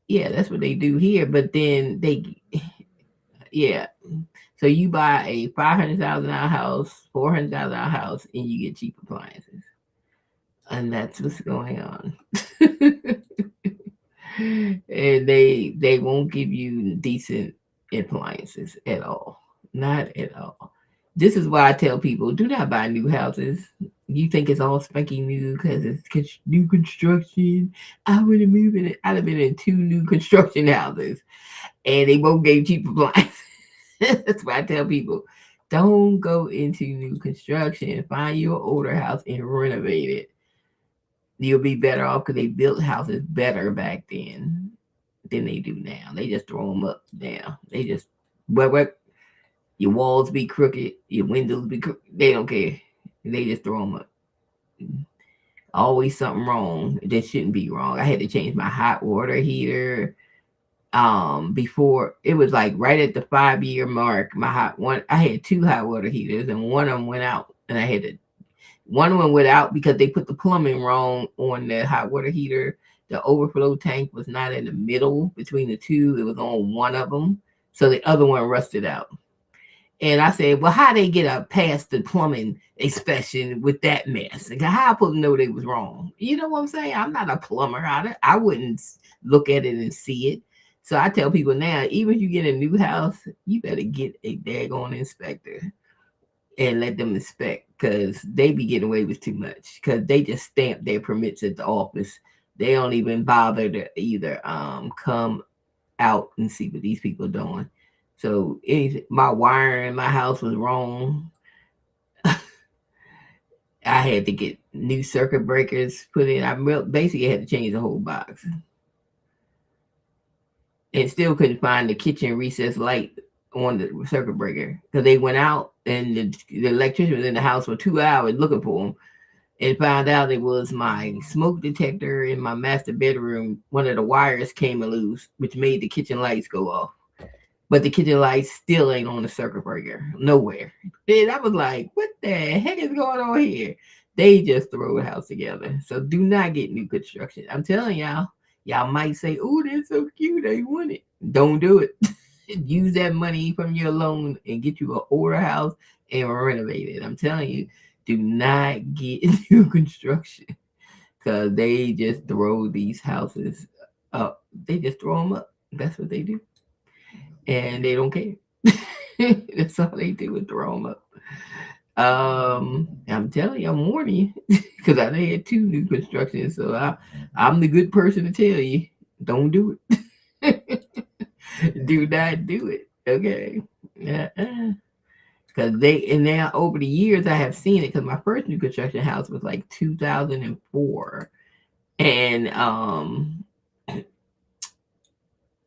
yeah, that's what they do here. But then yeah. So you buy a $500,000 house, $400,000 house, and you get cheap appliances, and that's what's going on. And they won't give you decent appliances at all, not at all. This is why I tell people do not buy new houses. You think it's all spanking new because it's new construction. I would have moved in. I'd have been in 2 new construction houses, and they both gave cheap appliances. That's why I tell people don't go into new construction. Find your older house and renovate it. You'll be better off because they built houses better back then than they do now. They just throw them up now. They just, what, your walls be crooked, your windows be crooked. They don't care. They just throw them up. Always something wrong that shouldn't be wrong. I had to change my hot water heater. Before it was like right at the 5 year mark, I had 2 hot water heaters and one of them went out, and I had to one of them went out because they put the plumbing wrong on the hot water heater. The overflow tank was not in the middle between the two, it was on one of them, so the other one rusted out. And I said, well, how they get past the plumbing inspection with that mess? Like, how I supposed to know they was wrong? You know what I'm saying? I'm not a plumber. I wouldn't look at it and see it. So I tell people now, even if you get a new house, you better get a daggone inspector and let them inspect, because they be getting away with too much, because they just stamp their permits at the office. They don't even bother to either come out and see what these people are doing. So my wiring in my house was wrong. I had to get new circuit breakers put in. I basically had to change the whole box. And still couldn't find the kitchen recess light on the circuit breaker because they went out and the electrician was in the house for 2 hours looking for them, and found out it was my smoke detector in my master bedroom. One of the wires came loose, which made the kitchen lights go off. But the kitchen lights still ain't on the circuit breaker nowhere. And I was like, what the heck is going on here? They just throw the house together. So do not get new construction. I'm telling y'all, Y'all might say, "Oh, that's so cute. I want it." Don't do it. Use that money from your loan and get you an older house and renovate it. I'm telling you, do not get new construction because they just throw these houses up. They just throw them up. That's what they do, and they don't care. That's all they do is throw them up. I'm telling you, I'm warning you because I done had two new constructions, so I'm the good person to tell you, don't do it. Do not do it. Okay. Because they and now over the years I have seen it because my first new construction house was like 2004, and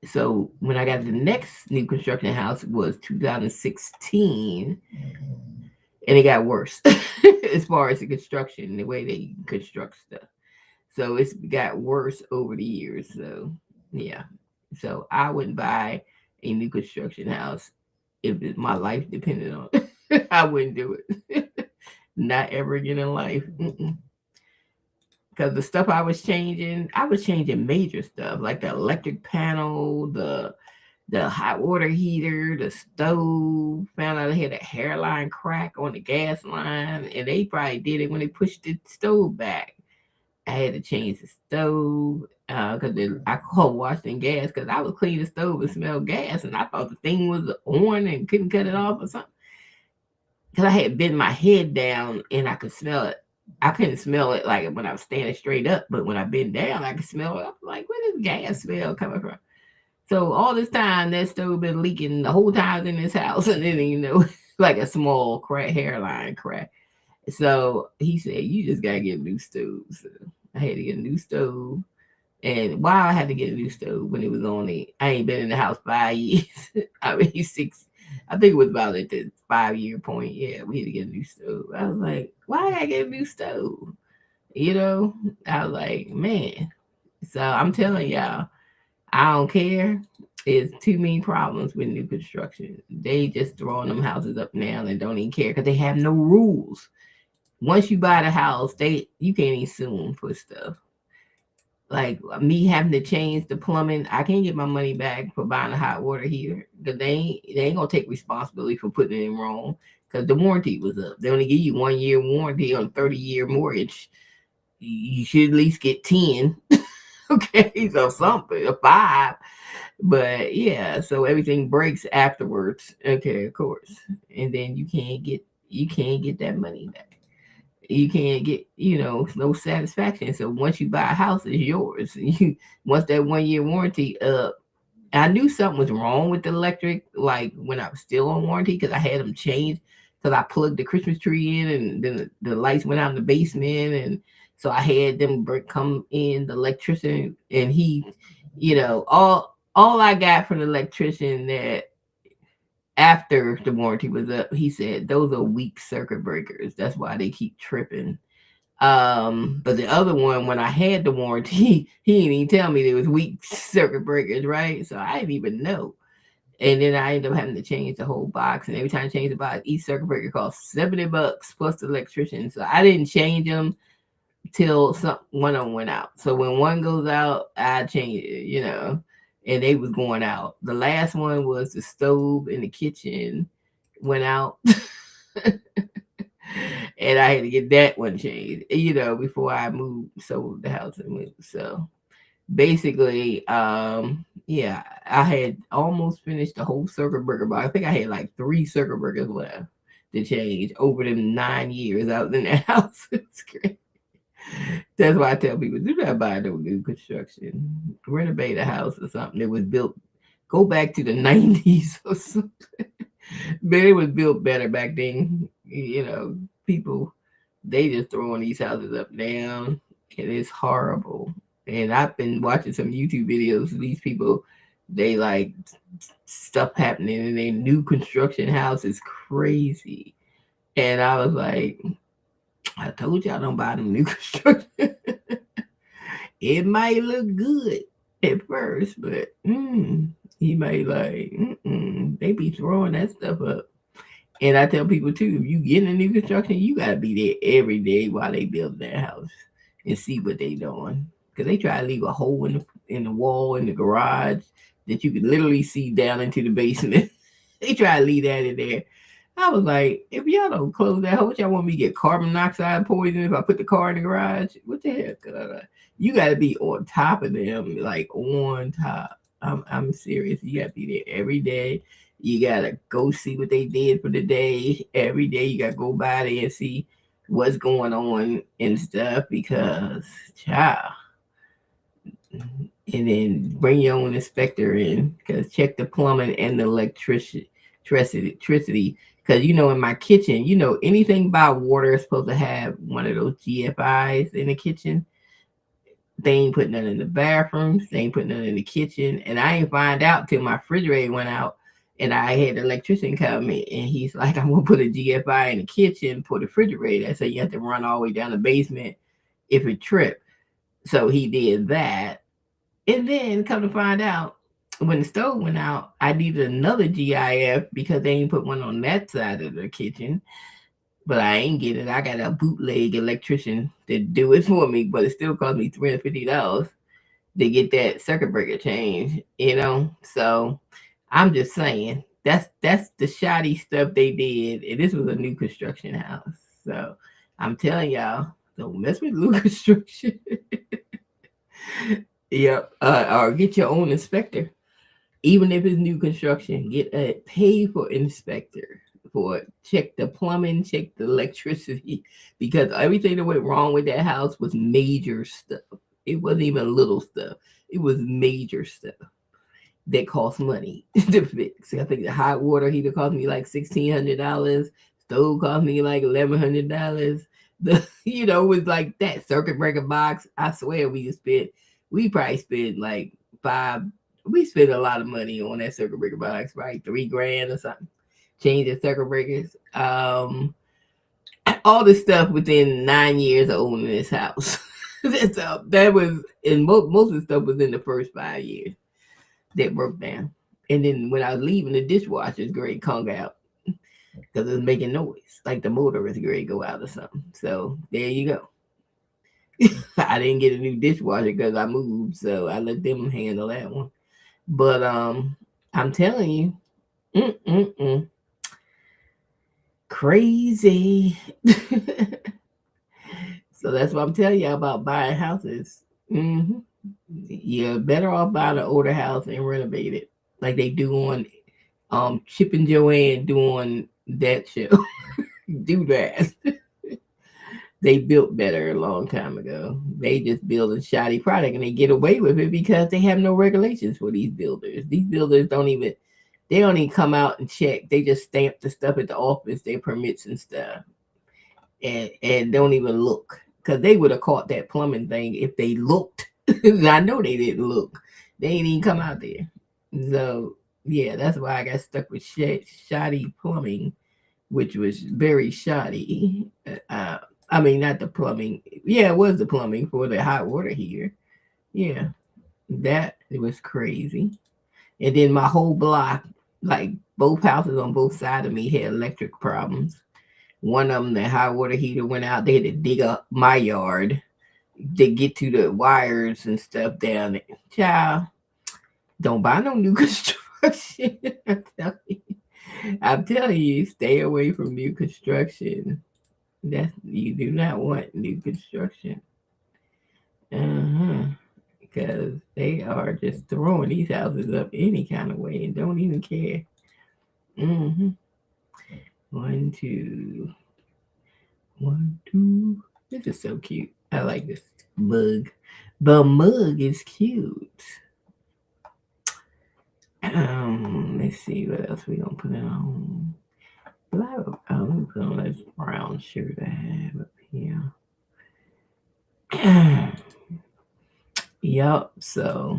so when I got the next new construction house was 2016, and it got worse as far as the construction, the way they construct stuff. So it's got worse over the years. So yeah, so I wouldn't buy a new construction house if my life depended on it. I wouldn't do it. Not ever again in life. Because the stuff I was changing major stuff like the electric panel, the hot water heater, the stove. Found out I had a hairline crack on the gas line, and they probably did it when they pushed the stove back. I had to change the stove because I called Washington Gas because I was cleaning the stove and smelled gas, and I thought the thing was on and couldn't cut it off or something. Because I had bent my head down and I could smell it. I couldn't smell it like when I was standing straight up, but when I bent down, I could smell it. I was like, where does gas smell coming from? So all this time, that stove been leaking the whole time in this house, and then like a small crack, hairline crack. So he said, "You just gotta get a new stove." So I had to get a new stove, and why I had to get a new stove when it was only I ain't been in the house 5 years. I mean 6. I think it was about at the 5 year point. Yeah, we had to get a new stove. I was like, why did I get a new stove? You know, I was like, man. So I'm telling y'all. I don't care. It's too many problems with new construction. They just throwing them houses up now and don't even care because they have no rules. Once you buy the house, you can't even sue them for stuff. Like me having to change the plumbing, I can't get my money back for buying a hot water heater because they ain't gonna take responsibility for putting it in wrong because the warranty was up. They only give you 1 year warranty on a 30-year mortgage. You should at least get 10. Okay, so something, a 5. But yeah, so everything breaks afterwards. Okay, of course. And then you can't get that money back. You can't get, no satisfaction. So once you buy a house, it's yours. You once that 1 year warranty up. I knew something was wrong with the electric, like when I was still on warranty, because I had them changed. Because I plugged the Christmas tree in, and then the lights went out in the basement, and so I had them come in, the electrician, and he, all I got from the electrician that after the warranty was up, he said those are weak circuit breakers. That's why they keep tripping. But the other one, when I had the warranty, he didn't even tell me there was weak circuit breakers, right? So I didn't even know. And then I ended up having to change the whole box. And every time I change the box, each circuit breaker cost $70 plus the electrician. So I didn't change them till one of them went out. So when one goes out, I change it, and they was going out. The last one was the stove in the kitchen went out. And I had to get that one changed, before I sold the house and moved. So basically, yeah, I had almost finished the whole circuit breaker, but I think I had like 3 circuit breakers left to change over the 9 years I was in the house. It's great. That's why I tell people, do not buy no new construction. Renovate a house or something that was built. Go back to the 90s or something. But it was built better back then. People, they just throwing these houses up and down, and it's horrible. And I've been watching some YouTube videos of these people. They like stuff happening in their new construction house is crazy. And I was like, I told y'all don't buy them new construction. It might look good at first, but you might like, they be throwing that stuff up. And I tell people too, if you get in new construction, you gotta be there every day while they build their house and see what they doing. Because they try to leave a hole in the wall in the garage that you could literally see down into the basement. They try to leave that in there. I was like, if y'all don't close that, what y'all want me to get carbon monoxide poison if I put the car in the garage? What the heck? You got to be on top of them, like on top. I'm serious. You got to be there every day. You got to go see what they did for the day. Every day you got to go by there and see what's going on and stuff because, child. And then bring your own inspector in because check the plumbing and the electricity. Because in my kitchen, anything by water is supposed to have one of those GFIs in the kitchen. They ain't putting none in the bathrooms. They ain't putting none in the kitchen. And I ain't find out till my refrigerator went out and I had the electrician come in and he's like, I'm going to put a GFI in the kitchen for the refrigerator. So you have to run all the way down the basement if it tripped. So he did that. And then come to find out, when the stove went out, I needed another GIF because they ain't put one on that side of the kitchen. But I ain't get it. I got a bootleg electrician to do it for me, but it still cost me $350 to get that circuit breaker changed, So I'm just saying that's the shoddy stuff they did. And this was a new construction house. So I'm telling y'all, don't mess with new construction. Yep. Or get your own inspector. Even if it's new construction, get a pay for inspector for it. Check the plumbing, check the electricity, because everything that went wrong with that house was major stuff. It wasn't even little stuff. It was major stuff that cost money to fix. I think the hot water heater cost me like $1,600. Stove cost me like $1,100. It was like that circuit breaker box. I swear we probably spent like we spent a lot of money on that circuit breaker box, right? $3,000 or something. Change the circuit breakers. All the stuff within 9 years of owning this house. That was, and most of the stuff was in the first 5 years that broke down. And then when I was leaving, the dishwasher's grade hung out because it was making noise, like the motor was grade go out or something. So there you go. I didn't get a new dishwasher because I moved, so I let them handle that one. But I'm telling you, crazy. So that's what I'm telling you about buying houses. You're better off buying an older house and renovate it, like they do on Chip and Joanne doing that show. Do that. They built better a long time ago. They just build a shoddy product and they get away with it because they have no regulations for these builders. These builders don't even come out and check. They just stamp the stuff at the office, their permits and stuff, and don't even look, because they would have caught that plumbing thing if they looked. I know they didn't look. They ain't even come out there. So yeah, that's why I got stuck with shoddy plumbing, which was very shoddy. I mean, not the plumbing. Yeah, it was the plumbing for the hot water heater. Yeah, that it was crazy. And then my whole block, like both houses on both sides of me, had electric problems. One of them, the hot water heater went out. They had to dig up my yard to get to the wires and stuff down there. Child, don't buy no new construction. I'm telling you, stay away from new construction. You do not want new construction. Because they are just throwing these houses up any kind of way and don't even care. 1, 2, 1, 2. This is so cute. I like this mug. The mug is cute. Let's see what else we gonna put it on. Let me put on this brown shirt I have up here. Yup, so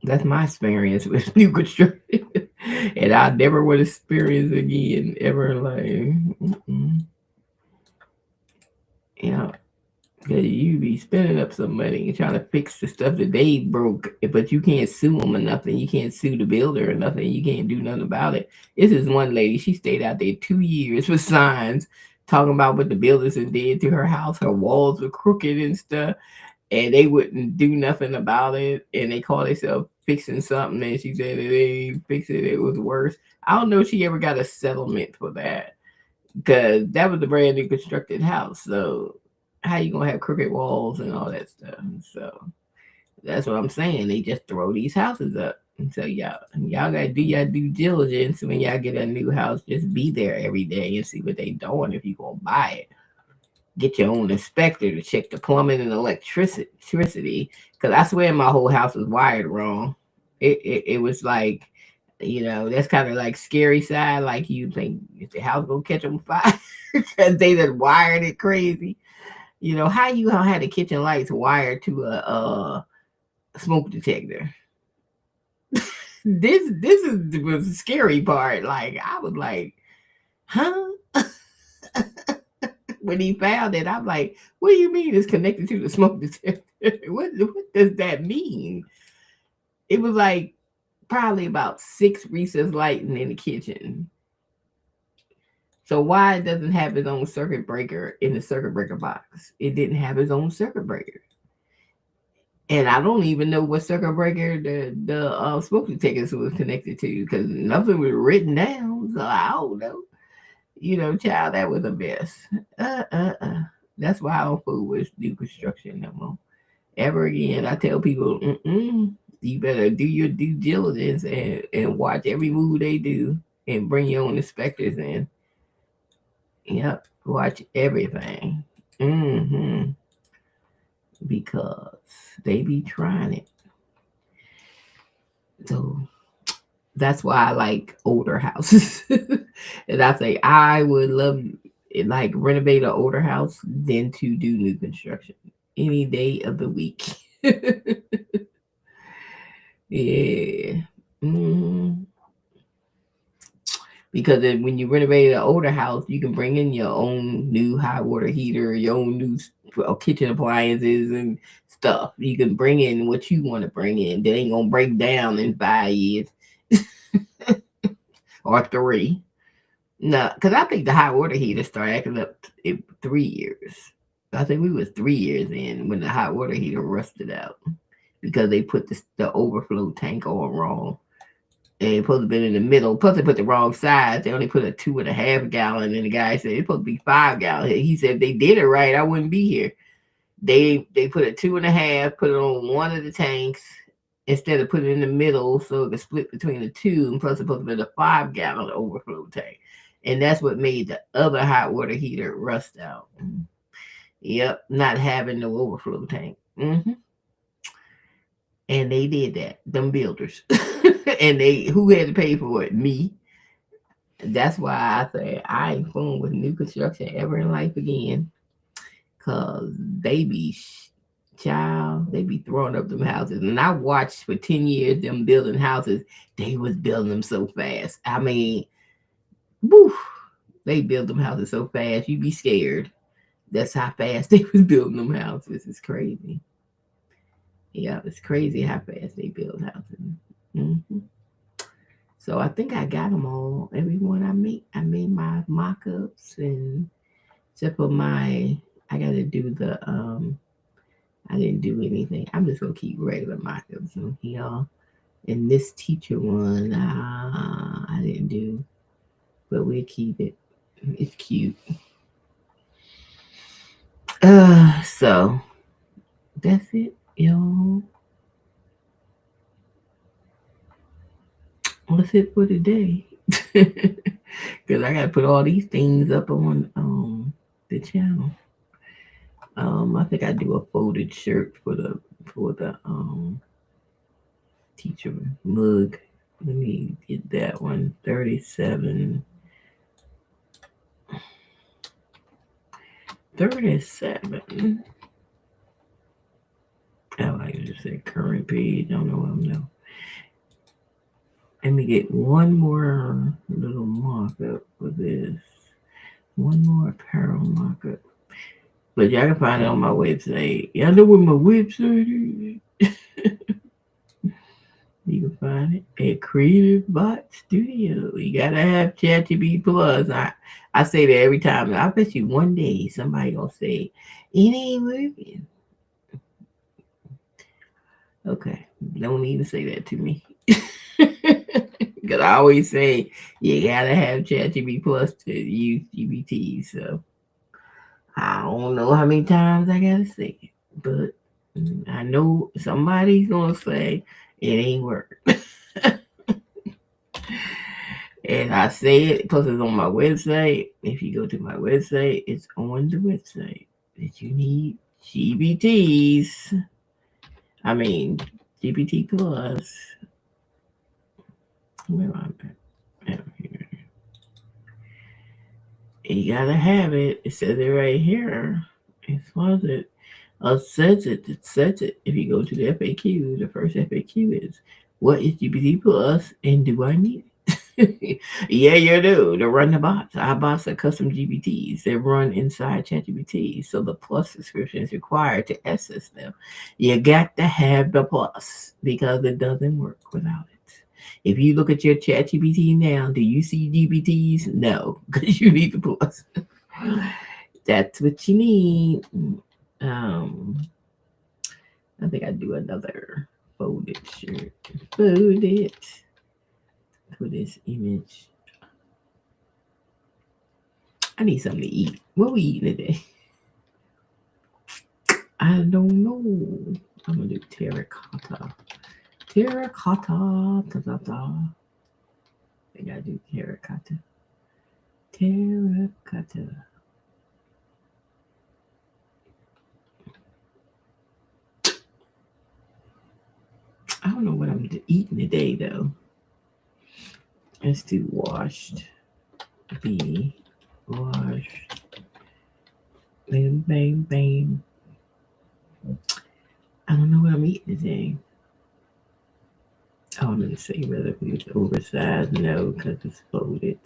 that's my experience with new construction. And I never would experience again ever in life. Yeah, because you be spending up some money trying to fix the stuff that they broke, but you can't sue them or nothing. You can't sue the builder or nothing. You can't do nothing about it. This is one lady. She stayed out there 2 years with signs talking about what the builders had did to her house. Her walls were crooked and stuff. and they wouldn't do nothing about it, and they call themselves fixing something, and she said that they fixed it, it was worse. I don't know if she ever got a settlement for that, because that was a brand new constructed house. So how you gonna have crooked walls and all that stuff? So that's what I'm saying. They just throw these houses up. And so y'all gotta do your due diligence when y'all get a new house. Just be there every day and see what they doing if you gonna buy it. Get your own inspector to check the plumbing and electricity. Because I swear my whole house was wired wrong. It was like, that's kind of like scary side. Like you think, is the house gonna catch on fire? Because they just wired it crazy. How you gonna have the kitchen lights wired to a smoke detector? This was the scary part. Like I was like, huh? When he found it, I'm like, what do you mean it's connected to the smoke detector? what does that mean? It was like probably about 6 recessed lighting in the kitchen. So why it doesn't have its own circuit breaker in the circuit breaker box? It didn't have its own circuit breaker. And I don't even know what circuit breaker the smoke detector was connected to, because nothing was written down. So I don't know. Child, that was a mess. That's why I don't fool with new construction no more. Ever again, I tell people, you better do your due diligence and watch every move they do and bring your own inspectors in. Yep, watch everything. Because they be trying it. So that's why I like older houses. And I say I would love it, like renovate an older house than to do new construction any day of the week. Yeah. hmm Because when you renovate an older house, you can bring in your own new hot water heater, your own new kitchen appliances and stuff. You can bring in what you want to bring in. They ain't gonna break down in 5 years or 3. No, because I think the hot water heater started acting up 3 years. I think we was 3 years in when the hot water heater rusted out because they put the overflow tank on wrong. They supposed to be in the middle. Plus, they put the wrong size. They only put a 2.5 gallon, and the guy said it's supposed to be 5 gallon. He said if they did it right, I wouldn't be here. They put a 2.5, put it on one of the tanks instead of putting it in the middle, so it could split between the two. And plus, it's supposed to be a 5 gallon overflow tank, and that's what made the other hot water heater rust out. Yep, not having no overflow tank. And they did that, them builders. And who had to pay for it? Me. That's why I say I ain't fooling with new construction ever in life again. Cause they be they be throwing up them houses. And I watched for 10 years them building houses. They was building them so fast. I mean, woo, they build them houses so fast, you be scared. That's how fast they was building them houses. It's crazy. Yeah, it's crazy how fast they build houses. So I think I got them all. Everyone I made my mock-ups, and except for I got to do the I didn't do anything. I'm just gonna keep regular mock-ups on here. And this teacher one, I didn't do, but we'll keep it. It's cute. So that's it, y'all. That's it for today. Because I gotta put all these things up on the channel. I think I do a folded shirt for the teacher mug. Let me get that one. 37. 37. Oh, I just said current page. I don't know what I'm doing. Let me get one more little markup for this. One more apparel markup. But y'all can find it on my website. Y'all know where my website is? You can find it at Creative Bot Studio. You gotta have ChatGPT Plus. I say that every time. I bet you one day somebody gonna say, it ain't working. Okay, don't need to say that to me. Because I always say you gotta have ChatGPT Plus to use GPT. So I don't know how many times I gotta say it, but I know somebody's gonna say it ain't work. And I say it, plus it's on my website. If you go to my website, it's on the website that you need GBTs. I mean, GPT Plus. Where am I at? You gotta have it. It says it right here. As far as it says it, it says it. If you go to the FAQ, the first FAQ is, what is GPT Plus and do I need it? Yeah, you do. To run the bots. Our bots are custom GPTs. They run inside ChatGPT. So the Plus subscription is required to access them. You got to have the Plus because it doesn't work without it. If you look at your ChatGPT now, do you see GPTs? No, because you need the Plus. That's what you need. Um, I think I do another folded shirt. Folded for this image. I need something to eat. What we eating today? I don't know. I'm gonna do terracotta. Terracotta. Ta, ta, ta. I think I do terracotta. Terracotta. I don't know what I'm eating today though. Let's do washed. Be washed. Bang, bang, bang. I don't know what I'm eating today. Oh, I'm going to say relatively oversized. No, because it's folded.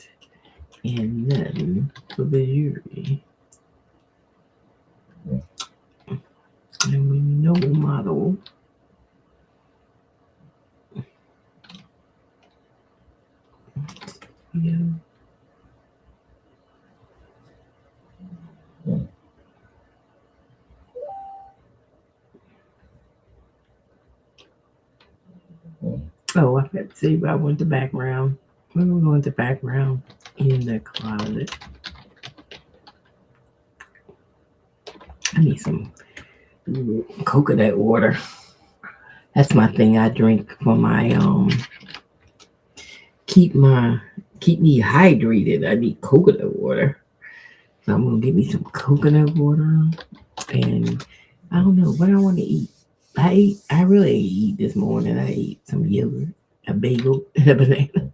And then for the jury. And we know model. Yeah. Oh, I forgot to say I want the background. We're going to want the background in the closet. I need some coconut water. That's my thing I drink for my keep me hydrated. I need coconut water. So I'm gonna get me some coconut water and I don't know what I want to eat. I really eat this morning. I ate some yogurt, a bagel, and a banana.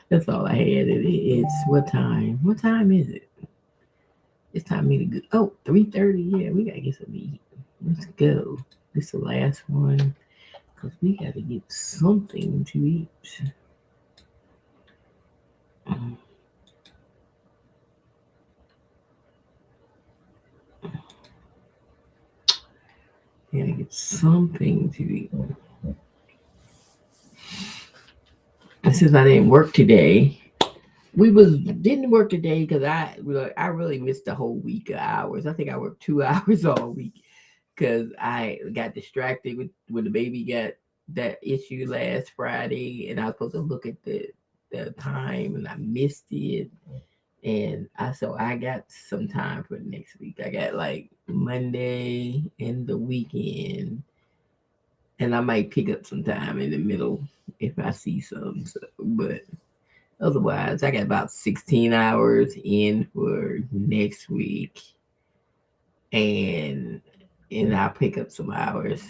That's all I had. It's what time? What time is it? It's time for me to go. Oh, 3:30. Yeah, we gotta get some to eat. Let's go. This is the last one because we gotta get something to eat. Gotta get something to eat. Since I didn't work today, didn't work today because I really missed the whole week of hours. I think I worked 2 hours all week because I got distracted with when the baby got that issue last Friday, and I was supposed to look at the time, and I missed it. And I got some time for next week. I got like Monday and the weekend, and I might pick up some time in the middle if I see some. So, but otherwise, I got about 16 hours in for next week, and I'll pick up some hours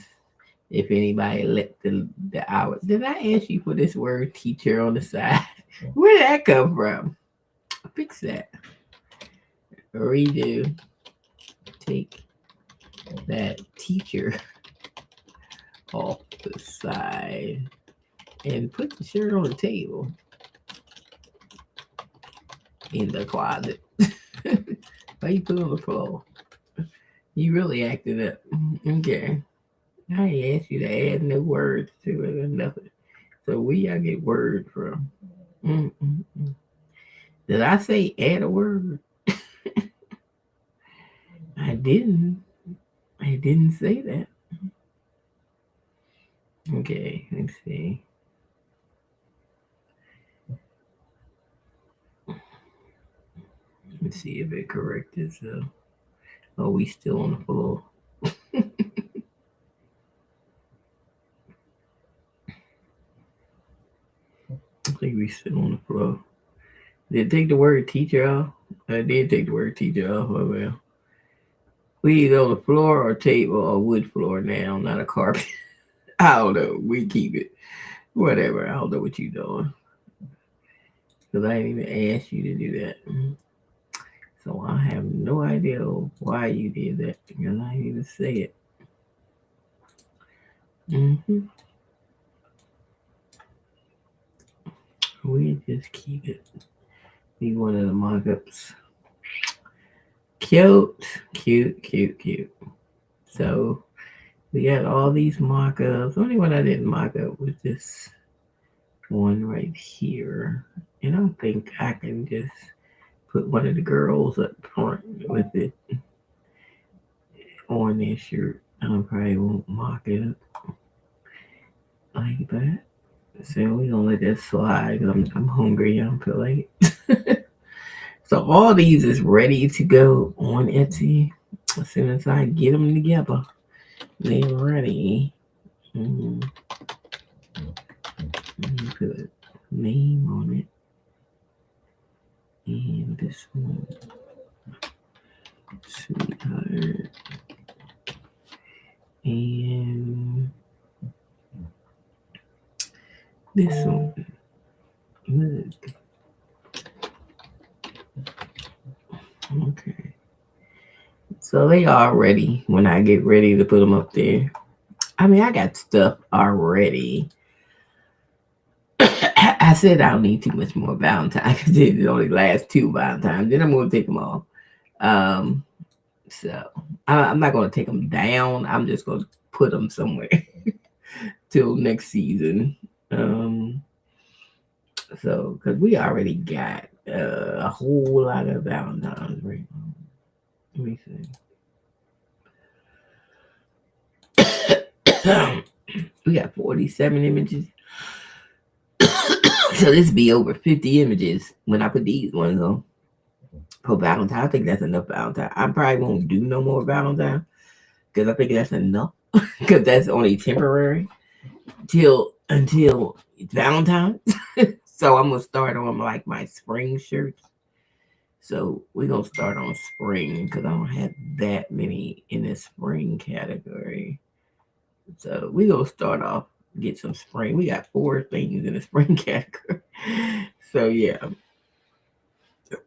if anybody let the hour. Did I ask you for this word teacher on the side? Where did that come from? Fix that. Redo. Take that teacher off the side and put the shirt on the table in the closet. Why you put it on the floor? You really acted up. Okay. I asked you to add no words to it or nothing. So where y'all get word from? Mm-mm-mm. Did I say add a word? I didn't. I didn't say that. Okay, let's see. Let's see if it corrected. So, oh, we still on the floor. I think we still on the floor. Did it take the word teacher off? I did take the word teacher off. Oh well. We either on the floor or table or wood floor now, not a carpet. I don't know. We keep it. Whatever. I don't know what you doing. Because I didn't even ask you to do that. So I have no idea why you did that. Because I didn't even say it. hmm We just keep it. Be one of the mock-ups. Cute. Cute, cute, cute. So we got all these mock-ups. The only one I didn't mock up was this one right here. And I think I can just put one of the girls up front with it on their shirt. I probably won't mock it up like that. So we gonna let that slide. I'm hungry. I don't feel like it. So all these is ready to go on Etsy as soon as I get them together. They're ready. Mm-hmm. Put a name on it. And this one, sweetheart. And this one, look. Okay. So they are ready when I get ready to put them up there. I mean, I got stuff already. I said I don't need too much more Valentine because it only lasts 2 Valentines. Then I'm going to take them off. Um, so I'm not going to take them down. I'm just going to put them somewhere till next season. So because we already got a whole lot of Valentines right now. Let me see. We got 47 images. So this be over 50 images when I put these ones on for Valentine. I think that's enough Valentine. I probably won't do no more Valentine because I think that's enough because that's only temporary until Valentine. So I'm gonna start on like my spring shirts. So we're gonna start on spring because I don't have that many in the spring category. So we're gonna start off, get some spring. We got 4 things in the spring category. So yeah.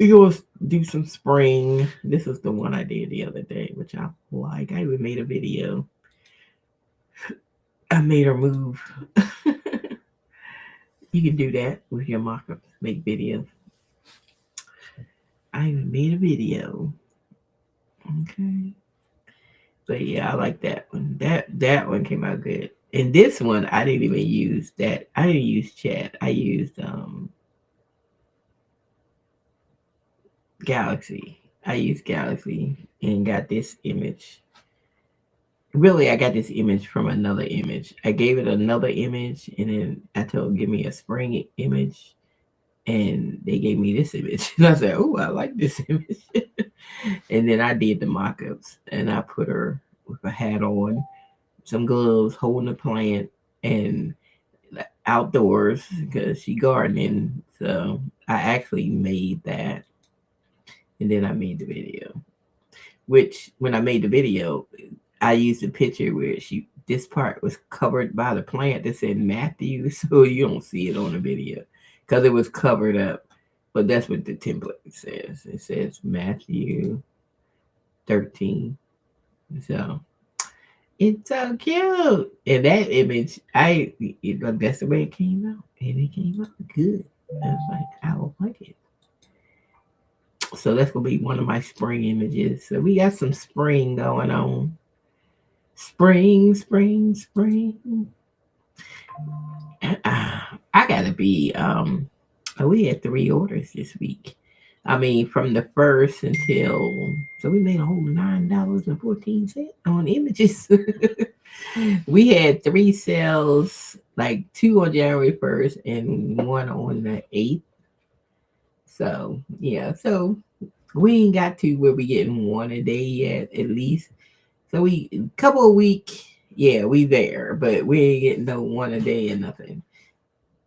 We gonna do some spring. This is the one I did the other day, which I like. I even made a video. I made her move. You can do that with your mock-ups. Make videos. I even made a video. Okay. But yeah, I like that one. That one came out good. And this one, I didn't even use that. I didn't use chat. I used Galaxy. I used Galaxy and got this image. Really, I got this image from another image. I gave it another image, and then I told give me a spring image, and they gave me this image. And I said, "Oh, I like this image." And then I did the mock-ups, and I put her with a hat on, some gloves, holding a plant, and outdoors because she gardening. So I actually made that, and then I made the video. Which when I made the video, I used a picture where this part was covered by the plant that said Matthew, so you don't see it on the video because it was covered up. But that's what the template says. It says Matthew 13. So it's so cute. And that image, that's the way it came out. And it came out good. I was like, I will like it. So that's gonna be one of my spring images. So we got some spring going on. Spring, spring, spring. I gotta be we had 3 orders this week. I mean, from the first until so we made a whole $9.14 on images. We had three sales, like two on January 1st and one on the 8th. So yeah, so we ain't got to where we getting one a day yet, at least. So we couple of week, yeah, we there, but we ain't getting no one a day or nothing.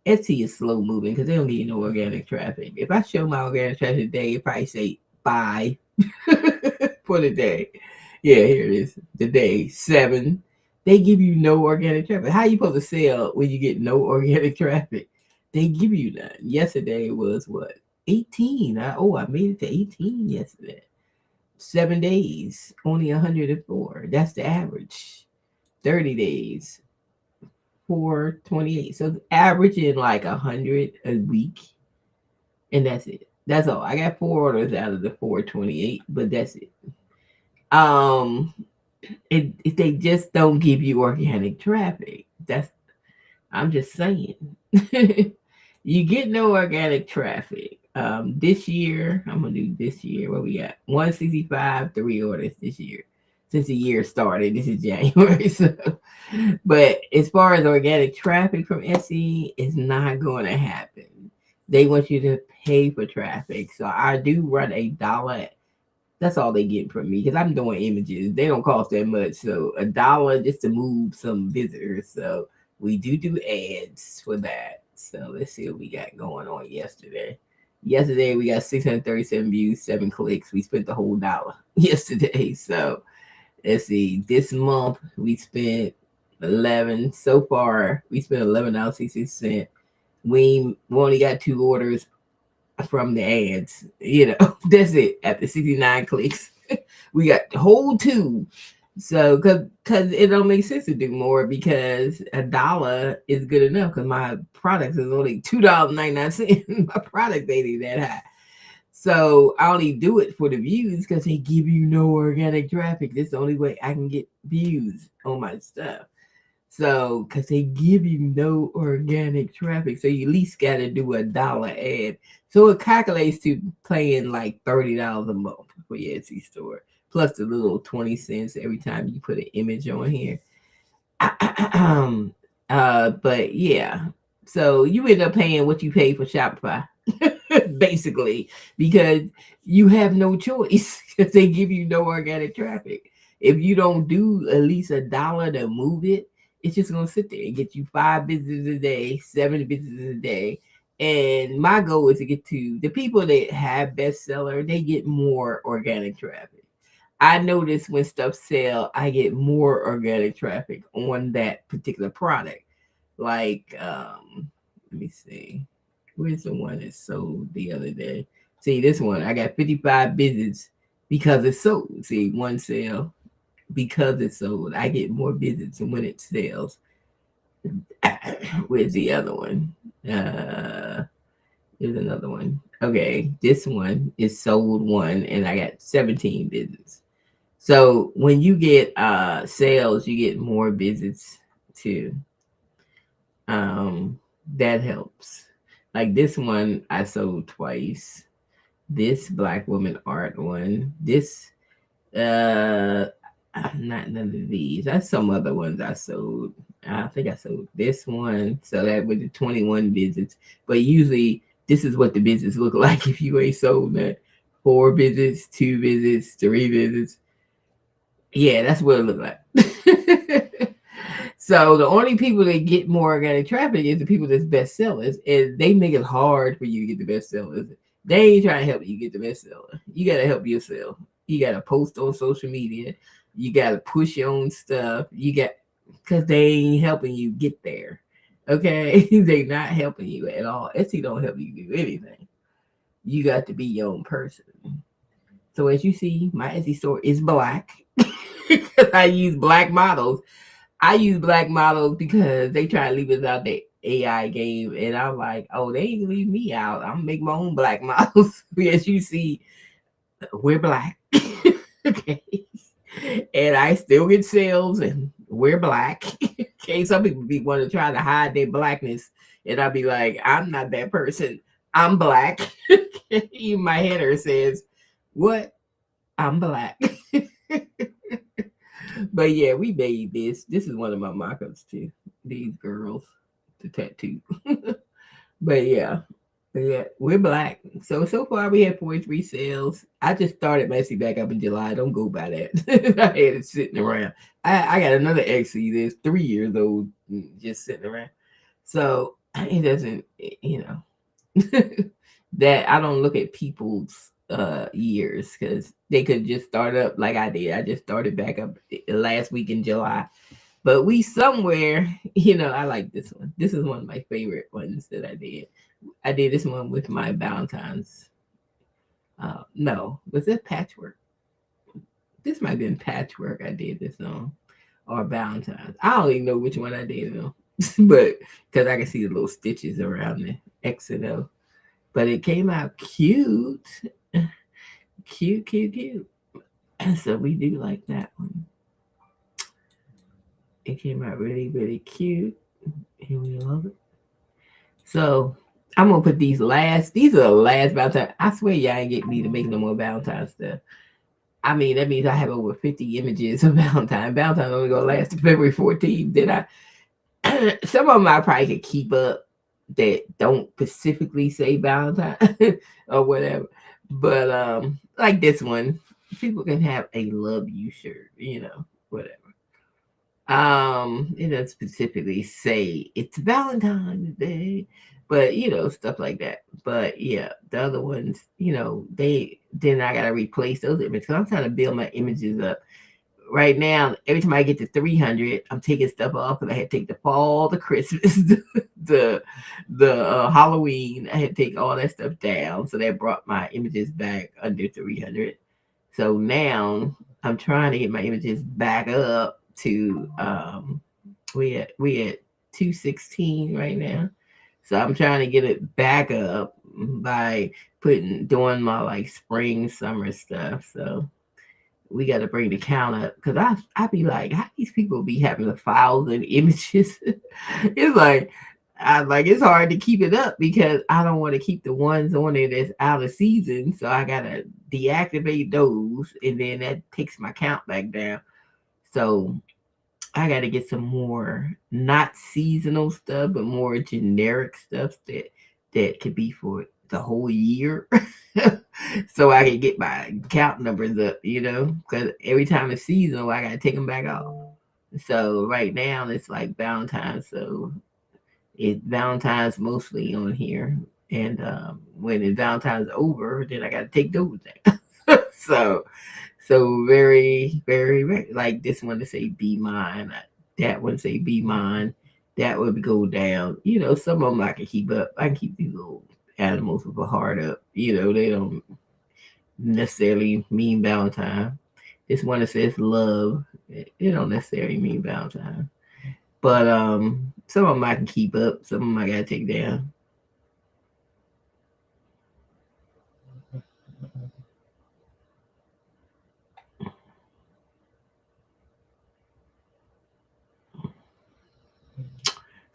Etsy is slow moving because they don't need no organic traffic. If I show my organic traffic today, it probably say bye for the day. Yeah, here it is. The day 7. They give you no organic traffic. How you supposed to sell when you get no organic traffic? They give you none. Yesterday was what? 18. I made it to 18 yesterday. 7 days, only 104. That's the average. 30 days, 428. So averaging like 100 a week, and that's it. That's all. I got 4 orders out of the 428, but that's it. Um, if they just don't give you organic traffic, that's I'm just saying. You get no organic traffic. This year, I'm gonna do this year. What we got? 165, 3 orders this year. Since the year started, this is January. So, but as far as organic traffic from SE, it's not going to happen. They want you to pay for traffic. So I do run $1. That's all they get from me because I'm doing images. They don't cost that much. So $1 just to move some visitors. So we do ads for that. So let's see what we got going on yesterday. Yesterday we got 637 views, 7 clicks. We spent the whole dollar yesterday. So let's see. This month we spent 11. So far we spent $11.66. We only got 2 orders from the ads. That's it. After 69 clicks, we got the whole 2. So, cause it don't make sense to do more because $1 is good enough. Cause my products is only $2.99. My product ain't that high. So I only do it for the views because they give you no organic traffic. That's the only way I can get views on my stuff. So, because they give you no organic traffic, so you at least got to do $1 ad. So it calculates to paying like $30 a month for your Etsy store, plus the little 20 cents every time you put an image on here. But yeah, so you end up paying what you pay for Shopify, basically, because you have no choice because they give you no organic traffic. If you don't do at least $1 to move it, it's just gonna sit there and get you 5 visitors a day, 7 visitors a day. And my goal is to get to the people that have bestseller, they get more organic traffic. I notice when stuff sell, I get more organic traffic on that particular product. Like, let me see. Where's the one that sold the other day? See, this one, I got 55 visits because it sold. See, one sale because it's sold. I get more visits than when it sells. Where's the other one? There's another one. Okay, this one is sold one, and I got 17 visits. So when you get sales, you get more visits too. That helps. Like this one, I sold twice. This Black woman art one. This uh not none of these. That's some other ones I sold. I think I sold this one. So that with the 21 visits. But usually this is what the visits look like if you ain't sold that. 4 visits, 2 visits, 3 visits. Yeah, that's what it look like. So the only people that get more organic traffic is the people that's bestsellers, and they make it hard for you to get the bestsellers. They ain't trying to help you get the bestseller. You gotta help yourself. You gotta post on social media. You gotta push your own stuff. Because they ain't helping you get there. Okay, they not helping you at all. Etsy don't help you do anything. You got to be your own person. So as you see, my Etsy store is black. I use black models. I use black models because they try to leave us out the AI game, and I'm like, oh, they ain't leave me out. I'm gonna make my own black models. As you see, we're black. Okay, and I still get sales, and we're black. Okay, some people be want to try to hide their blackness, and I'll be like, I'm not that person. I'm black. Even my header says, what? I'm black. But yeah, we made this. This is one of my mock-ups too. These girls, the tattoo. But yeah, we're black. So far we had 43 sales. I just started Messi back up in July. Don't go by that. I had it sitting around. I got another Exy that's 3 years old, just sitting around. So it doesn't, that I don't look at people's years because they could just start up like I did. I just started back up last week in July. But we somewhere, I like this one. This is one of my favorite ones that I did. I did this one with my Valentine's. No, was it patchwork? This might have been patchwork I did this on, or Valentine's. I don't even know which one I did it on, but because I can see the little stitches around the X and O. But it came out cute. Cute, cute, cute. So we do like that one. It came out really, really cute. And we love it. So I'm gonna put these last. These are the last Valentine. I swear y'all ain't get me to make no more Valentine stuff. I mean, that means I have over 50 images of Valentine. Valentine only gonna last to February 14th. Then some of them I probably could keep up that don't specifically say Valentine or whatever. But like this one, people can have a love you shirt, whatever. It doesn't specifically say it's Valentine's Day, but stuff like that. But yeah, the other ones, then I gotta replace those images because I'm trying to build my images up. Right now, every time I get to 300, I'm taking stuff off because I had to take the fall, the Christmas, the Halloween. I had to take all that stuff down, so that brought my images back under 300. So now I'm trying to get my images back up to we at 216 right now. So I'm trying to get it back up by doing my like spring summer stuff. So we got to bring the count up because I be like, how these people be having 1,000 images? It's like it's hard to keep it up because I don't want to keep the ones on there that's out of season. So I gotta deactivate those, and then that takes my count back down. So I got to get some more not seasonal stuff, but more generic stuff that could be for the whole year, so I can get my count numbers up. Because every time it's seasonal, I got to take them back off. So right now it's like Valentine's, so it's Valentine's mostly on here, and when it's Valentine's over, then I got to take those down. So very, very, very, like this one to say be mine, that one say be mine, that would go down. Some of them I can keep up. I can keep these little animals with a heart up. They don't necessarily mean Valentine. This one that says love, it don't necessarily mean Valentine. But some of them I can keep up, some of them I gotta take down.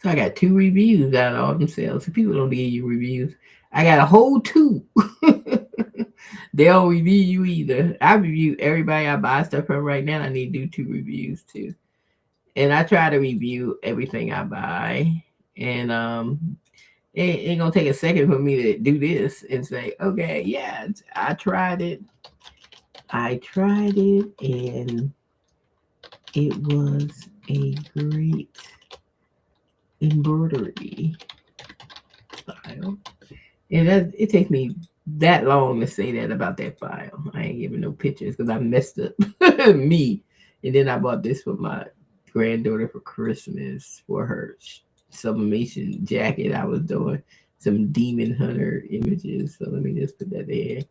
So I got 2 reviews out of all them sales. So people don't give you reviews. I got a whole 2. They don't review you either. I review everybody I buy stuff from right now. I need to do 2 reviews too. And I try to review everything I buy. And it ain't gonna take a second for me to do this and say, okay, yeah, I tried it. And it was a great embroidery file. And it takes me that long to say that about that file. I ain't giving no pictures because I messed up me. And then I bought this for my granddaughter for Christmas for her sublimation jacket I was doing. Some demon hunter images. So let me just put that there.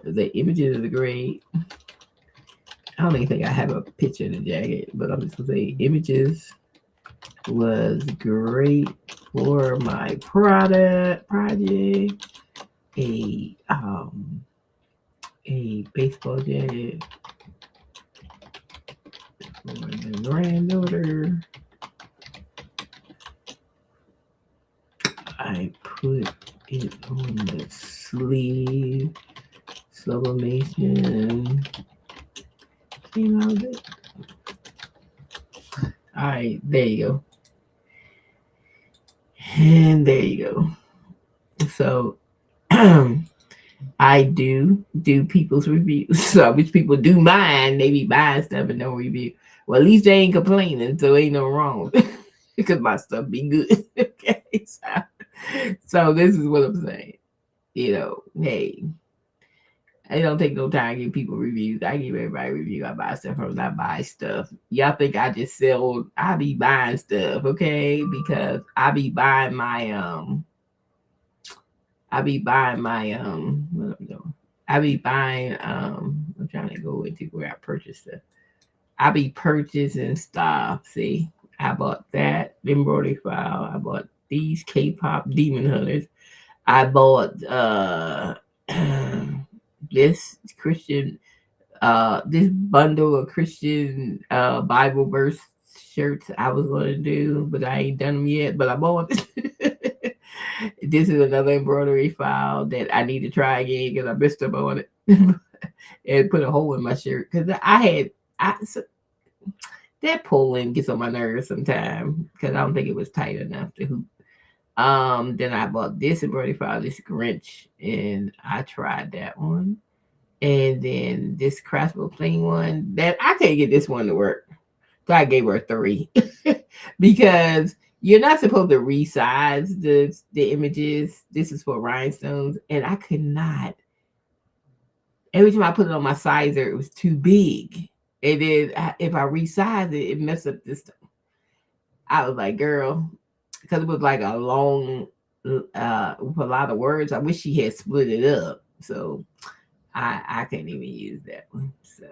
The images are great. I don't even think I have a picture of the jacket, but I'm just gonna say images was great for my project. A baseball jacket for my granddaughter. I put it on the sleeve. Sublimation. Came out of it. All right, there you go. And there you go. So I do people's reviews. So I wish people do mine. They be buying stuff and no review. Well, at least they ain't complaining, so ain't no wrong. Because my stuff be good. Okay. So this is what I'm saying. Hey, I don't take no time to give people reviews. I give everybody a review. I buy stuff from. I buy stuff. Y'all think I just sell? I be buying stuff, okay? Because I be buying my what I'm doing. I be buying I'm trying to go into where I purchased stuff. I be purchasing stuff. See, I bought that embroidery file. I bought these K-pop demon hunters. I bought this Christian this bundle of Christian Bible verse shirts I was gonna do, but I ain't done them yet. But I bought it. This is another embroidery file that I need to try again because I messed up on it and put a hole in my shirt because that pulling gets on my nerves sometimes because I don't think it was tight enough to hoop. Then I bought this embroidery file, this Grinch, and I tried that one. And then this Craftable Plain one that I can't get this one to work. So I gave her 3 because you're not supposed to resize the images. This is for rhinestones, and I could not. Every time I put it on my sizer, it was too big. And then if I resize it, it messed up this. I was like, girl, because it was like a long, with a lot of words. I wish she had split it up. So I can't even use that one. So,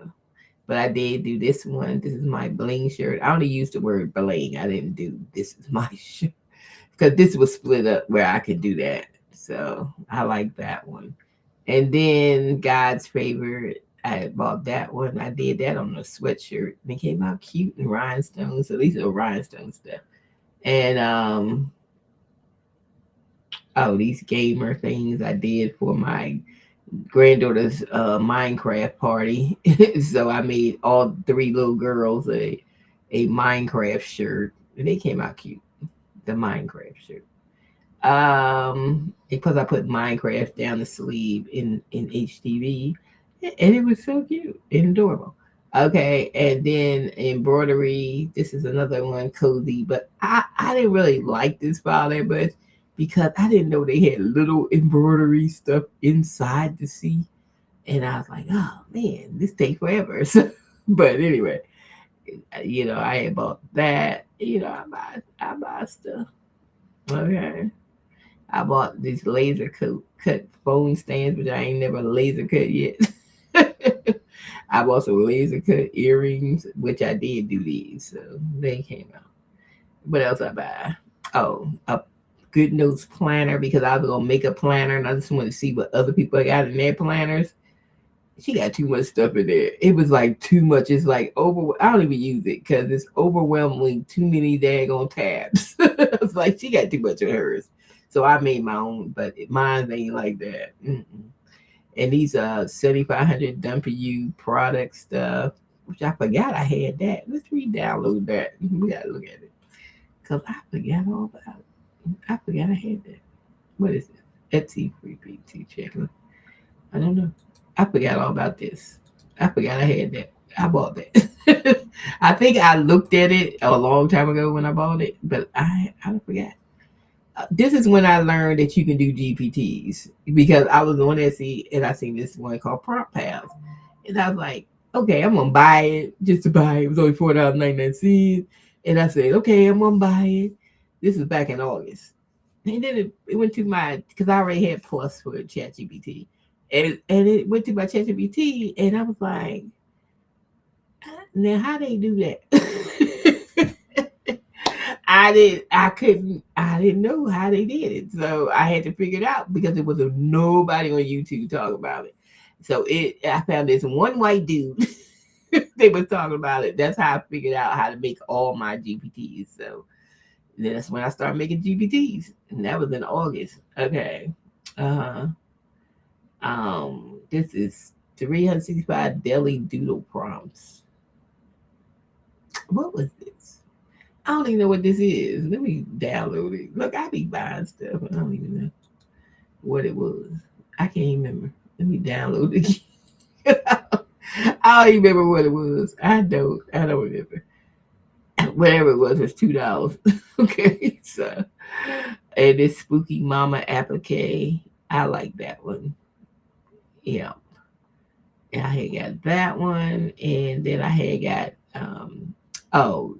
but I did do this one. This is my bling shirt. I only used the word bling. I didn't do this is my shirt because this was split up where I could do that. So I like that one. And then God's favorite, I bought that one. I did that on a sweatshirt. And it came out cute and rhinestones. So these are rhinestone stuff. And these gamer things I did for my granddaughter's Minecraft party. So I made all 3 little girls a Minecraft shirt. And they came out cute. The Minecraft shirt. Because I put Minecraft down the sleeve in HTV, and it was so cute and adorable. Okay, and then embroidery. This is another one, cozy, but I didn't really like this file that much because I didn't know they had little embroidery stuff inside the sea, and I was like, oh man, this takes forever. So, but anyway, I had bought that. I buy stuff. Okay. I bought these laser cut phone stands, which I ain't never laser cut yet. I bought some laser cut earrings, which I did do these, so they came out. What else I buy? Oh, a Good Notes planner because I was gonna make a planner and I just wanted to see what other people got in their planners. She got too much stuff in there. It was like too much. It's like I don't even use it because it's overwhelmingly too many daggone tabs. It's like she got too much of hers. So I made my own, but mine ain't like that. Mm-mm. And these 7,500 W product stuff, which I forgot I had that. Let's re-download that. We gotta look at it because I forgot all about it. I forgot I had that. What is it? Etsy free PT checker. I don't know. I forgot all about this. I forgot I had that. I bought that. I think I looked at it a long time ago when I bought it, but I forgot. This is when I learned that you can do GPTs because I was on Etsy and I seen this one called Prompt Pals. And I was like, okay, I'm gonna buy it just to buy it. It was only $4.99. And I said, okay, I'm gonna buy it. This was back in August. And then it went to because I already had Plus for ChatGPT. And it went to my ChatGPT and I was like, now how they do that? I didn't know how they did it. So I had to figure it out because there was nobody on YouTube talking about it. So I found this one white dude. They was talking about it. That's how I figured out how to make all my GPTs. So that's when I started making GPTs. And that was in August. Okay. Uh, this is 365 daily doodle prompts. What was this? I don't even know what this is. Let me download it. Look, I be buying stuff, and I don't even know what it was. I can't remember. Let me download it again. I don't even remember what it was. I don't remember. Whatever it was $2. Okay, so and this spooky mama applique. I like that one. Yeah. And I had got that one, and then I had got oh,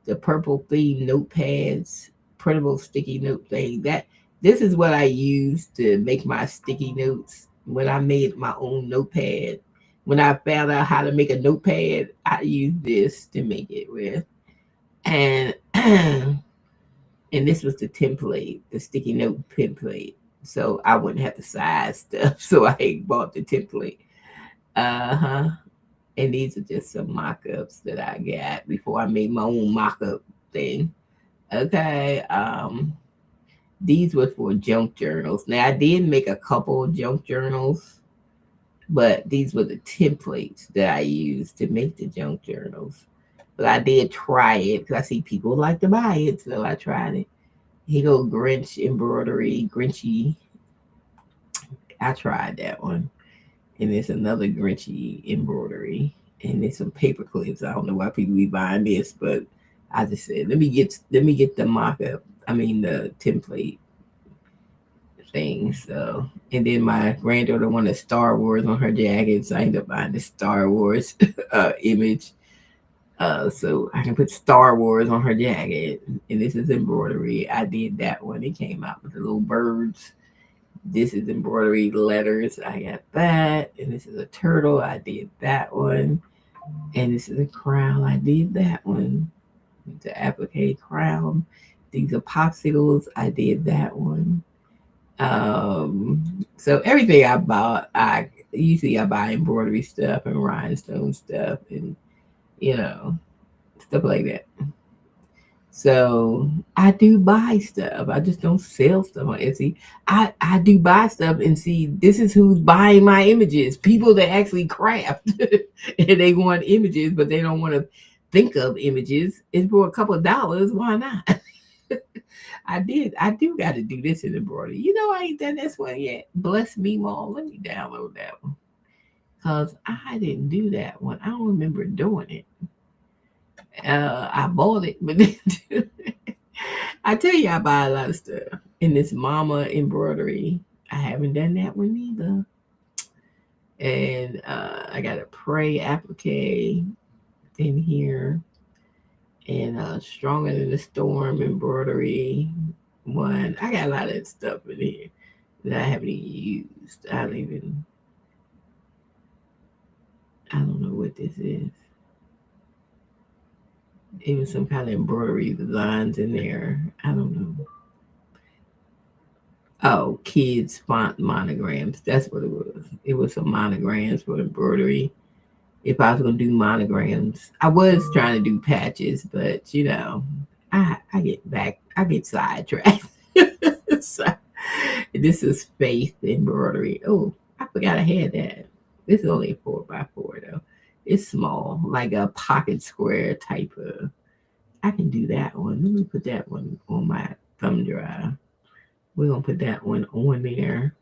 the purple theme notepads, printable sticky note thing. That this is what I used to make my sticky notes when I made my own notepad. When I found out how to make a notepad, I used this to make it with. And and this was the template, the sticky note template. So I wouldn't have to size stuff. So I bought the template. Uh-huh. And these are just some mock-ups that I got before I made my own mock-up thing. Okay. These were for junk journals. Now I did make a couple of junk journals, but these were the templates that I used to make the junk journals. But I did try it because I see people like to buy it, so I tried it. Here go Grinch embroidery, Grinchy. I tried that one. And there's another Grinchy embroidery. And there's some paper clips. I don't know why people be buying this, but I just said let me get the mock up. I mean the template thing. So and then my granddaughter wanted Star Wars on her jacket, so I ended up buying the Star Wars image. So I can put Star Wars on her jacket. And this is embroidery. I did that one. It came out with the little birds. This is embroidery letters. I got that. And this is a turtle. I did that one. And this is a crown. I did that one. The applique crown. These are popsicles. I did that one. So everything I bought, I buy embroidery stuff and rhinestone stuff and you know stuff like that. So I do buy stuff. I just don't sell stuff on Etsy. I do buy stuff and see this is who's buying my images. People that actually craft and they want images, but they don't want to think of images. And for a couple of dollars, why not? I do got to do this in embroidery. I ain't done this one yet. Bless me, mom. Let me download that one because I didn't do that one. I don't remember doing it. I bought it, but I tell you, I buy a lot of stuff. In this mama embroidery, I haven't done that one either. And I got a pray applique in here, and stronger than the storm embroidery one. I got a lot of stuff in here that I haven't even used. I don't know what this is. Even some kind of embroidery designs in there. I don't know. Oh, kids font monograms. That's what it was. It was some monograms for embroidery. If I was gonna do monograms, I was trying to do patches, but I get sidetracked. So, this is faith embroidery. Oh, I forgot I had that. This is only a 4x4 though. It's small, like a pocket square type of. I can do that one. Let me put that one on my thumb drive. We're gonna put that one on there.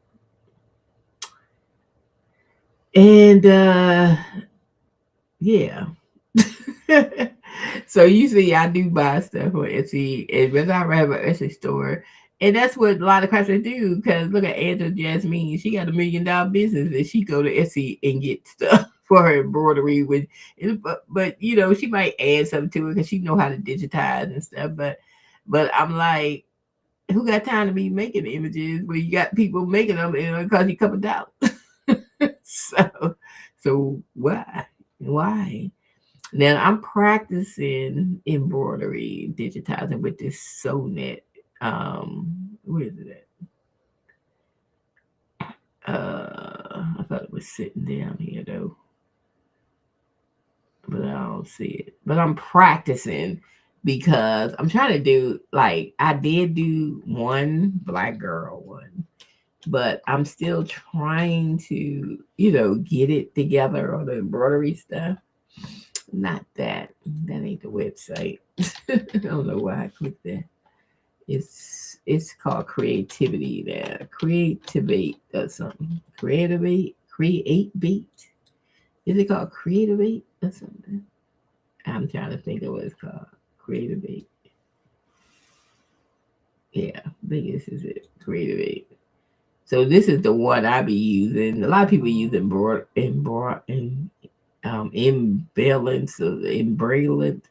And yeah. So usually I do buy stuff on Etsy, and because I have an Etsy store, and that's what a lot of crafters do. Because look at Angela Jasmine, she got $1 million business, and she go to Etsy and get stuff for her embroidery. But she might add something to it because she know how to digitize and stuff. But I'm like, who got time to be making images where you got people making them and it cost you a couple dollars? so why? Now I'm practicing embroidery, digitizing with this Sonet. Where is it at? I thought it was sitting down here though, but I don't see it. But I'm practicing because I'm trying to do like I did do one black girl one, but I'm still trying to, get it together on the embroidery stuff. Not that. That ain't the website. I don't know why I clicked that. It's called Creativity there. Creativate or something. Create Beat. Is it called Creativate or something? I'm trying to think of what it's called. Creativate. Yeah, I think this is it. Creativate. So this is the one I be using. A lot of people use imbalance or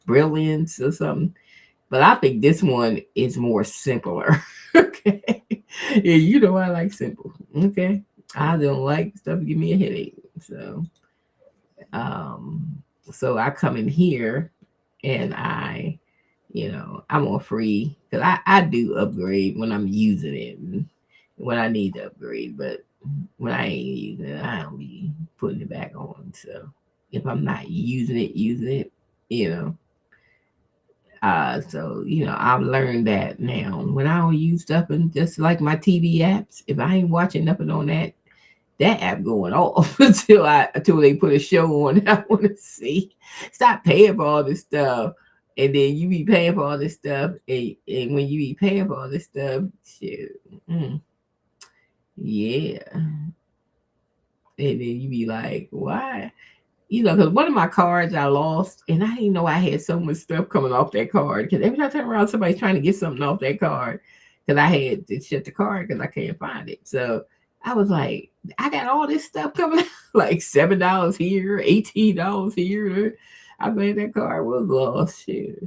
brilliance or something. But I think this one is more simpler. Okay. Yeah, I like simple. Okay. I don't like stuff to give me a headache. Um so I come in here and I'm on free because I do upgrade when I'm using it and when I need to upgrade, but when I ain't using it, I don't be putting it back on. So if I'm not using it, you know. I've learned that now. When I don't use stuff and just like my TV apps, if I ain't watching nothing on that app going off until they put a show on that I want to see. Stop paying for all this stuff. And then you be paying for all this stuff, and when you be paying for all this stuff, shit, yeah, and then you be like, why? Because one of my cards I lost, and I didn't know I had so much stuff coming off that card. Because every time I turn around, somebody's trying to get something off that card. Because I had to shut the card because I can't find it. So I was like, I got all this stuff coming out, like $7 here, $18 here. I made that card was lost. Shit.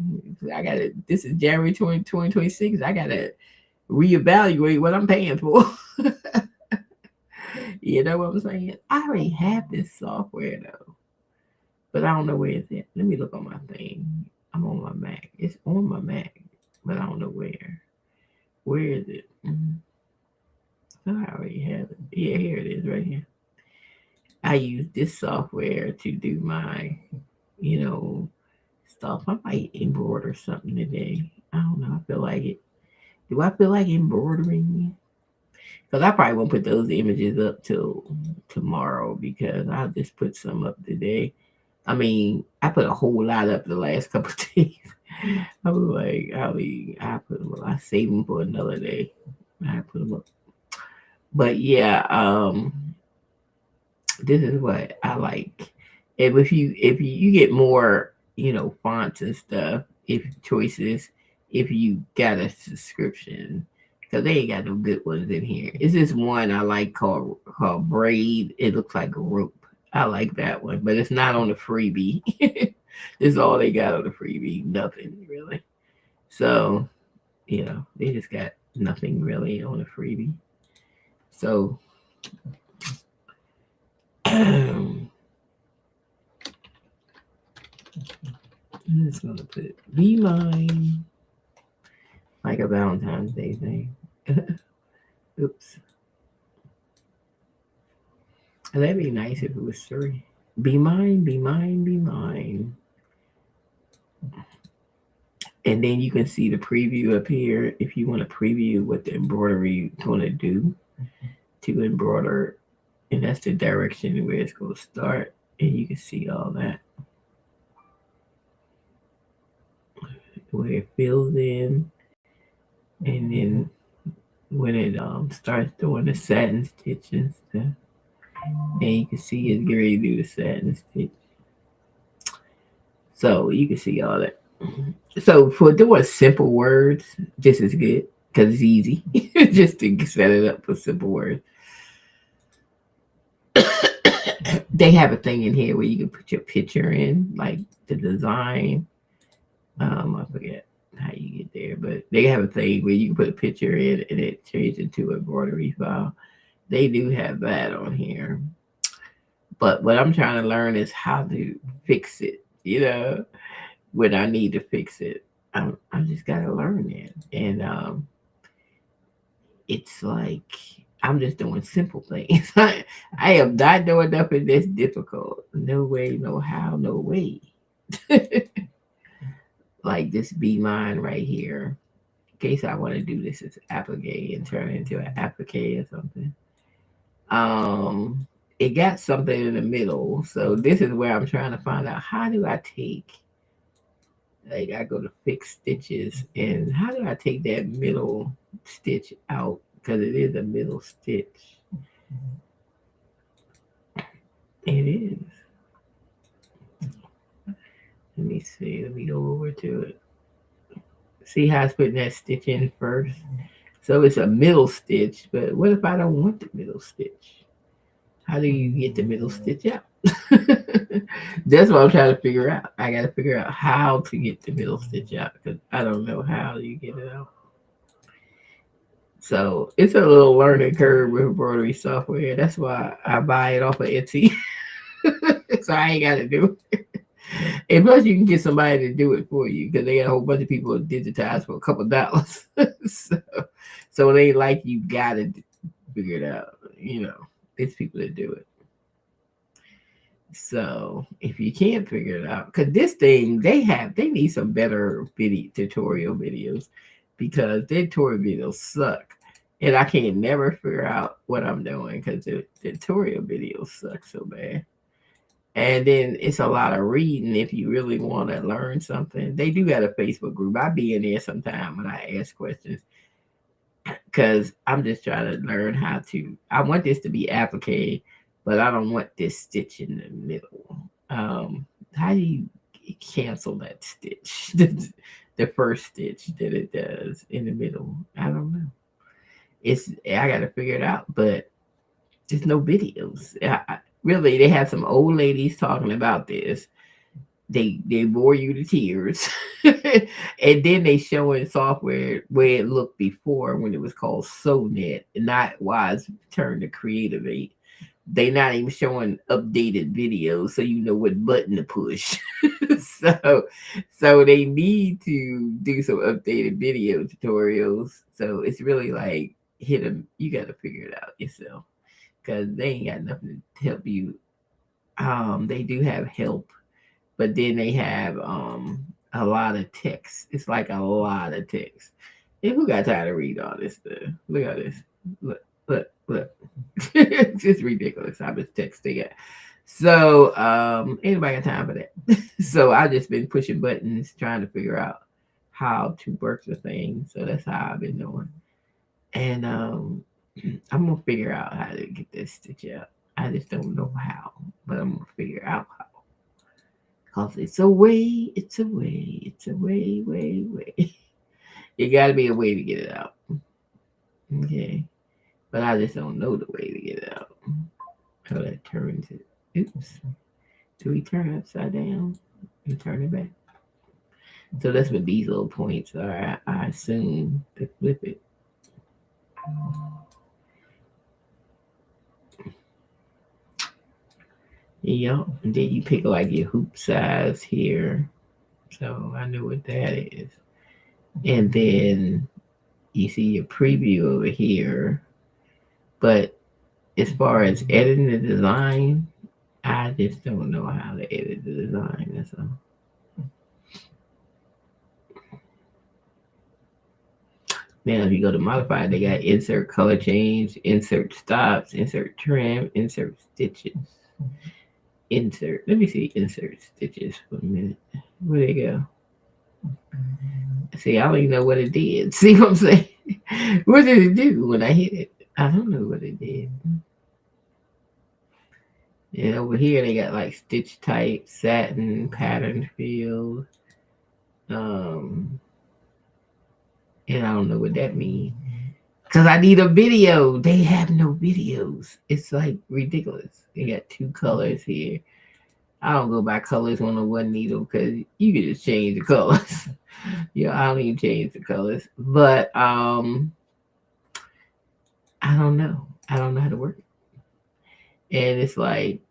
I got to, this is January 2026. I got to reevaluate what I'm paying for. You know what I'm saying? I already have this software though. But I don't know where it's at. Let me look on my thing. I'm on my Mac. It's on my Mac, but I don't know where. Where is it? I already have it. Yeah, here it is, right here. I use this software to do my, you know, stuff. I might embroider something today. I don't know. I feel like it. Do I feel like embroidering? Because I probably won't put those images up till tomorrow because I'll just put some up today. I mean, I put a whole lot up the last couple of days. I was like, I put them up. I save them for another day. I put them up. But yeah, this is what I like. And if you get more, fonts and stuff, if choices, if you got a subscription, because they ain't got no good ones in here. It's this one I like called Braid. It looks like a rope. I like that one, but it's not on the freebie. This is all they got on the freebie. Nothing really. So, they just got nothing really on the freebie. So I'm just gonna put be mine like a Valentine's Day thing. Oops. That'd be nice if it was 3. Be mine, be mine, be mine. And then you can see the preview up here if you want to preview what the embroidery is going to do to embroider. And that's the direction where it's going to start. And you can see all that. Where it fills in. And then when it starts doing the satin stitch and stuff. And you can see it's getting ready to do the satin stitch. So you can see all that. So for doing simple words, this is good because it's easy just to set it up for simple words. They have a thing in here where you can put your picture in, like the design. I forget how you get there, but they have a thing where you can put a picture in and it turns into a embroidery file. They do have that on here. But what I'm trying to learn is how to fix it, when I need to fix it. I just gotta learn it. And it's like I'm just doing simple things. I am not doing nothing that's difficult. No way, no how, no way. Like this be mine right here. case I want to do this as applique and turn it into an applique or something. It got something in the middle, so this is where I'm trying to find out how do I take, like, I go to fix stitches, and how do I take that middle stitch out, because it is a middle stitch. It is. Let me see. Let me go over to it. See how it's putting that stitch in first? So it's a middle stitch, but what if I don't want the middle stitch? How do you get the middle stitch out? That's what I'm trying to figure out. I got to figure out how to get the middle stitch out because I don't know how you get it out. So it's a little learning curve with embroidery software. That's why I buy it off of Etsy. So I ain't got to do it. And plus, you can get somebody to do it for you because they got a whole bunch of people digitized for a couple dollars. So it ain't like you got to figure it out. It's people that do it. So if you can't figure it out, because this thing they need some better tutorial videos because their tutorial videos suck. And I can't never figure out what I'm doing because the tutorial videos suck so bad. And then it's a lot of reading if you really want to learn something. They do got a Facebook group. I be in there sometime when I ask questions because I'm just trying to learn how to. I want this to be applique, but I don't want this stitch in the middle. How do you cancel that stitch? The first stitch that it does in the middle. I don't know. I got to figure it out, but there's no videos. Really, they have some old ladies talking about this. They bore you to tears, and then they showing software where it looked before when it was called SewNet, and not Wise turned to Creative 8. They not even showing updated videos, so you know what button to push. so they need to do some updated video tutorials. So it's really like hit them. You got to figure it out yourself because they ain't got nothing to help you. They do have help, but then they have a lot of text. It's like a lot of text. And who got time to read all this stuff? Look at this. Look. It's just ridiculous how much text they got. So anybody got time for that? So I just been pushing buttons trying to figure out how to work the thing. So that's how I've been doing. And I'm gonna figure out how to get this stitch out. I just don't know how, but I'm gonna figure out how. Cause it's a way. It gotta be a way to get it out. Okay. But I just don't know the way to get it out. How that turns it. Oops. Do we turn it upside down and turn it back? So that's what these little points are. I assume to flip it. Yep. And then you pick like your hoop size here. So I know what that is. And then you see your preview over here. But as far as editing the design, I just don't know how to edit the design. That's all. Now, if you go to modify, they got insert color change, insert stops, insert trim, insert stitches. Insert. Let me see insert stitches for a minute. Where they go? See, I don't even know what it did. See what I'm saying? What did it do when I hit it? I don't know what it did. And over here they got like stitch type, satin, pattern field. And I don't know what that means. Because I need a video. They have no videos. It's like ridiculous. They got two colors here. I don't go by colors on the one needle because you can just change the colors. I don't even change the colors. But I don't know. I don't know how to work it. And it's like,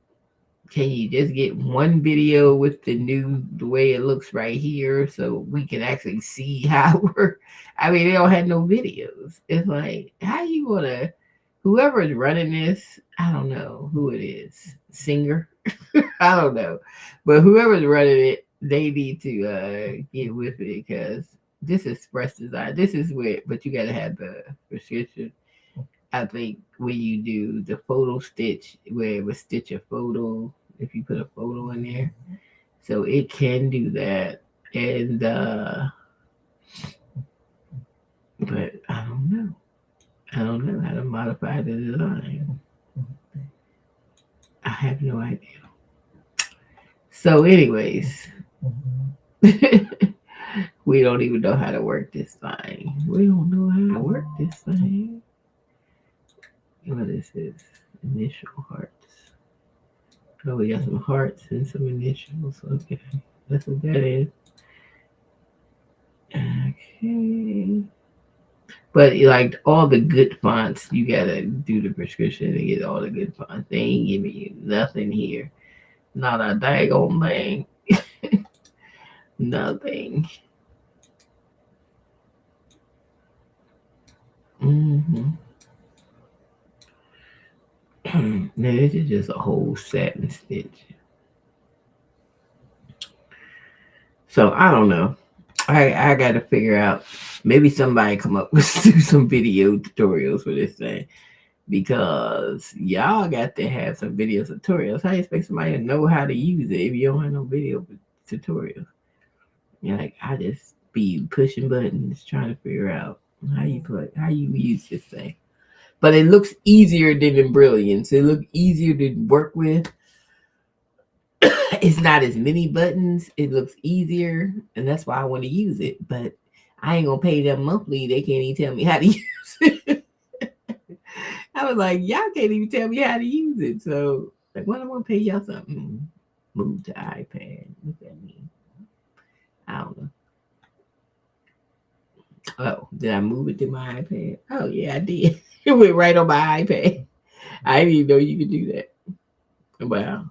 can you just get one video with the way it looks right here so we can actually see how it works? I mean, they don't have no videos. It's like, how you gonna, whoever's running this, I don't know who it is, singer, I don't know, but whoever's running it, they need to get with it because this is Express Design. This is where, but you gotta have the prescription. I think when you do the photo stitch, where it would stitch a photo, if you put a photo in there, so it can do that. And but I don't know. I don't know how to modify the design. I have no idea. So, anyways, we don't even know how to work this thing. We don't know how to work this thing. What is this? Initial hearts. Oh, we got some hearts and some initials. Okay, that's what that is. Okay. But like all the good fonts, you gotta do the prescription to get all the good fonts. They ain't giving you nothing here. Not a daggone thing. Nothing. Mm-hmm. Now this is just a whole satin stitch. So I don't know. I got to figure out. Maybe somebody come up with do some video tutorials for this thing because y'all got to have some video tutorials. How you expect somebody to know how to use it if you don't have no video tutorials? You're like, I just be pushing buttons trying to figure out how you use this thing. But it looks easier than in Brilliance. It looks easier to work with. It's not as many buttons. It looks easier, and that's why I want to use it. But I ain't gonna pay them monthly. They can't even tell me how to use it. I was like, y'all can't even tell me how to use it. So, like, when I'm gonna pay y'all something? Move to iPad. What that mean? I don't know. Oh, did I move it to my iPad? Oh yeah, I did. It went right on my iPad. I didn't even know you could do that. Wow.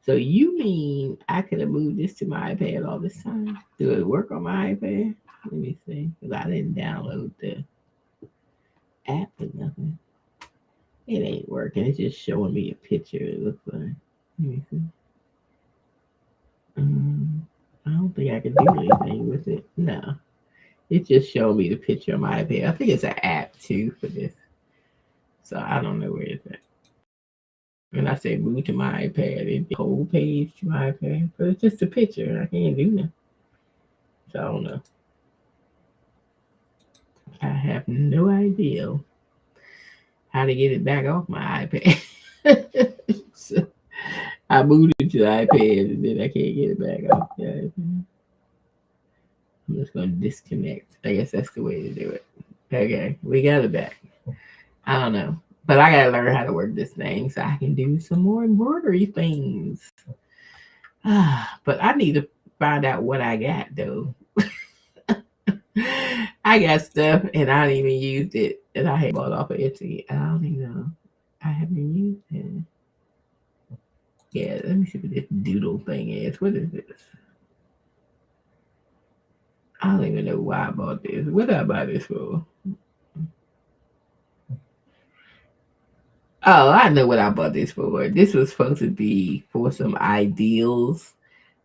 So you mean I could have moved this to my iPad all this time? Do it work on my iPad? Let me see. Because I didn't download the app or nothing. It ain't working. It's just showing me a picture. It looks like. Let me see. I don't think I can do anything with it. No. It just showed me the picture on my iPad. I think it's an app too for this. So I don't know where it's at. When I say move to my iPad, it's the whole page to my iPad. But it's just a picture. I can't do nothing. So I don't know. I have no idea how to get it back off my iPad. So I moved it to the iPad and then I can't get it back off the iPad. I'm just gonna disconnect. I guess that's the way to do it. Okay, we got it back. I don't know. But I gotta learn how to work this thing so I can do some more embroidery things. But I need to find out what I got though. I got stuff and I didn't even used it and I had bought off of Etsy. I don't even know. I haven't used it. Yeah, let me see what this doodle thing is. What is this? I don't even know why I bought this. What did I buy this for? Oh, I know what I bought this for. This was supposed to be for some ideals,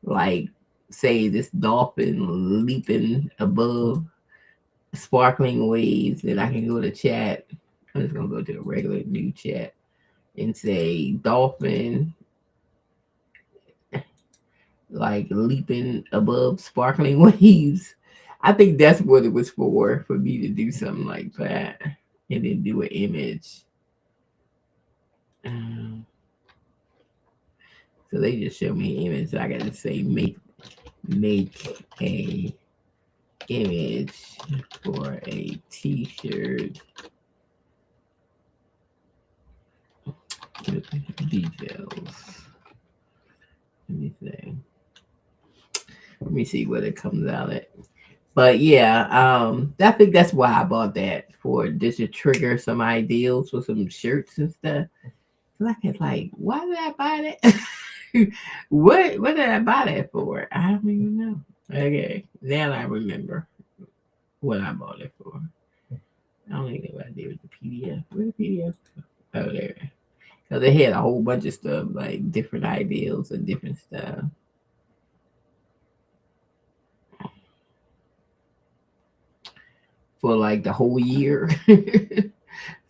like say this dolphin leaping above sparkling waves, and I can go to chat. I'm just gonna go to the regular new chat and say dolphin like leaping above sparkling waves. I think that's what it was for me to do something like that and then do an image. Um, so they just show me an image. So I gotta say make a image for a t-shirt with details. Let me see. Let me see what it comes out at. But yeah, I think that's why I bought that for just to trigger some ideals for some shirts and stuff. So I was like, why did I buy that? What did I buy that for? I don't even know. Okay, now I remember what I bought it for. I don't even know what I did with the PDF. Where the PDF? Oh, there. So they had a whole bunch of stuff, like different ideals and different stuff. for like the whole year.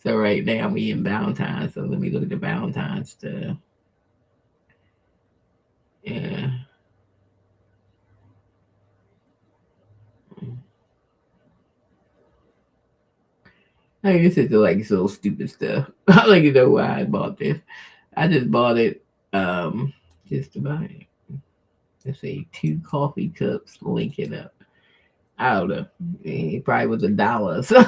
So right now we in Valentine. So let me look at the Valentine stuff. Yeah. I mean, this is like so stupid stuff. I don't even know why I bought this. I just bought it just to buy it. Let's say 2 coffee cups linking up. I don't know. It probably was $1. So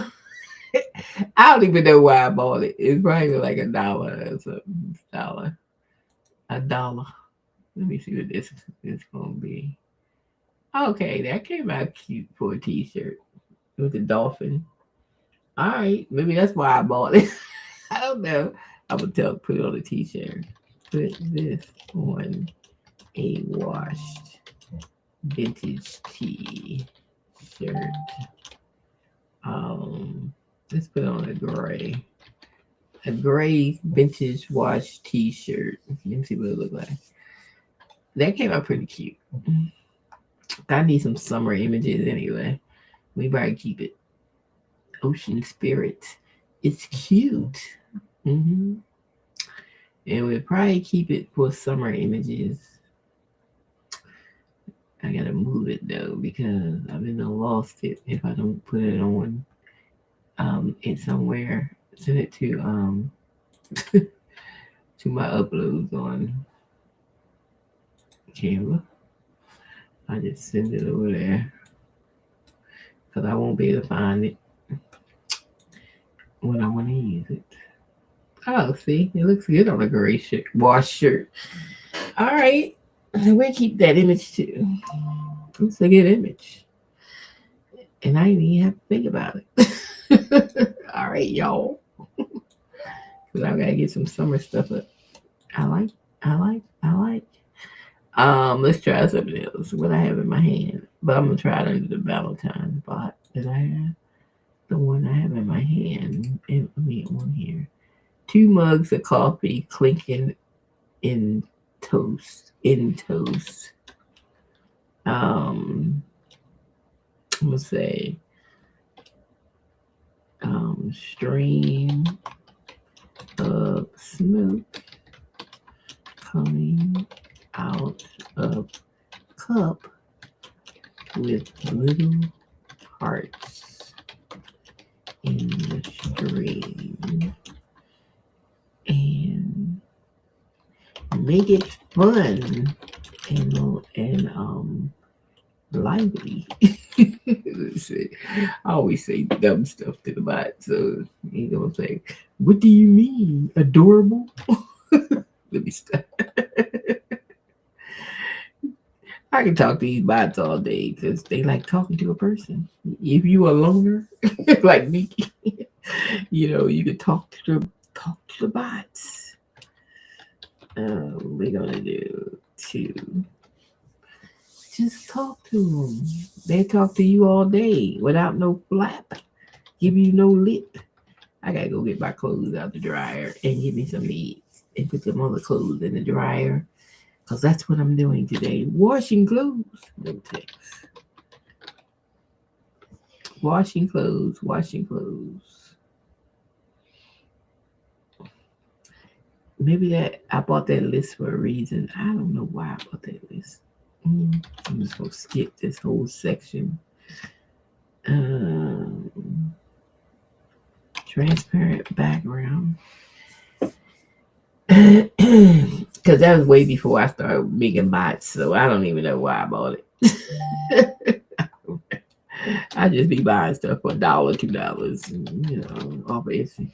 I don't even know why I bought it. It's probably like $1 or something. Dollar. $1. Let me see what this is gonna be. Okay, that came out cute for a t-shirt with a dolphin. All right, maybe that's why I bought it. I don't know. I would tell put it on a t-shirt. Put this on a washed vintage t-shirt. Um, let's put on a gray vintage wash t-shirt. Let me see what it look like. That came out pretty cute. I need some summer images anyway. We probably keep it. Ocean Spirit. It's cute. hmm And we'll probably keep it for summer images. I gotta move it though because I've been lost it if I don't put it on it somewhere. Send it to my uploads on Canva. I just send it over there because I won't be able to find it when I want to use it. Oh, see, it looks good on a gray shirt, wash shirt. All right, we'll keep that image too. It's a good image, and I didn't even have to think about it. All right, y'all, because I gotta get some summer stuff up. I like, I like. Let's try something else. What I have in my hand, but I'm gonna try it under the Valentine spot that I have. The one I have in my hand, and let me on here. 2 mugs of coffee clinking in toast. In toast. I'm gonna say stream of smoke coming out of cup with little hearts in the stream and make it fun and lively. Let's see. I always say dumb stuff to the bot, so you gonna say, "What do you mean, adorable?" Let me stop. I can talk to these bots all day because they like talking to a person. If you a loner like me, you can talk to the bots. We're gonna do two. Just talk to them. They talk to you all day without no flap, give you no lip. I gotta go get my clothes out the dryer and give me some needs and put some other clothes in the dryer because that's what I'm doing today. Washing clothes. No text. Washing clothes. Washing clothes. Maybe that I bought that list for a reason. I don't know why I bought that list. I'm just gonna skip this whole section. Transparent background. Because that was way before I started making bots, so I don't even know why I bought it. I just be buying stuff for $1, $2, off Etsy.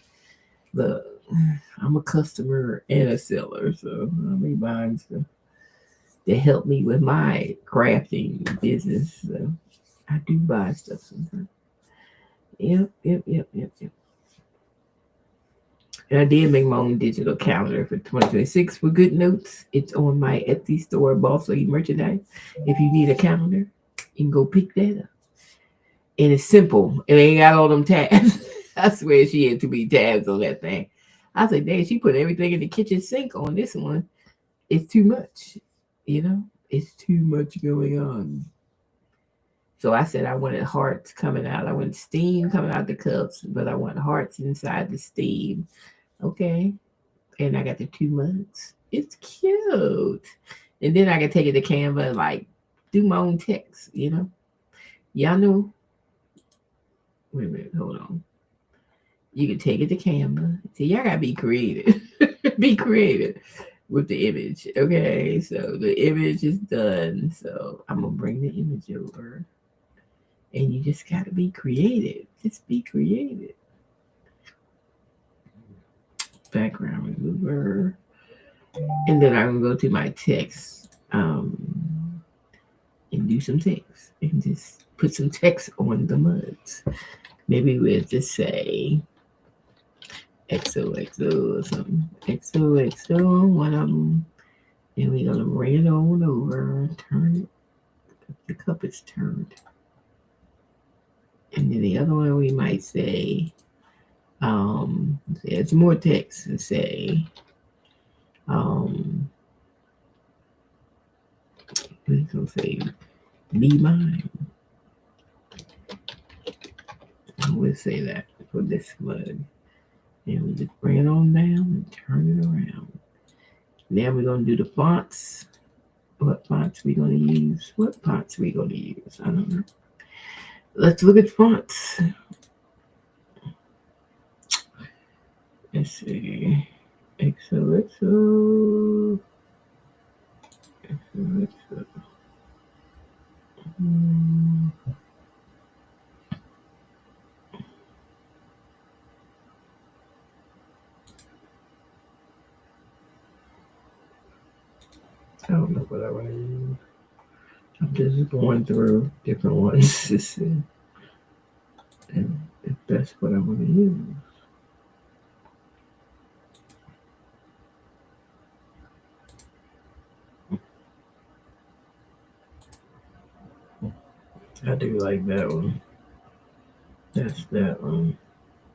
But I'm a customer and a seller, so I'll be buying stuff to help me with my crafting business. So I do buy stuff sometimes. Yep. And I did make my own digital calendar for 2026 for good notes. It's on my Etsy store, Boss Lady Merchandise. If you need a calendar, you can go pick that up. And it's simple. It ain't got all them tabs. I swear she had too many tabs on that thing. I said, dang, she put everything in the kitchen sink on this one. It's too much. It's too much going on. So I said I wanted hearts coming out. I want steam coming out the cups, but I want hearts inside the steam. Okay. And I got the 2 months. It's cute. And then I can take it to Canva and like do my own text, you know. Y'all know. Wait a minute, hold on. You can take it to Canva. See, y'all gotta be creative. Be creative with the image. Okay, so the image is done. So I'm gonna bring the image over. And you just gotta be creative. Just be creative. Background remover. And then I'm gonna go to my text. And do some text. And just put some text on the mugs. Maybe we'll just say XOXO or something. XOXO, one of them. And we're gonna bring it on over. Turn it. The cup is turned. And then the other one we might say, there's more text to say, we're gonna say, be mine. We'll say that for this mug. And we just bring it on down and turn it around. Now we're gonna do the fonts. What fonts we gonna use? What fonts we gonna use? I don't know. Let's look at fonts. Let's see. XOXO. XOXO. I don't know what I want to use. I'm just going through different ones to see if that's what I want to use. I do like that one. That's that one.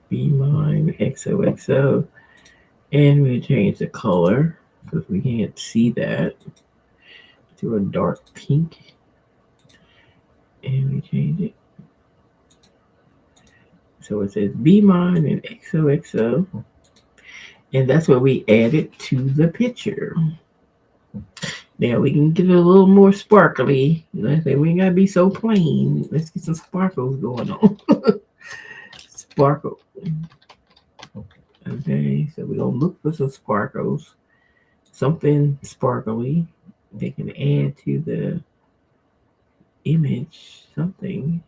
Be mine, XOXO. And we change the color because we can't see that to a dark pink. And we change it. So it says Be Mine and XOXO. And that's what we added to the picture. Now we can get it a little more sparkly. We ain't gotta be so plain. Let's get some sparkles going on. Sparkle. Okay, so we're gonna look for some sparkles. Something sparkly they can add to the image. Something.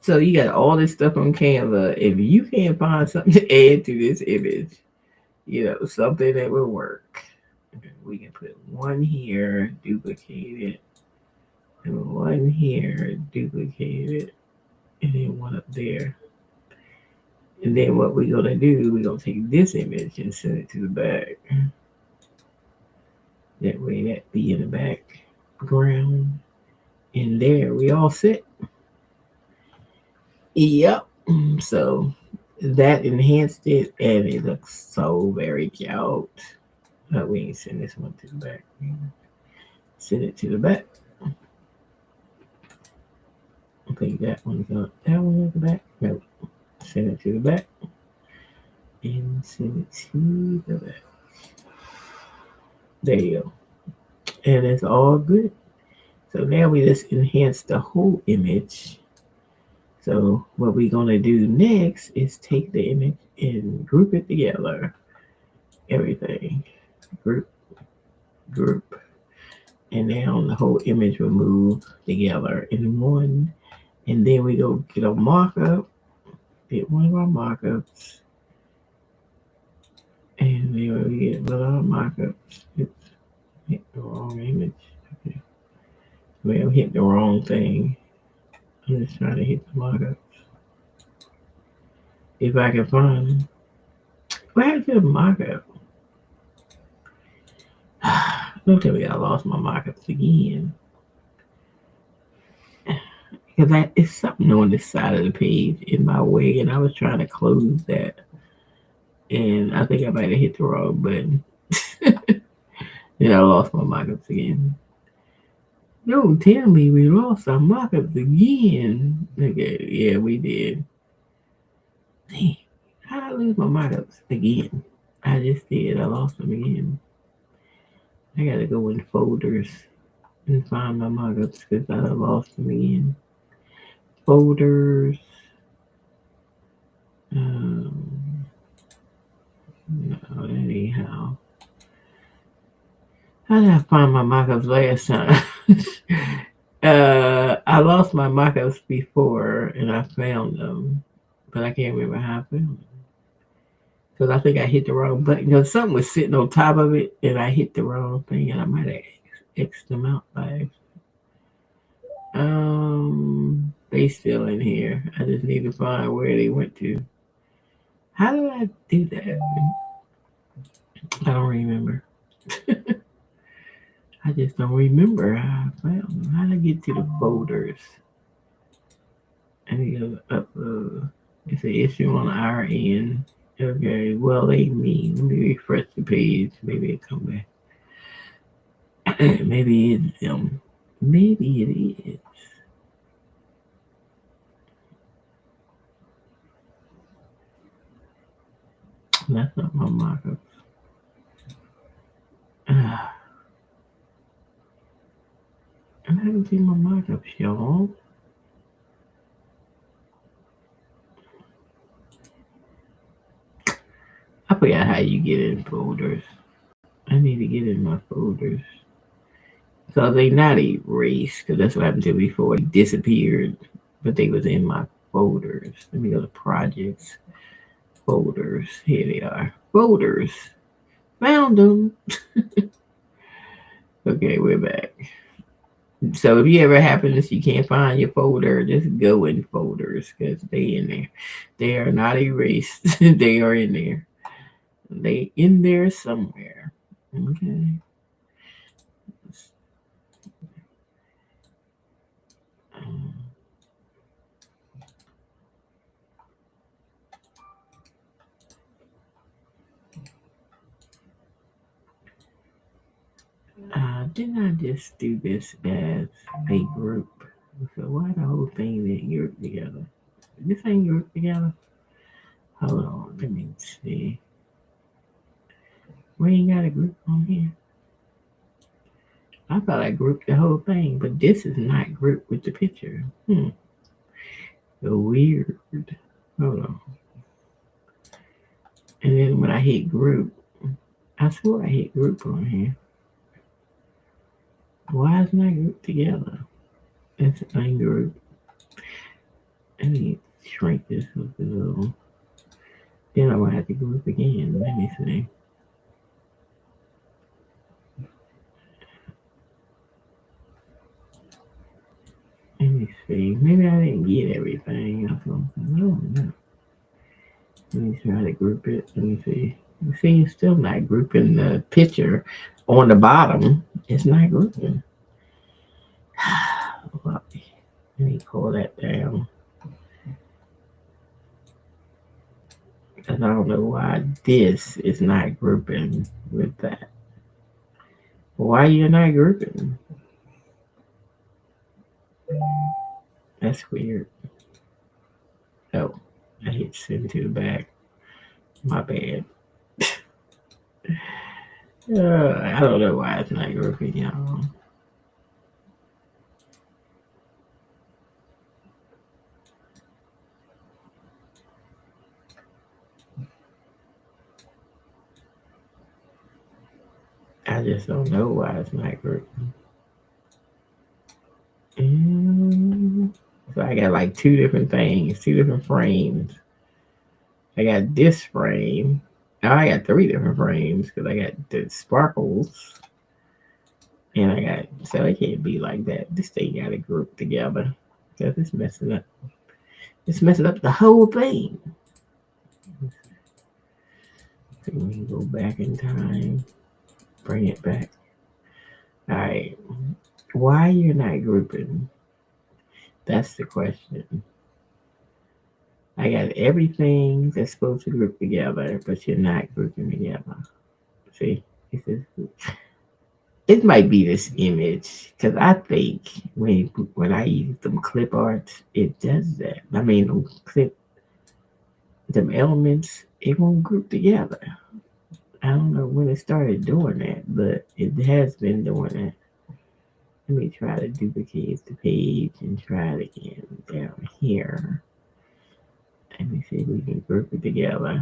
So you got all this stuff on Canva. If you can't find something to add to this image, something that will work. We can put one here, duplicate it, and one here, duplicate it, and then one up there. And then what we're gonna do, we're gonna take this image and send it to the back. That way that be in the background. And there we all set. Yep. So that enhanced it and it looks so very cute. But we ain't send this one to the back. Send it to the back. I think that one's up. That one at the back. No. Send it to the back. And send it to the back. There you go. And it's all good. So now we just enhance the whole image. So what we're going to do next is take the image and group it together. Everything. Group. And now the whole image will move together in one. And then we go get a markup. Get one of our markups. And then we get one of our markups. Oops. Hit the wrong image. Okay. Well, hit the wrong thing. I'm just trying to hit the markups. If I can find them. What happened to the markup? Don't tell me I lost my markups again. Because it's something on the side of the page in my way, and I was trying to close that. And I think I might have hit the wrong button. Then I lost my markups again. Don't tell me we lost our markups again. Okay, yeah, we did. Dang, how did I lose my markups again? I just did. I lost them again. I gotta go in folders and find my markups because I lost them again. Folders. Um, no, that ain't how. How did I find my markups last time? I lost my markups before and I found them, but I can't remember how I found them. Because I think I hit the wrong button. Because something was sitting on top of it and I hit the wrong thing and I might have X'd them out by accident. They still in here. I just need to find where they went to. How did I do that? I don't remember. I just don't remember how I found them. How did I get to the folders? I need to upload. It's an issue on our end. Okay, well, they mean. Let me refresh the page. Maybe it come back. Maybe it's them. Maybe it is. That's not my markups. I haven't seen my markups, y'all. I forgot how you get in folders. I need to get in my folders. So they not erased, because that's what happened to me before. They disappeared, but they was in my folders. Let me go to projects, folders. Here they are. Folders. Found them. Okay, we're back. So if you ever happens you can't find your folder, just go in folders because they in there. They are not erased. They are in there. They in there somewhere. Okay. Um, didn't I just do this as a group? So why the whole thing didn't group together? This ain't grouped together. Hold on, let me see. We ain't got a group on here. I thought I grouped the whole thing, but this is not grouped with the picture. So weird. Hold on. And then when I hit group, I swore I hit group on here. Why is not grouped together? It's ungroup. I need to shrink this up a little. Then I will have to group again. Let me see. Let me see. Maybe I didn't get everything or something. I don't know. Let me try to group it. Let me see. You see, it's still not grouping the picture on the bottom. It's not grouping. Let me pull that down. Because I don't know why this is not grouping with that. Why you're not grouping? That's weird. Oh, I hit send to the back. My bad. I don't know why it's not grouping, y'all. I just don't know why it's not grouping. So I got like two different things, two different frames. I got this frame. Now I got three different frames because I got the sparkles. And I got, so it can't be like that. This thing got to group together because it's messing up. It's messing up the whole thing. So we can go back in time, bring it back. All right. Why you're not grouping? That's the question. I got everything that's supposed to group together, but you're not grouping together. See? It says It might be this image because I think when I use them clip arts, it does that. I mean, clip them elements, it won't group together. I don't know when it started doing that, but it has been doing that. Let me try to duplicate the page and try it again down here. Let me see if we can group it together.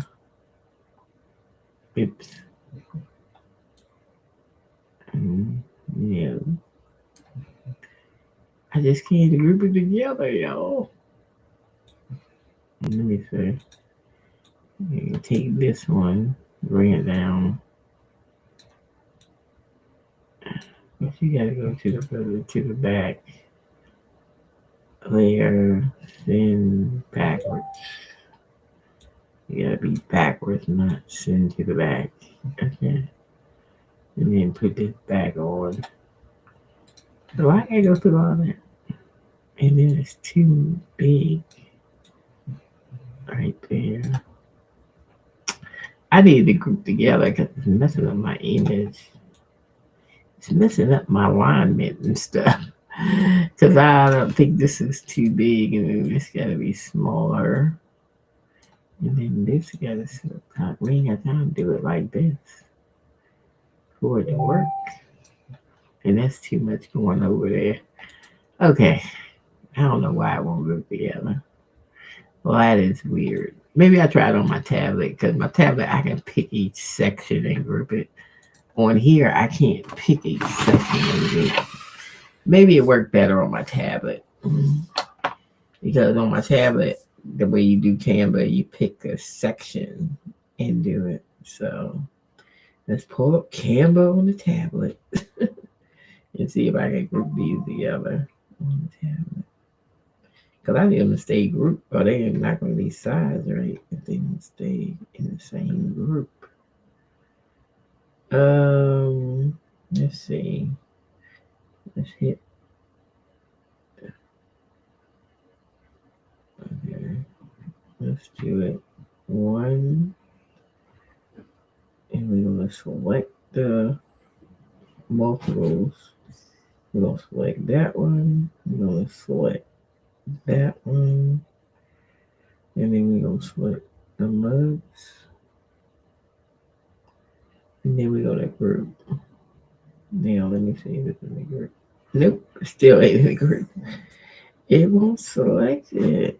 Oops. No. I just can't group it together, y'all. Let me see. Take this one, bring it down. But you gotta go to the back layer, then backwards. You gotta be backwards, not send to the back. Okay. And then put this back on. So I gotta go through all that. And then it's too big right there. I need to group together because it's messing up my image. It's messing up my alignment and stuff. Because I don't think this is too big and then this gotta be smaller. And then this gotta sit up top. We ain't got time to do it like this for it to work. And that's too much going over there. Okay. I don't know why it won't group together. Well, that is weird. Maybe I tried on my tablet because my tablet I can pick each section and group it. On here, I can't pick each section and group it. Maybe it worked better on my tablet. Because on my tablet, the way you do Canva, you pick a section and do it. So let's pull up Canva on the tablet and see if I can group these together on the tablet. Because I need them to stay grouped, or they're not going to be size, right? If they don't stay in the same group. Let's see. Let's hit. Okay. Let's do it. One. And we're going to select the multiples. We're going to select that one. We're going to select that one. And then we're going to select the mugs. And then we're going to group. Now, let me see if it's in the group. Nope, still ain't in the group. It won't select it.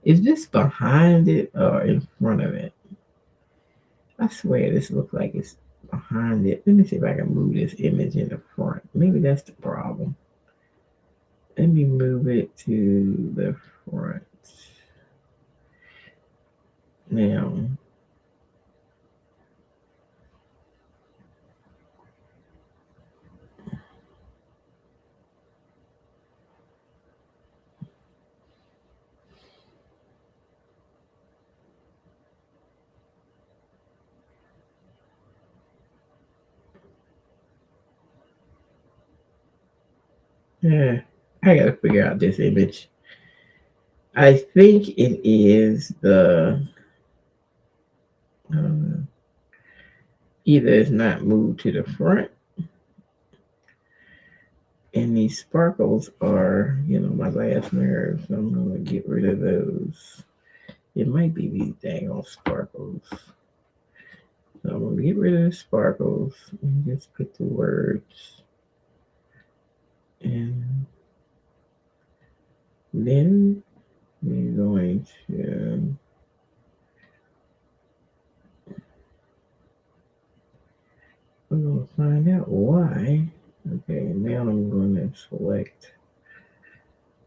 Is this behind it or in front of it? I swear this looks like it's behind it. Let me see if I can move this image in the front. Maybe that's the problem. Let me move it to the front. Now, yeah, I gotta figure out this image. I think it is the either it's not moved to the front, and these sparkles are, my last nerve, so I'm gonna get rid of those. It might be these dang old sparkles. So I'm gonna get rid of the sparkles and just put the words. And then we're going to find out why. Okay, now I'm going to select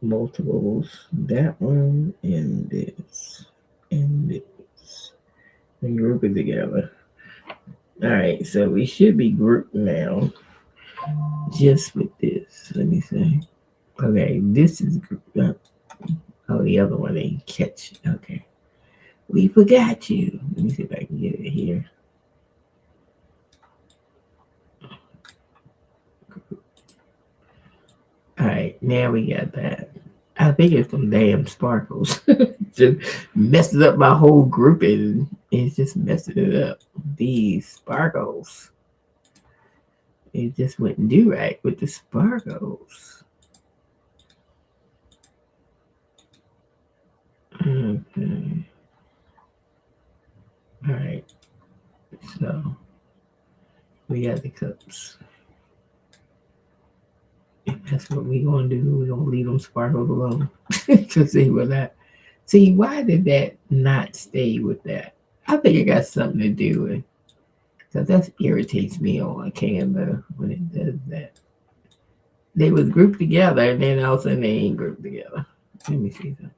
multiples. That one and this and this. And group it together. Alright, so we should be grouped now. Just with this. Let me see. Okay, this is grouped up. Oh, the other one ain't catch. Okay. We forgot you. Let me see if I can get it here. Alright, now we got that. I think it's some damn sparkles. Just messes up my whole group and it's just messing it up. These sparkles. It just wouldn't do right with the sparkles. Okay. All right. So we got the cups. And that's what we gonna do. We're gonna leave them sparkles alone. To see what that. See, why did that not stay with that? I think it got something to do with because that irritates me on a camera when it does that. They was grouped together and then all of a sudden they ain't grouped together. Let me see something.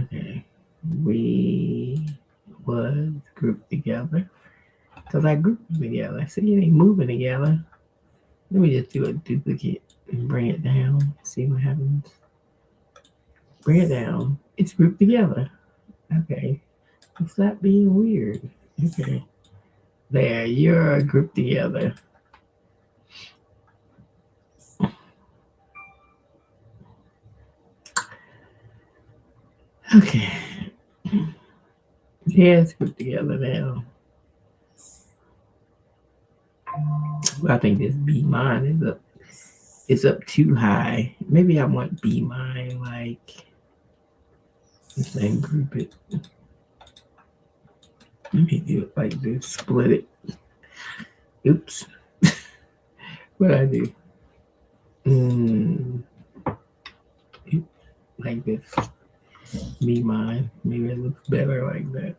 Okay. We was grouped together. Because I grouped them together. See, they moving together. Let me just do a duplicate and bring it down. See what happens. Bring it down. It's grouped together. Okay. Stop being weird. Okay. There, you're grouped together. Okay. Yeah, it's grouped together now. Well, I think this B mine is up. It's up too high. Maybe I want B mine like and group it. Let me do it like this. Split it. Oops. What I do? Mm, like this. Be mine. Maybe it looks better like that.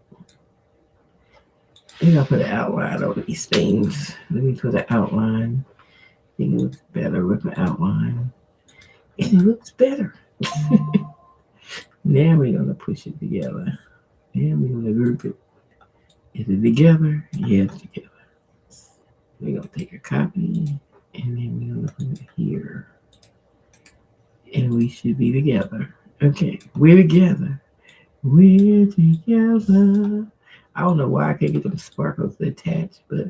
I think I'll put an outline on these things. Let me put an outline. I think it looks better with an outline. And it looks better. Now we're going to push it together. Now we're going to group it. Is it together? Yeah, it's together. We're going to take a copy and then we're going to put it here. And we should be together. Okay, we're together. We're together. I don't know why I can't get them sparkles to attach, but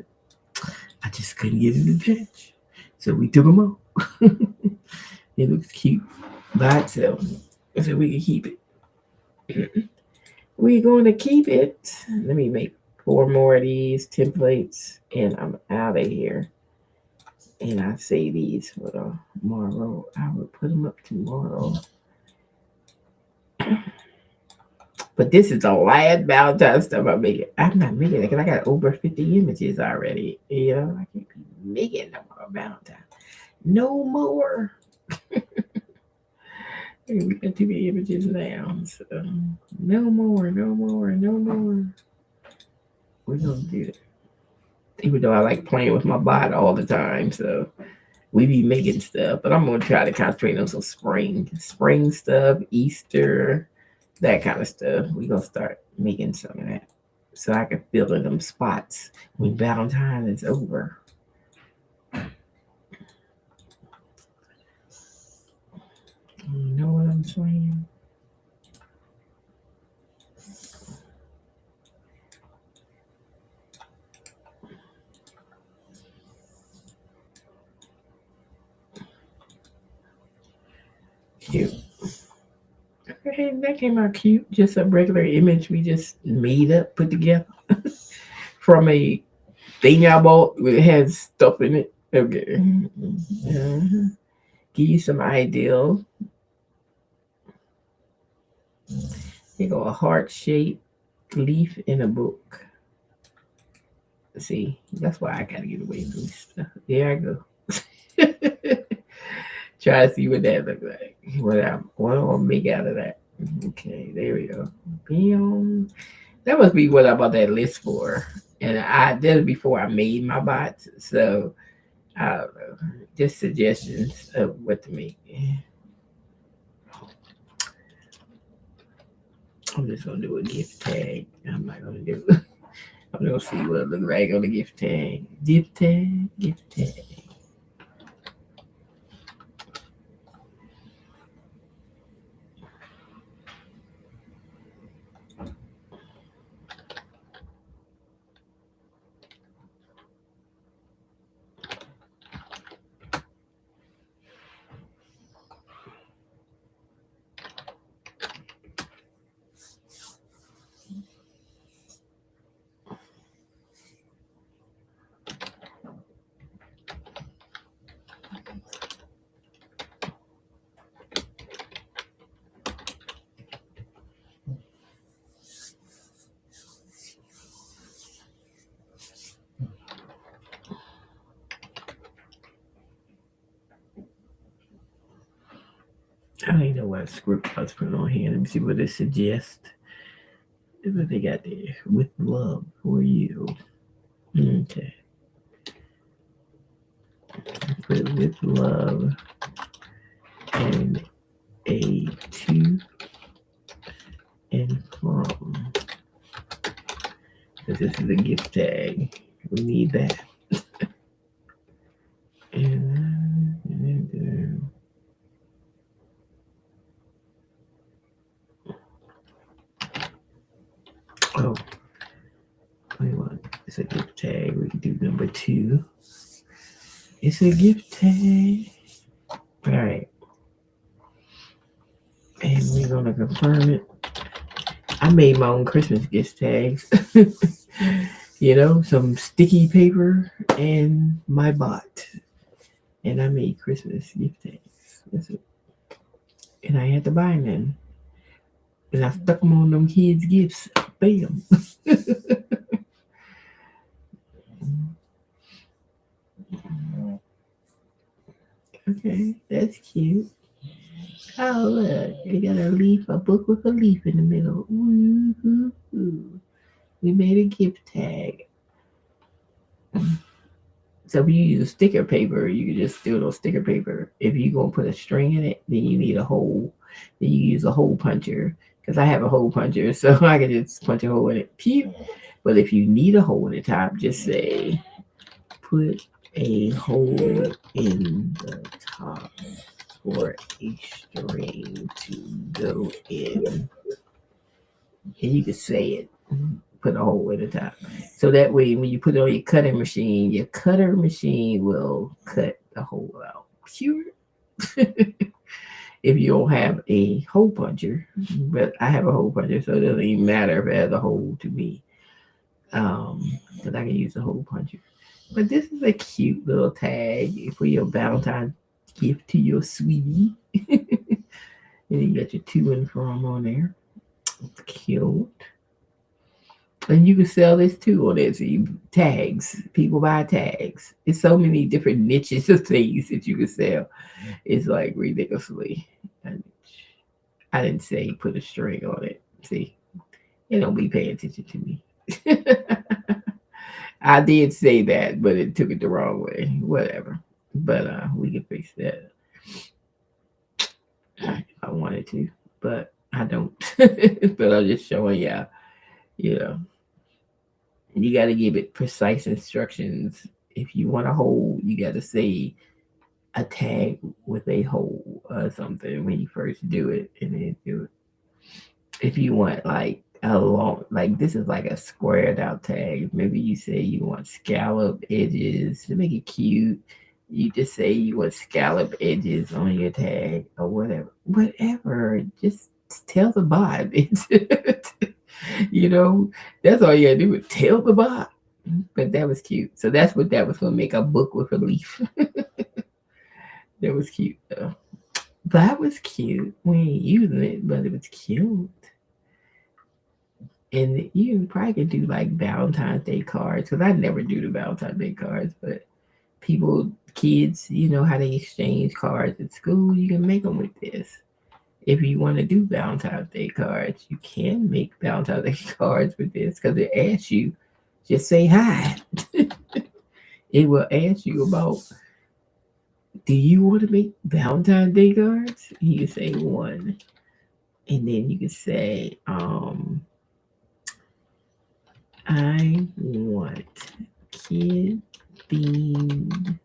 I just couldn't get it attached. So we took them off. It looks cute by itself. So we can keep it. We're going to keep it. Let me make 4 more of these templates and I'm out of here. And I say these for tomorrow. I will put them up tomorrow. But this is the last Valentine stuff I'm making. I'm not making it because I got over 50 images already. You know, I can't be making no more Valentine. No more. We got too many images now. So no more, no more, no more. We're gonna do it. Even though I like playing with my bot all the time, so we be making stuff. But I'm gonna try to concentrate on some spring stuff, Easter, that kind of stuff. We're gonna start making some of that. So I can fill in them spots when Valentine is over. You know what I'm saying? Cute. Okay, that came out cute. Just a regular image we just made up, put together from a thing I bought. It has stuff in it. Okay. Give you some ideals. Here go a heart shaped leaf in a book. See, that's why I gotta get away from this stuff. There I go. Try to see what that look like. What I'll make out of that. Okay, there we go. Bam. That must be what I bought that list for. And I did it before I made my bots. So I don't know. Just suggestions of what to make. I'm just gonna do a gift tag. I'm not gonna do I'm gonna see what it looks like on the gift tag. Gift tag, gift tag. I don't even know what script I was putting on here. Let me see what it suggests. What they got there? With love for you. Okay. Put with love and a to and from. Because this is a gift tag. We need that. And oh, 21. It's a gift tag. We can do number 2. It's a gift tag. All right. And we're going to confirm it. I made my own Christmas gift tags. Some sticky paper and my bot. And I made Christmas gift tags. That's it. And I had to buy them. And I stuck them on them kids' gifts. Bam. Okay, that's cute. Oh, look. They got a book with a leaf in the middle. Ooh. We made a gift tag. So if you use sticker paper, you can just do those sticker paper. If you're gonna put a string in it, then you need a hole. Then you use a hole puncher. Because I have a hole puncher, so I can just punch a hole in it. Pew. But if you need a hole in the top, just say put a hole in the top for a string to go in. And you can say it. Put a hole in the top. So that way, when you put it on your cutter machine will cut the hole out. Sure. If you don't have a hole puncher, but I have a hole puncher, so it doesn't even matter if it has a hole to me. Because I can use a hole puncher. But this is a cute little tag for your Valentine gift to your sweetie. And you got your to and from on there. It's cute. And you can sell this too on Etsy. Tags. People buy tags. It's so many different niches of things that you can sell. It's like ridiculously. I didn't say put a string on it. See, they don't be paying attention to me. I did say that, but it took it the wrong way. Whatever. But we can fix that if I wanted to, but I don't. But I'm just showing y'all, you know, you got to give it precise instructions. If you want a hole, you got to say a tag with a hole or something when you first do it, and then do it. If you want like a long, like this is like a squared out tag. Maybe you say you want scallop edges to make it cute. You just say you want scallop edges on your tag or whatever. Whatever. Just tell the bot. you know, that's all you gotta do is tell the bot. But that was cute. So that's what that was gonna make, a book with a leaf. That was cute though. That was cute. We ain't using it, but it was cute. And you probably could do like Valentine's Day cards, because I never do the Valentine's Day cards, but kids, you know how they exchange cards at school. You can make them with this. If you want to do Valentine's Day cards, you can make Valentine's Day cards with this, because it asks you, just say hi. It will ask you about, do you want to make Valentine's Day cards? You can say one. And then you can say, I want kid themed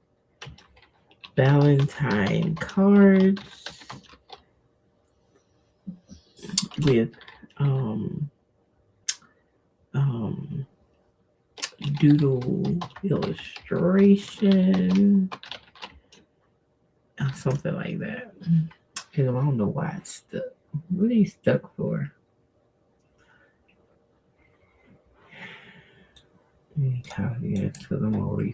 Valentine cards with um doodle illustration or something like that. And I don't know why it's stuck. What are you stuck for? Let me copy it because I'm gonna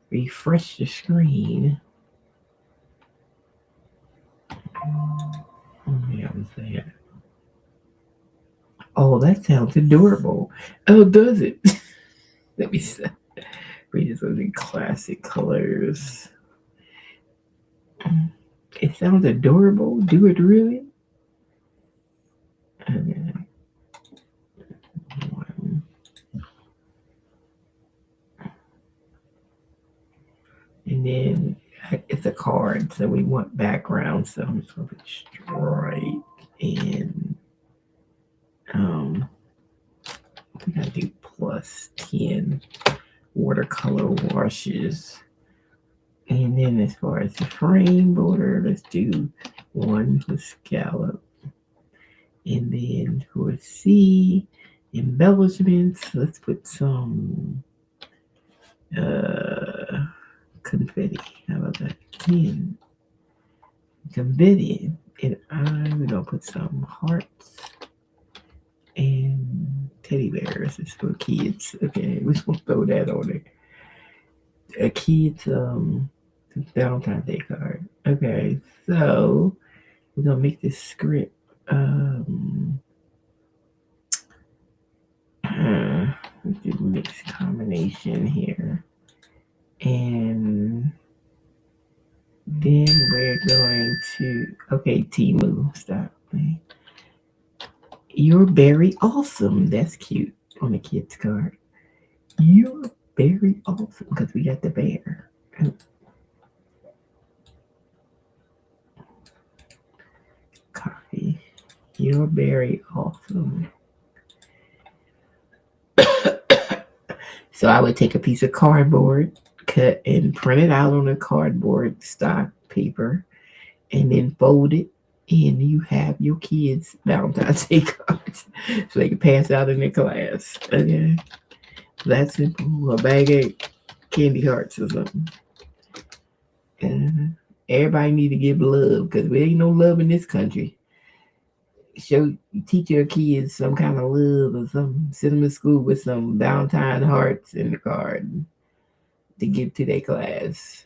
refresh the screen. Yeah, I'm saying. Oh, that sounds adorable. Oh, does it? Let me see. We just look at classic colors. It sounds adorable. Do it really? Okay. And then it's a card, so we want background. So I'm just gonna put stripe and we gotta do +10 watercolor washes. And then as far as the frame border, let's do 1 for scallop. And then for C embellishments, let's put some confetti. How about that? 10 confetti. And we're gonna put some hearts and teddy bears. It's for kids. Okay, we're supposed to throw that on there. A kid's Valentine Day card. Okay, so we're gonna make this script. Let's do mixed combination here, and then we're going to Timu, stop. You're very awesome. That's cute on the kids card. You're very awesome because we got the bear. Coffee. You're very awesome. So I would take a piece of cardboard, cut and print it out on a cardboard stock paper, and then fold it. And you have your kids' Valentine's Day cards so they can pass out in their class. Okay, that's simple. A bag of candy hearts or something. Everybody need to give love because there ain't no love in this country. Teach your kids some kind of love or something. Send them to school with some Valentine hearts in the card to give to their class.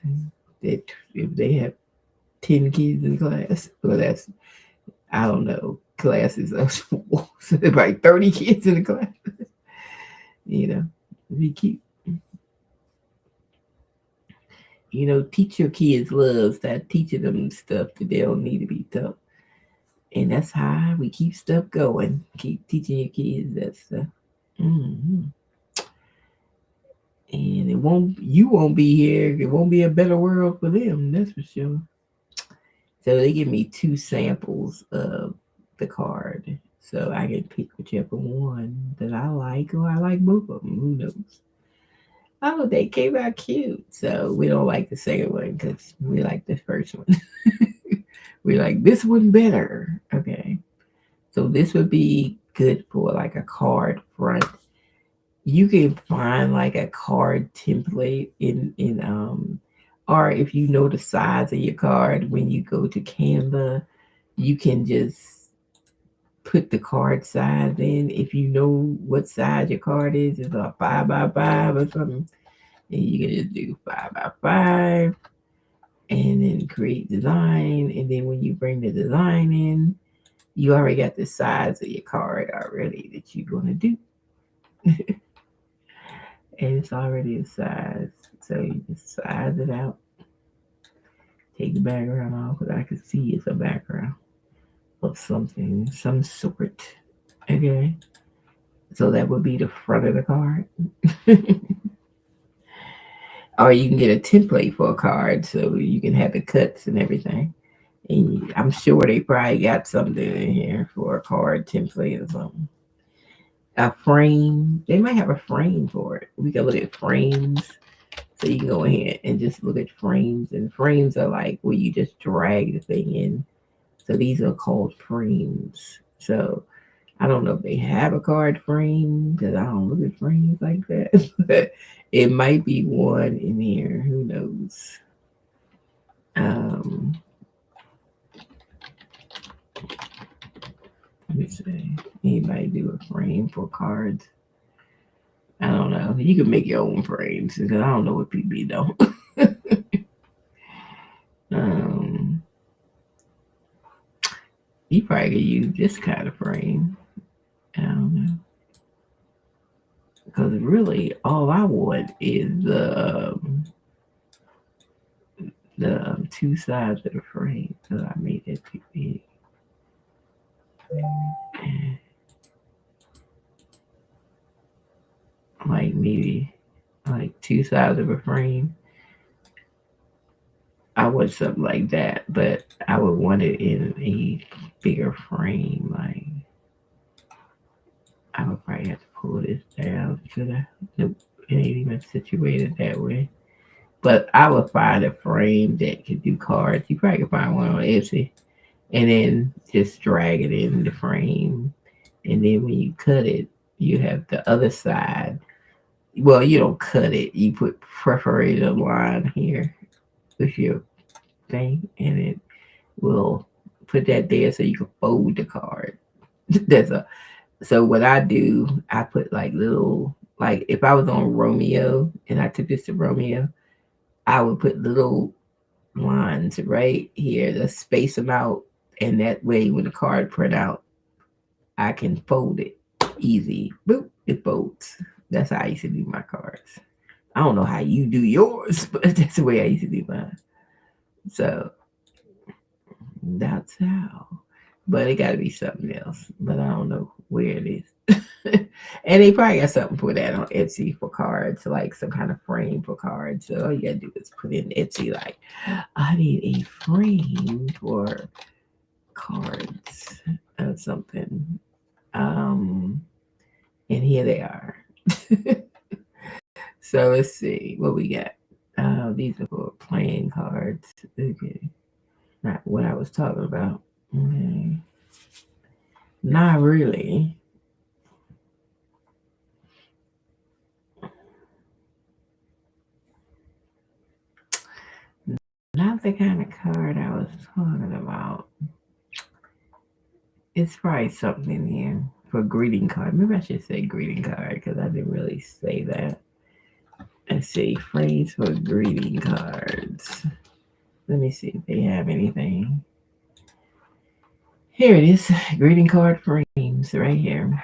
That if they have 10 kids in class, well, that's I don't know. Classes of so like 30 kids in the class. Be cute. Teach your kids love. Start teaching them stuff that they don't need to be taught. And that's how we keep stuff going. Keep teaching your kids that stuff. Mm-hmm. And you won't be here. It won't be a better world for them. That's for sure. So they give me 2 samples of the card. So I can pick whichever one that I like, or I like both of them. Who knows? Oh, they came out cute. So we don't like the second one because we like the first one. We like this one better. Okay. So this would be good for like a card front. You can find like a card template or if you know the size of your card when you go to Canva, you can just put the card size in. If you know what size your card is, it's a 5x5 or something. And you can just do 5x5 and then create design. And then when you bring the design in, you already got the size of your card already that you're going to do. And it's already a size. So you just size it out. Take the background off because I can see it's a background of something, some sort. Okay. So that would be the front of the card. Or you can get a template for a card so you can have the cuts and everything. And I'm sure they probably got something in here for a card template or something. A frame. They might have a frame for it. We can look at frames. So you can go ahead and just look at frames. And frames are like where you just drag the thing in. So these are called frames. So I don't know if they have a card frame because I don't look at frames like that. But it might be one in here. Who knows? Let me see. Anybody do a frame for cards? I don't know. You can make your own frames because I don't know what people don't. You probably could use this kind of frame. I don't know. Because really, all I want is the two sides of the frame. So I made that too big. Like maybe like two sides of a frame. I want something like that, but I would want it in a bigger frame. Like I would probably have to pull this down to the nope, it ain't even situated that way. But I would find a frame that could do cards. You probably could find one on Etsy and then just drag it in the frame. And then when you cut it, you have the other side. Well, you don't cut it. You put perforated line here with your thing, and it will put that there so you can fold the card. That's a so what I do. I put like little like if I was on Romeo and I took this to Romeo, I would put little lines right here to space them out, and that way when the card print out, I can fold it easy. Boop, it folds. That's how I used to do my cards. I don't know how you do yours, but that's the way I used to do mine. So that's how. But it got to be something else. But I don't know where it is. And they probably got something for that on Etsy for cards, like some kind of frame for cards. So all you gotta do is put in Etsy, like, I need a frame for cards or something. And here they are. So let's see what we got. These are for playing cards. Okay. Not what I was talking about. Okay. Not really. Not the kind of card I was talking about. It's probably something in here for greeting card. Maybe I should say greeting card because I didn't really say that. Let's see, frames for greeting cards. Let me see if they have anything. Here it is, greeting card frames right here.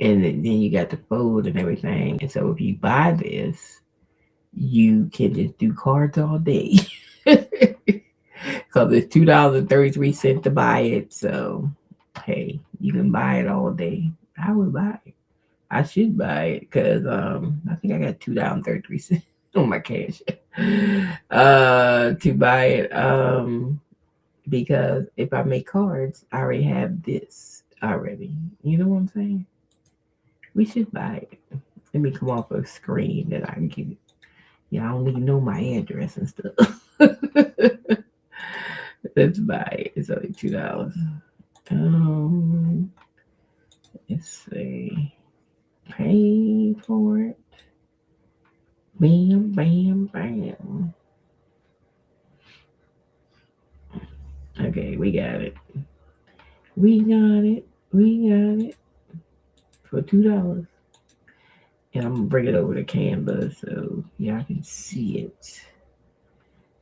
And then you got the fold and everything. And so if you buy this, you can just do cards all day. Because it's $2.33 to buy it. So, hey, you can buy it all day. I would buy it. I should buy it because I think I got $2.33 on my cash to buy it. Because if I make cards, I already have this already. You know what I'm saying? We should buy it. Let me come off a screen that I can give it. Yeah, I don't even know my address and stuff. Let's buy it. It's only $2. Um, let's see. Pay for it. Bam, bam, bam. Okay, we got it. We got it. We got it for $2. And I'm gonna bring it over to Canva so y'all can see it.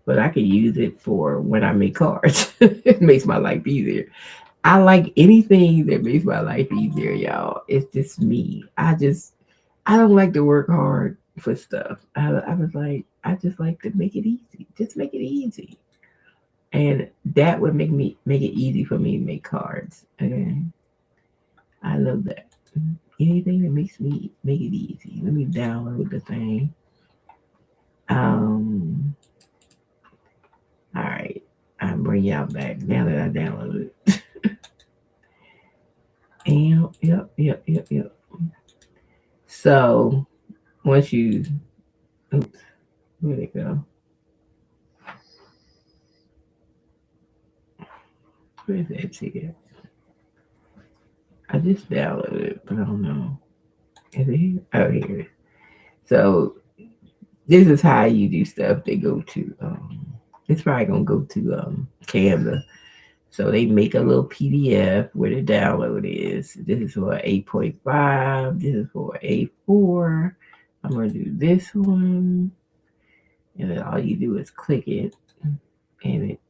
But I can use it for when I make cards. It makes my life easier. I like anything that makes my life easier, y'all. It's just me. I don't like to work hard for stuff. I was like, I just like to make it easy. Just make it easy. And that would make it easy for me to make cards. Okay. I love that. Anything that makes me make it easy. Let me download the thing. Um all right. I'll bring y'all back now that I downloaded it. And yep. So once you oops, where'd it go? Where's that ticket? I just downloaded it, but I don't know. Is it here? Oh, here it is. So this is how you do stuff. They go to it's probably gonna go to Canva. So they make a little PDF where the download is. This is for 8.5. This is for A4. I'm gonna do this one, and then all you do is click it, and it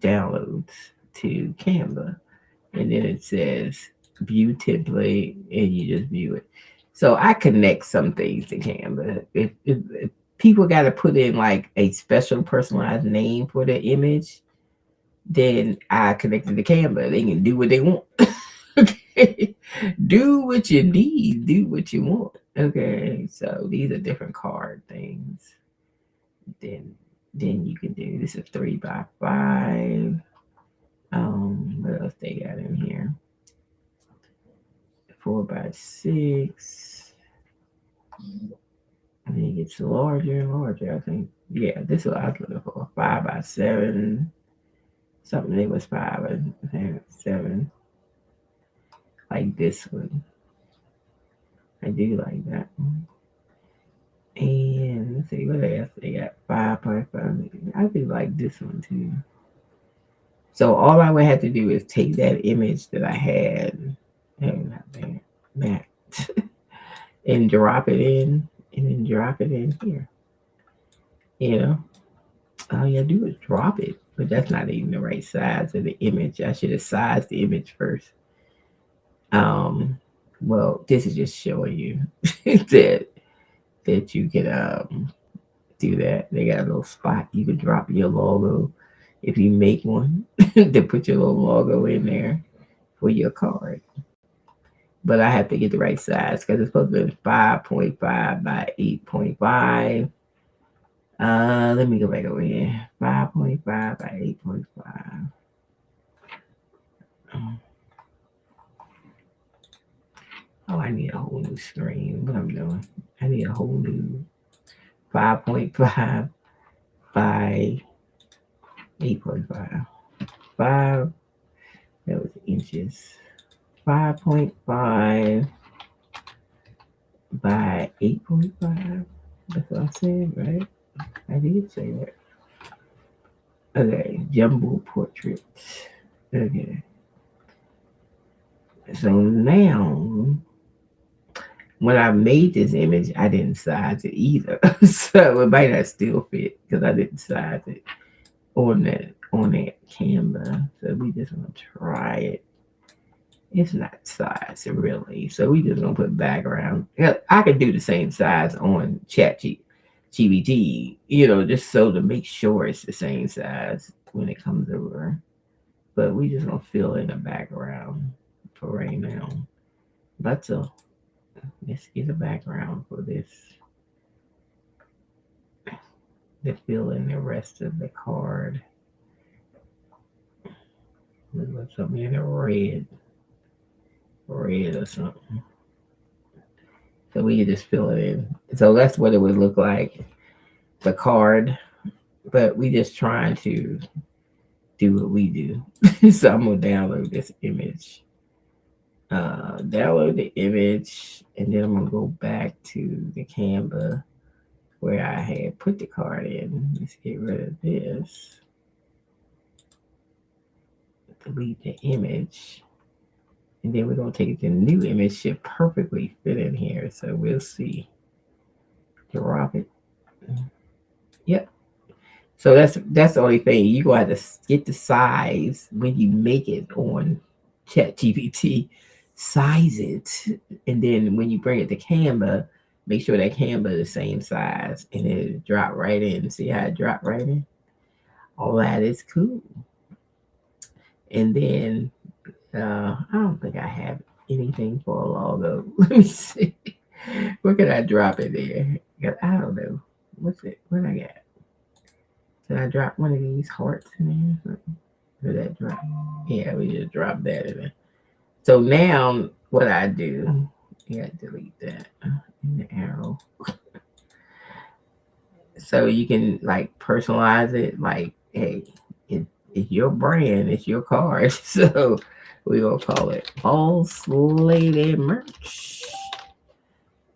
downloads to Canva, and then it says view template, and you just view it. So I connect some things to Canva. If people got to put in like a special personalized name for the image, then I connected to Canva. They can do what they want. Okay. Do what you need. Do what you want. Okay. So these are different card things. Then then you can do this is 3x5. What else they got in here? 4x6. And then it gets larger and larger, I think. Yeah, this is what I was looking for. 5x7. Something that was 5 and 7. Like this one. I do like that one. And let's see what else they got. 5.5. I do like this one too. So all I would have to do is take that image that I had, that, and drop it in, and then drop it in here. You know, all you do is drop it, but that's not even the right size of the image. I should have sized the image first. Well, this is just showing you that you can do that. They got a little spot you can drop your logo if you make one to put your little logo in there for your card. But I have to get the right size because it's supposed to be 5.5 by 8.5. Let me go back over here. 5.5 by 8.5. Oh, I need a whole new screen. What I'm doing? I need a whole new 5.5 by 8.5. 5. That was inches. 5.5 by 8.5. That's what I said, right? I did say that. Okay, jumbo portrait. Okay. So now, when I made this image, I didn't size it either. So it might not still fit because I didn't size it on that Canva. So we just gonna try it. It's not size really. So we just gonna put background. Yeah, I could do the same size on ChatGPT, just so to make sure it's the same size when it comes over. But we just gonna fill in the background for right now. Let's get a background for this. To fill in the rest of the card. Let's put something in a red or something. So we can just fill it in. So that's what it would look like, the card. But we just trying to do what we do. So I'm gonna download this image. Download the image, and then I'm gonna go back to the Canva where I had put the card in. Let's get rid of this. Delete the image. And then we're going to take it to the new image. Should perfectly fit in here. So we'll see. Drop it. Yep. So that's the only thing. You're going to have to get the size when you make it on ChatGPT. Size it. And then when you bring it to Canva, make sure that Canva is the same size. And it'll drop right in. See how it dropped right in? All that is cool. And then I don't think I have anything for a logo. Let me see. Where can I drop it there? I don't know. What's it? What I got? Did I drop one of these hearts in there? Did that drop? Yeah, we just dropped that in there. So now what I do, delete that in the arrow. So you can like personalize it. Like, hey, it's your brand, it's your card. So we will call it Boss Lady Merch.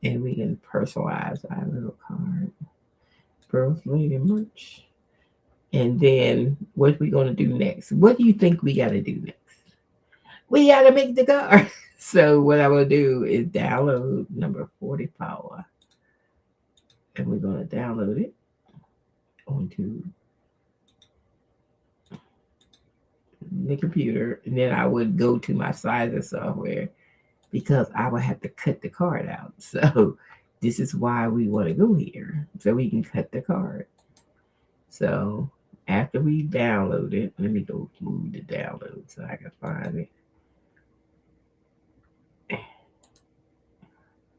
And we can personalize our little card. Boss Lady Merch. And then what we going to do next? What do you think we got to do next? We got to make the card. So what I will do is download number 44. And we're going to download it onto the computer. And then I would go to my sizing software because I would have to cut the card out. So this is why we want to go here, so we can cut the card. So after we download it, let me go move the download so I can find it.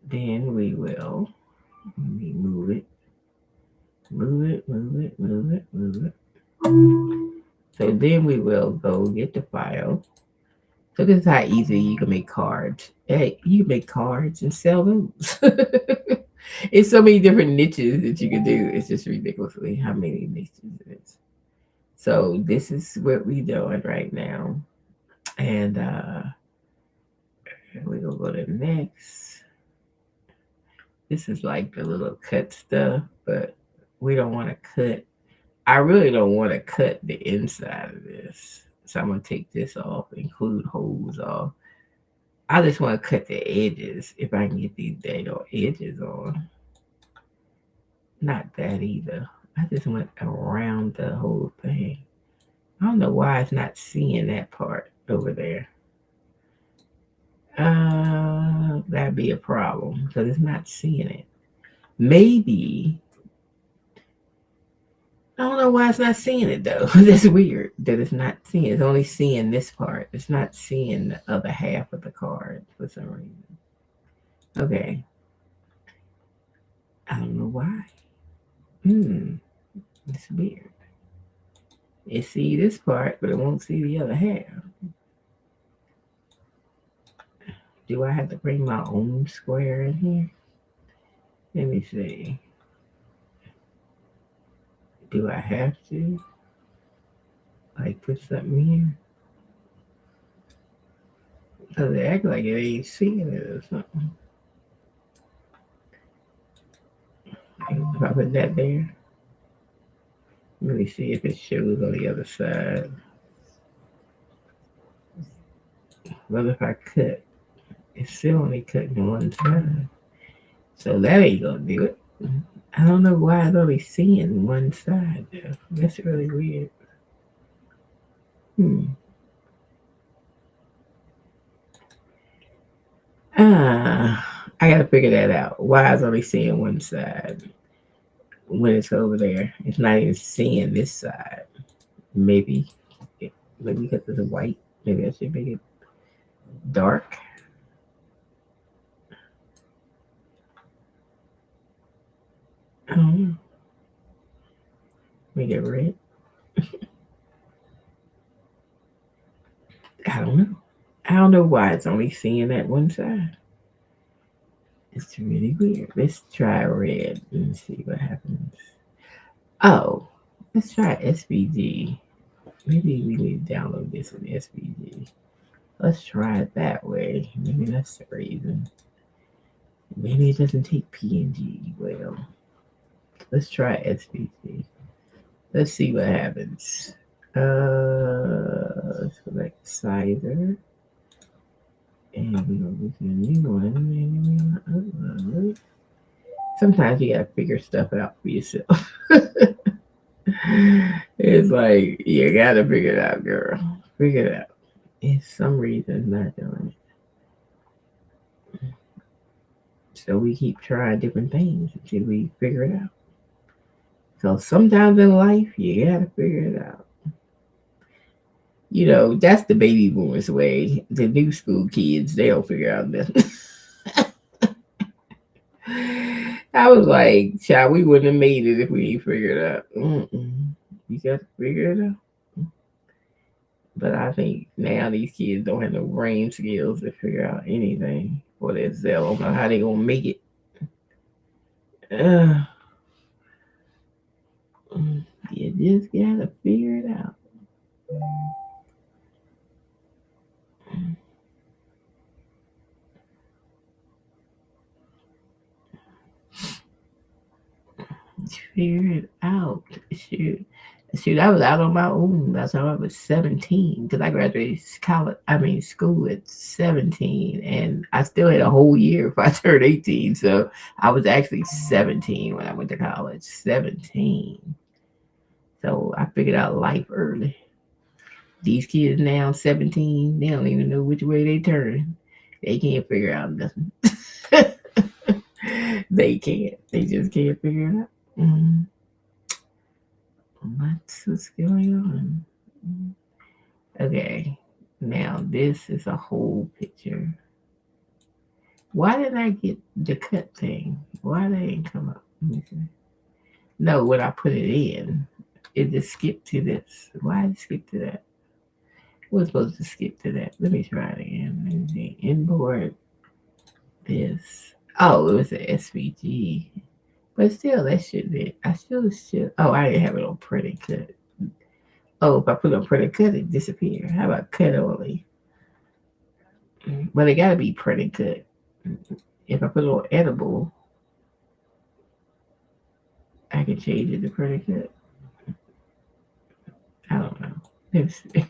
Then we will let me move it, move it, move it, move it, move it. So then we will go get the file. So this is how easy you can make cards. Hey, you can make cards and sell those. It's so many different niches that you can do. It's just ridiculously how many niches it is. So this is what we're doing right now. And we're gonna go to next. This is like the little cut stuff, but we don't want to cut. I really don't want to cut the inside of this. So I'm gonna take this off, include holes off. I just want to cut the edges if I can get these dang edges on. Not that either. I just went around the whole thing. I don't know why it's not seeing that part over there. That'd be a problem because it's not seeing it. Maybe I don't know why it's not seeing it though. That's weird that it's not seeing. It's only seeing this part. It's not seeing the other half of the card for some reason. Okay. I don't know why. It's weird. It see this part, but it won't see the other half. Do I have to bring my own square in here? Let me see. Do I have to? Like put something here? Because it act like it ain't seeing it or something. If I put that there, let me see if it shows on the other side. What if I cut? It's still only cutting one side. So that ain't gonna do it. I don't know why it's only seeing one side though. That's really weird. I gotta figure that out. Why it's only seeing one side when it's over there? It's not even seeing this side. Maybe because it's white. Maybe I should make it dark. I don't know. Make it red. I don't know. I don't know why it's only seeing that one side. It's really weird. Let's try red and see what happens. Oh, let's try SVG. Maybe we need to download this in SVG. Let's try it that way. Maybe that's the reason. Maybe it doesn't take PNG well. Let's try SVG. Let's see what happens. Let's select Cider. And we're gonna look at a new one. Sometimes you gotta figure stuff out for yourself. It's like you gotta figure it out, girl. Figure it out. It's some reason it's not doing it. So we keep trying different things until we figure it out. So sometimes in life you gotta figure it out. You know, that's the baby boomers way. The new school kids, they don't figure out nothing. I was like, child, we wouldn't have made it if we ain't figured it out. You got to figure it out. But I think now these kids don't have no brain skills to figure out anything for themselves. I don't know how they gonna make it. You just gotta figure it out. Figure it out. Shoot, I was out on my own. That's how I was 17 because I graduated school at 17, and I still had a whole year if I turned 18. So I was actually 17 when I went to college. 17. So I figured out life early. These kids now 17, they don't even know which way they turn. They can't figure out nothing. They can't. They just can't figure it out. What's going on? Okay. Now this is a whole picture. Why did I get the cut thing? Why they didn't come up? Let me see. No, when I put it in, it just skipped to this. Why did it skip to that? It was supposed to skip to that. Let me try it again. Let me see. Import this. Oh, it was an SVG. But still, that should be. I still should. Oh, I didn't have it on print and cut. Oh, if I put it on print and cut, it disappeared. How about cut only? But it got to be print and cut. If I put it on edible, I can change it to print and cut. I don't know. Let me see.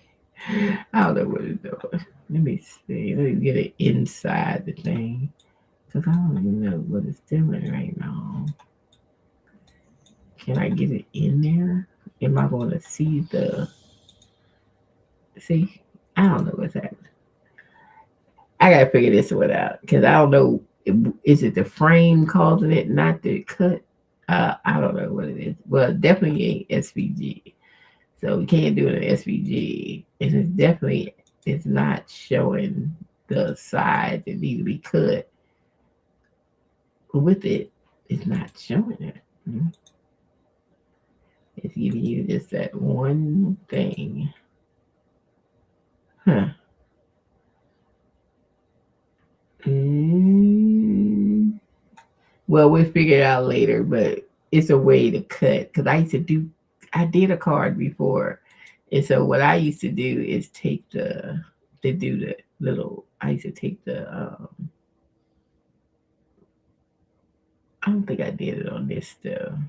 I don't know what it's doing. Let me see. Let me get it inside the thing. Because I don't even know what it's doing right now. Can I get it in there? Am I going to see the... See? I don't know what's happening. I got to figure this one out. Because I don't know. Is it the frame causing it, not the cut? I don't know what it is. Well, it definitely ain't SVG. So we can't do it in SVG. And it's definitely, it's not showing the sides that need to be cut. With it, it's not showing it. It's giving you just that one thing. Huh. Well, we'll figure it out later, but it's a way to cut. Because I did a card before. And so what I used to do is take I used to take I don't think I did it on this though.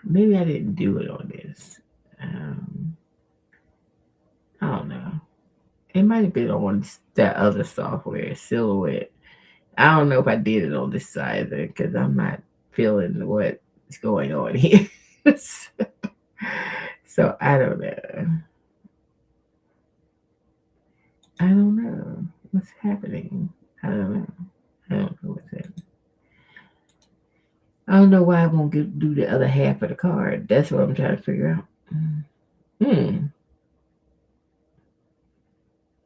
Maybe I didn't do it on this. I don't know. It might have been on that other software, Silhouette. I don't know if I did it on this side because I'm not feeling what's going on here. So I don't know. I don't know what's happening. I don't know. I don't know what's happening. I don't know why I won't do the other half of the card. That's what I'm trying to figure out.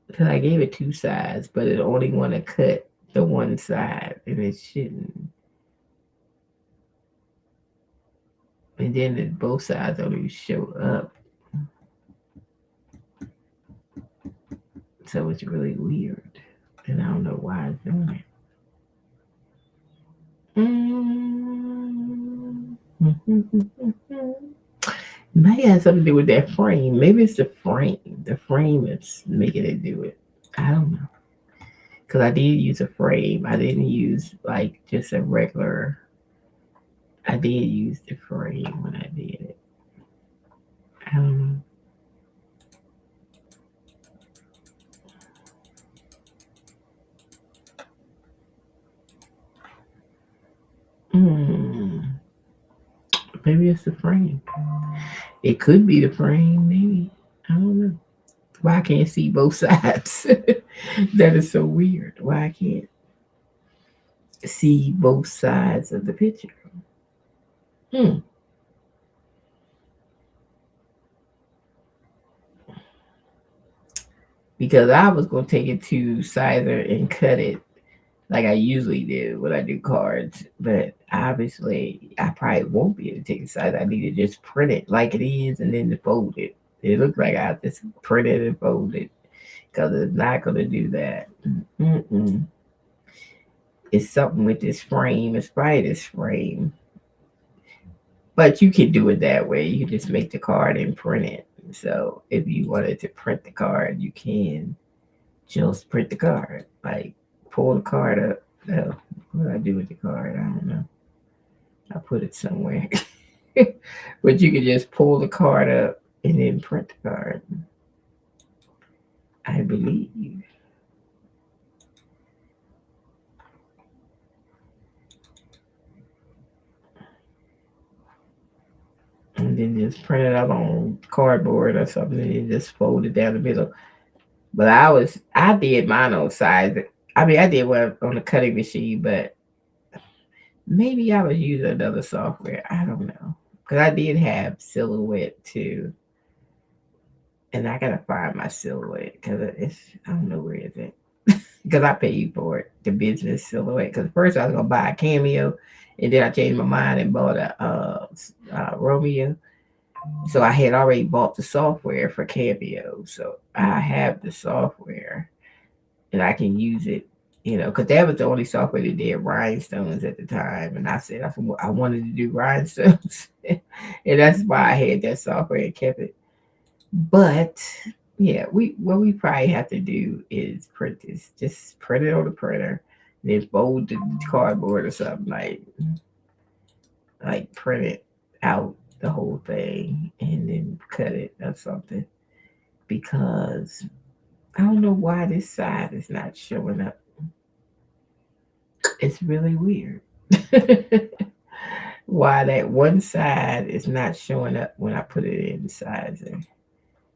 Because I gave it two sides, but it only want to cut the one side, and it shouldn't. And then both sides only show up. So it's really weird. And I don't know why it's doing it. Might have something to do with that frame. Maybe it's the frame. The frame is making it do it. I don't know. Because I did use a frame. I didn't use like just a regular. I did use the frame when I did it. I don't know. Maybe it's the frame. It could be the frame, maybe. I don't know. Why I can't see both sides? That is so weird. Why I can't see both sides of the picture. Because I was going to take it to Sizer and cut it like I usually do when I do cards. But obviously, I probably won't be able to take it to Sizer. I need to just print it like it is and then fold it. It looks like I have to print it and fold it because it's not going to do that. It's something with this frame. It's probably this frame. But you can do it that way. You can just make the card and print it. So if you wanted to print the card, you can just print the card. Like pull the card up. Oh, what do I do with the card? I don't know. I put it somewhere. But you can just pull the card up and then print the card. I believe. And then just print it out on cardboard or something and just fold it down the middle. But I did mine on size. I mean, I did one on the cutting machine, but Maybe I was using another software. I don't know. Because I did have Silhouette too. And I gotta find my Silhouette because it's, I don't know where is it. Because I paid for it, the business Silhouette. Because first I was gonna buy a Cameo, and then I changed my mind and bought a Romeo. So I had already bought the software for Cameo, so I have the software and I can use it. Because that was the only software that did rhinestones at the time, and I said I wanted to do rhinestones, and that's why I had that software and kept it. But yeah, we what we probably have to do is print this. Just print it on the printer, then fold the cardboard or something like print it out the whole thing and then cut it or something. Because I don't know why this side is not showing up. It's really weird. Why that one side is not showing up when I put it in the sizer.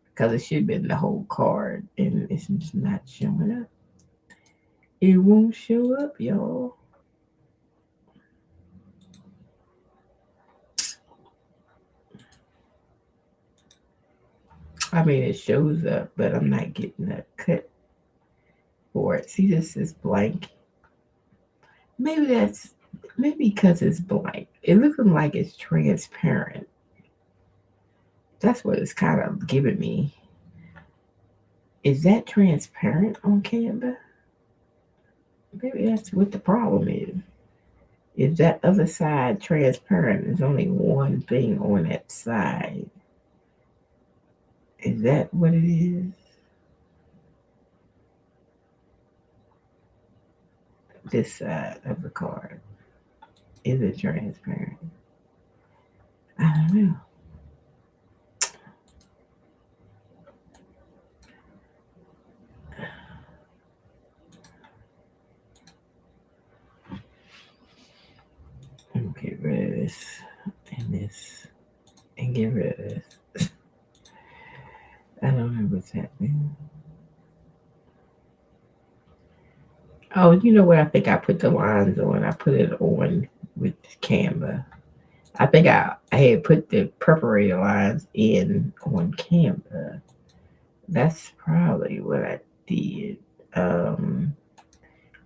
Because it should have been the whole card and it's just not showing up. It won't show up, y'all. I mean, it shows up, but I'm not getting a cut for it. See, this is blank. Maybe that's maybe because it's blank. It looking like it's transparent. That's what it's kind of giving me. Is that transparent on Canva? Maybe that's what the problem is. Is that other side transparent? There's only one thing on that side. Is that what it is? This side of the card. Is it transparent? I don't know. Get rid of this and this and get rid of this. I don't know what's happening. Oh, you know what? I think I put the lines on. I put it on with Canva. I think I had put the preparator lines in on Canva. That's probably what I did. Um,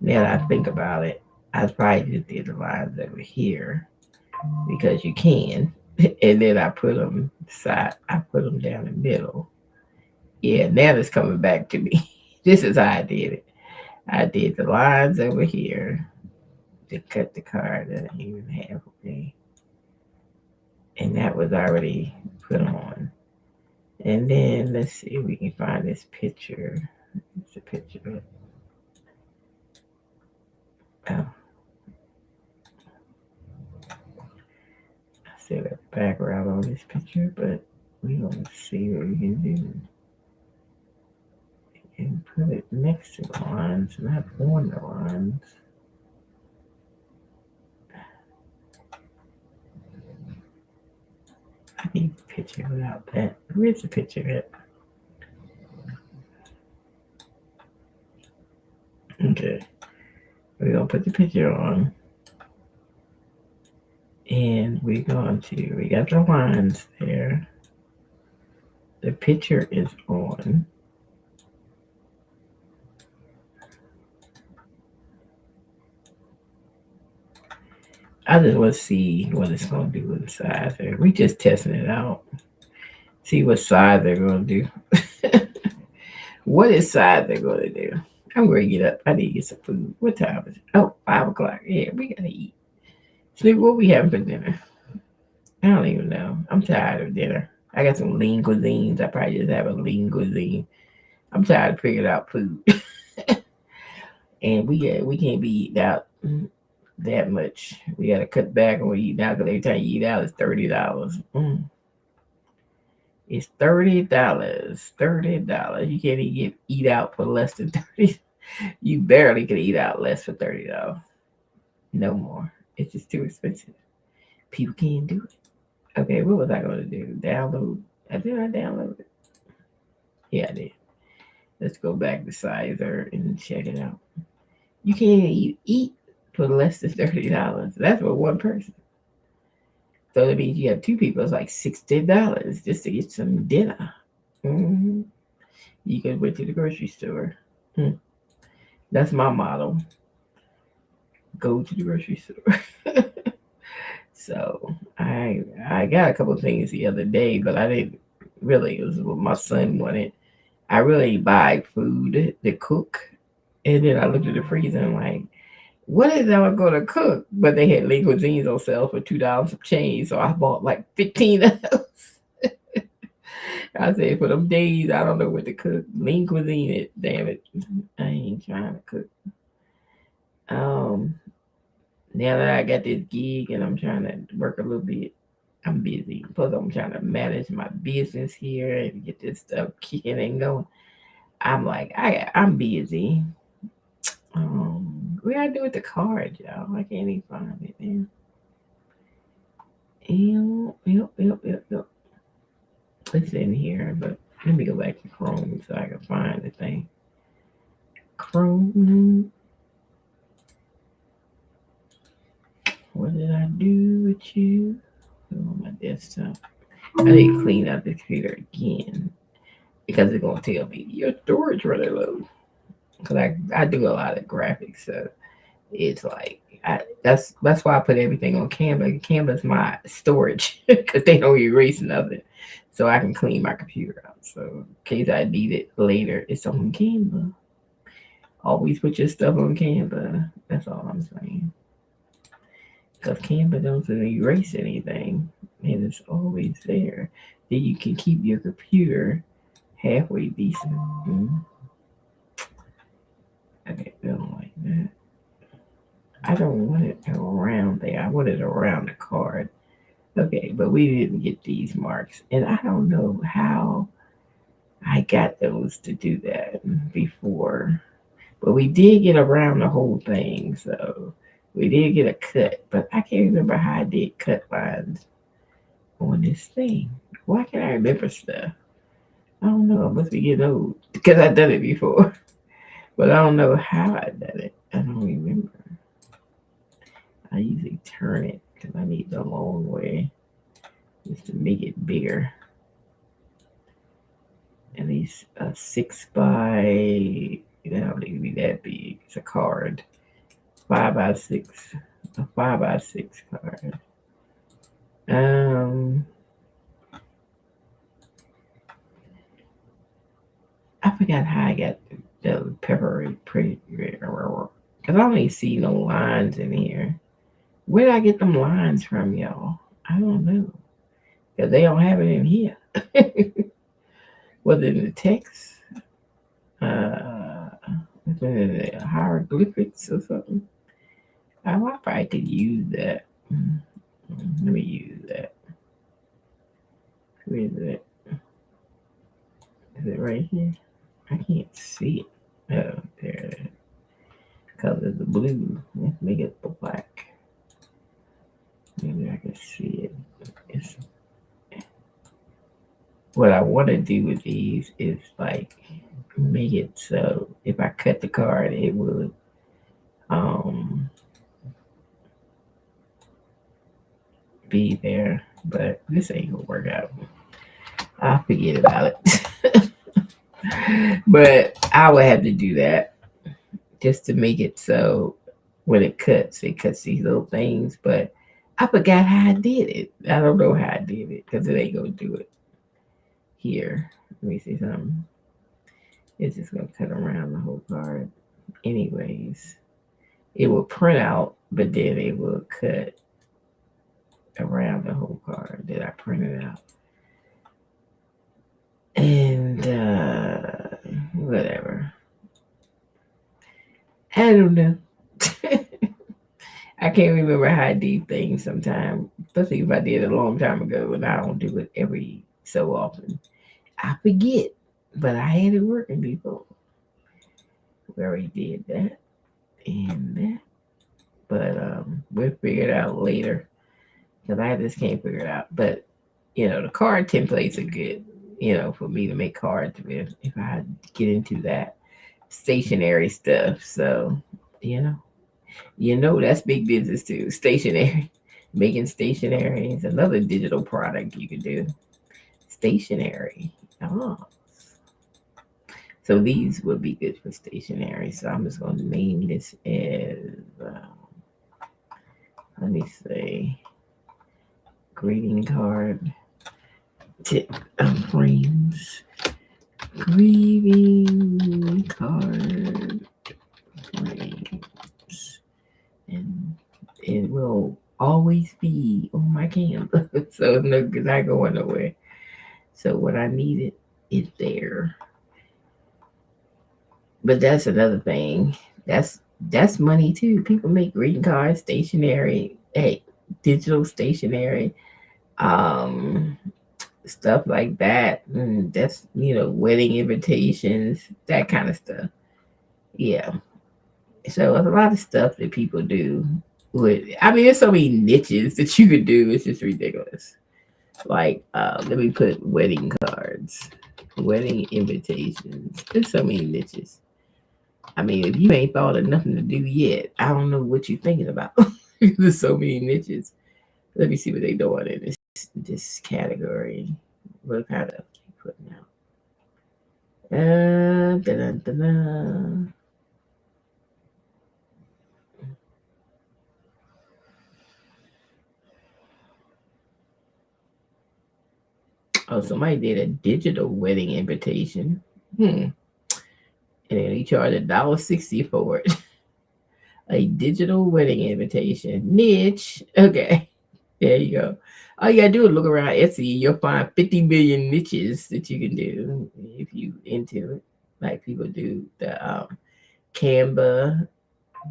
Now that I think about it, I probably just did the lines over here because you can, and then I put them side. I put them down the middle. Yeah, now it's coming back to me. This is how I did it. I did the lines over here to cut the card that I even halfway, and that was already put on. And then let's see if we can find this picture. It's a picture of it. Oh, I see the background on this picture, but we gonna see what we can do and put it next to the lines, not on the lines. I need a picture without that. Where's the picture at? Okay, we're gonna put the picture on, and we got the lines there. The picture is on. I just want to see what it's gonna do inside there. We just testing it out. See what side they're gonna do. What is side they're gonna do? I'm gonna get up. I need to get some food. What time is it? Oh, 5 o'clock. Yeah, we gotta eat. Sleep. What we having for dinner? I don't even know. I'm tired of dinner. I got some lean cuisines. I probably just have a lean cuisine. I'm tired of figuring out food, and we can't be eating out that much. We gotta cut back on what we eat now because every time you eat out, it's $30. It's $30. $30. You can't even eat out for less than 30. You barely can eat out less for $30. No more. It's just too expensive. People can't do it. Okay, what was I gonna do? Download. Did I download it? Yeah, I did. Let's go back to Sizer and check it out. You can't even eat for less than $30. That's for one person. So that means you have two people. It's like $60 just to get some dinner. Hmm. You can went to the grocery store. Hmm. That's my motto. Go to the grocery store. So I got a couple of things the other day, but I didn't really. It was what my son wanted. I really buy food to cook, and then I looked at the freezer and I'm like, what is I'm gonna cook? But they had lean cuisines on sale for $2 a change, so I bought like 15 of those. I said for them days I don't know what to cook. Lean cuisine it, damn it. I ain't trying to cook. Um Now that I got this gig and I'm trying to work a little bit, I'm busy. Plus I'm trying to manage my business here and get this stuff kicking and going. I'm like, I'm busy. What I do with the card, y'all? I can't even find it, man. Yep. It's in here, but let me go back to Chrome so I can find the thing. Chrome. What did I do with you? On my desktop. I need to clean up the computer again because it's gonna tell me your storage running low. Cause I do a lot of graphics, so it's like that's why I put everything on Canva. Canva's my storage because they don't erase nothing, so I can clean my computer out. So in case I need it later, it's on Canva. Always put your stuff on Canva. That's all I'm saying. Because Canva doesn't erase anything, and it's always there. Then you can keep your computer halfway decent. Mm-hmm. Okay, I don't like that. I don't want it around there. I want it around the card. Okay, but we didn't get these marks. And I don't know how I got those to do that before. But we did get around the whole thing. So we did get a cut. But I can't remember how I did cut lines on this thing. Why can't I remember stuff? I don't know. I must be getting old because I've done it before. But I don't know how I did it. I don't remember. I usually turn it because I need the long way just to make it bigger. At least a 6 by, that don't need to be that big. It's a card. 5 by 6. A 5 by 6 card. I forgot how I got the peppery pretty because I don't even see no lines in here. Where did I get them lines from, y'all? I don't know. Because they don't have it in here. Was it in the text? Was it in the hieroglyphics or something? I probably could use that. Let me use that. Where is it? Is it right here? I can't see it. Oh, there it is. Color the blue. Let's make it black. Maybe I can see it. It's, what I want to do with these is like make it so if I cut the card, it would be there. But this ain't gonna work out. I'll forget about it. But I would have to do that just to make it so when it cuts these little things. But I forgot how I did it. I don't know how I did it because it ain't gonna do it here. Let me see something. It's just gonna cut around the whole card. Anyways, it will print out, but then it will cut around the whole card that I printed out. And whatever. I don't know. I can't remember how I do things sometimes, especially if I did it a long time ago and I don't do it every so often. I forget, but I had it working before. We already did that and that. But we'll figure it out later because I just can't figure it out. But the card templates are good, for me to make cards with if I get into that stationary stuff. So, You know, that's big business too. Stationery. Making stationery is another digital product you can do. Stationery. Oh. So these would be good for stationery. So I'm just going to name this as, let me say, greeting card tip frames. Greeting card frames. And it will always be on my camera. So it's not going nowhere. So when I need it, it's there. But that's another thing. That's money too. People make greeting cards, stationery, hey, digital stationery, um, stuff like that. That's wedding invitations, that kind of stuff. Yeah. So there's a lot of stuff that people do. I mean, there's so many niches that you could do. It's just ridiculous. Like, let me put wedding cards, wedding invitations. There's so many niches. I mean, if you ain't thought of nothing to do yet, I don't know what you're thinking about. There's so many niches. Let me see what they're doing in this category. What kind of putting out? Da-da-da-da. Oh, somebody did a digital wedding invitation. And they charged $1.60 for it. A digital wedding invitation. Niche. Okay. There you go. All you gotta do is look around Etsy. You'll find 50 million niches that you can do if you into it. Like people do the Canva.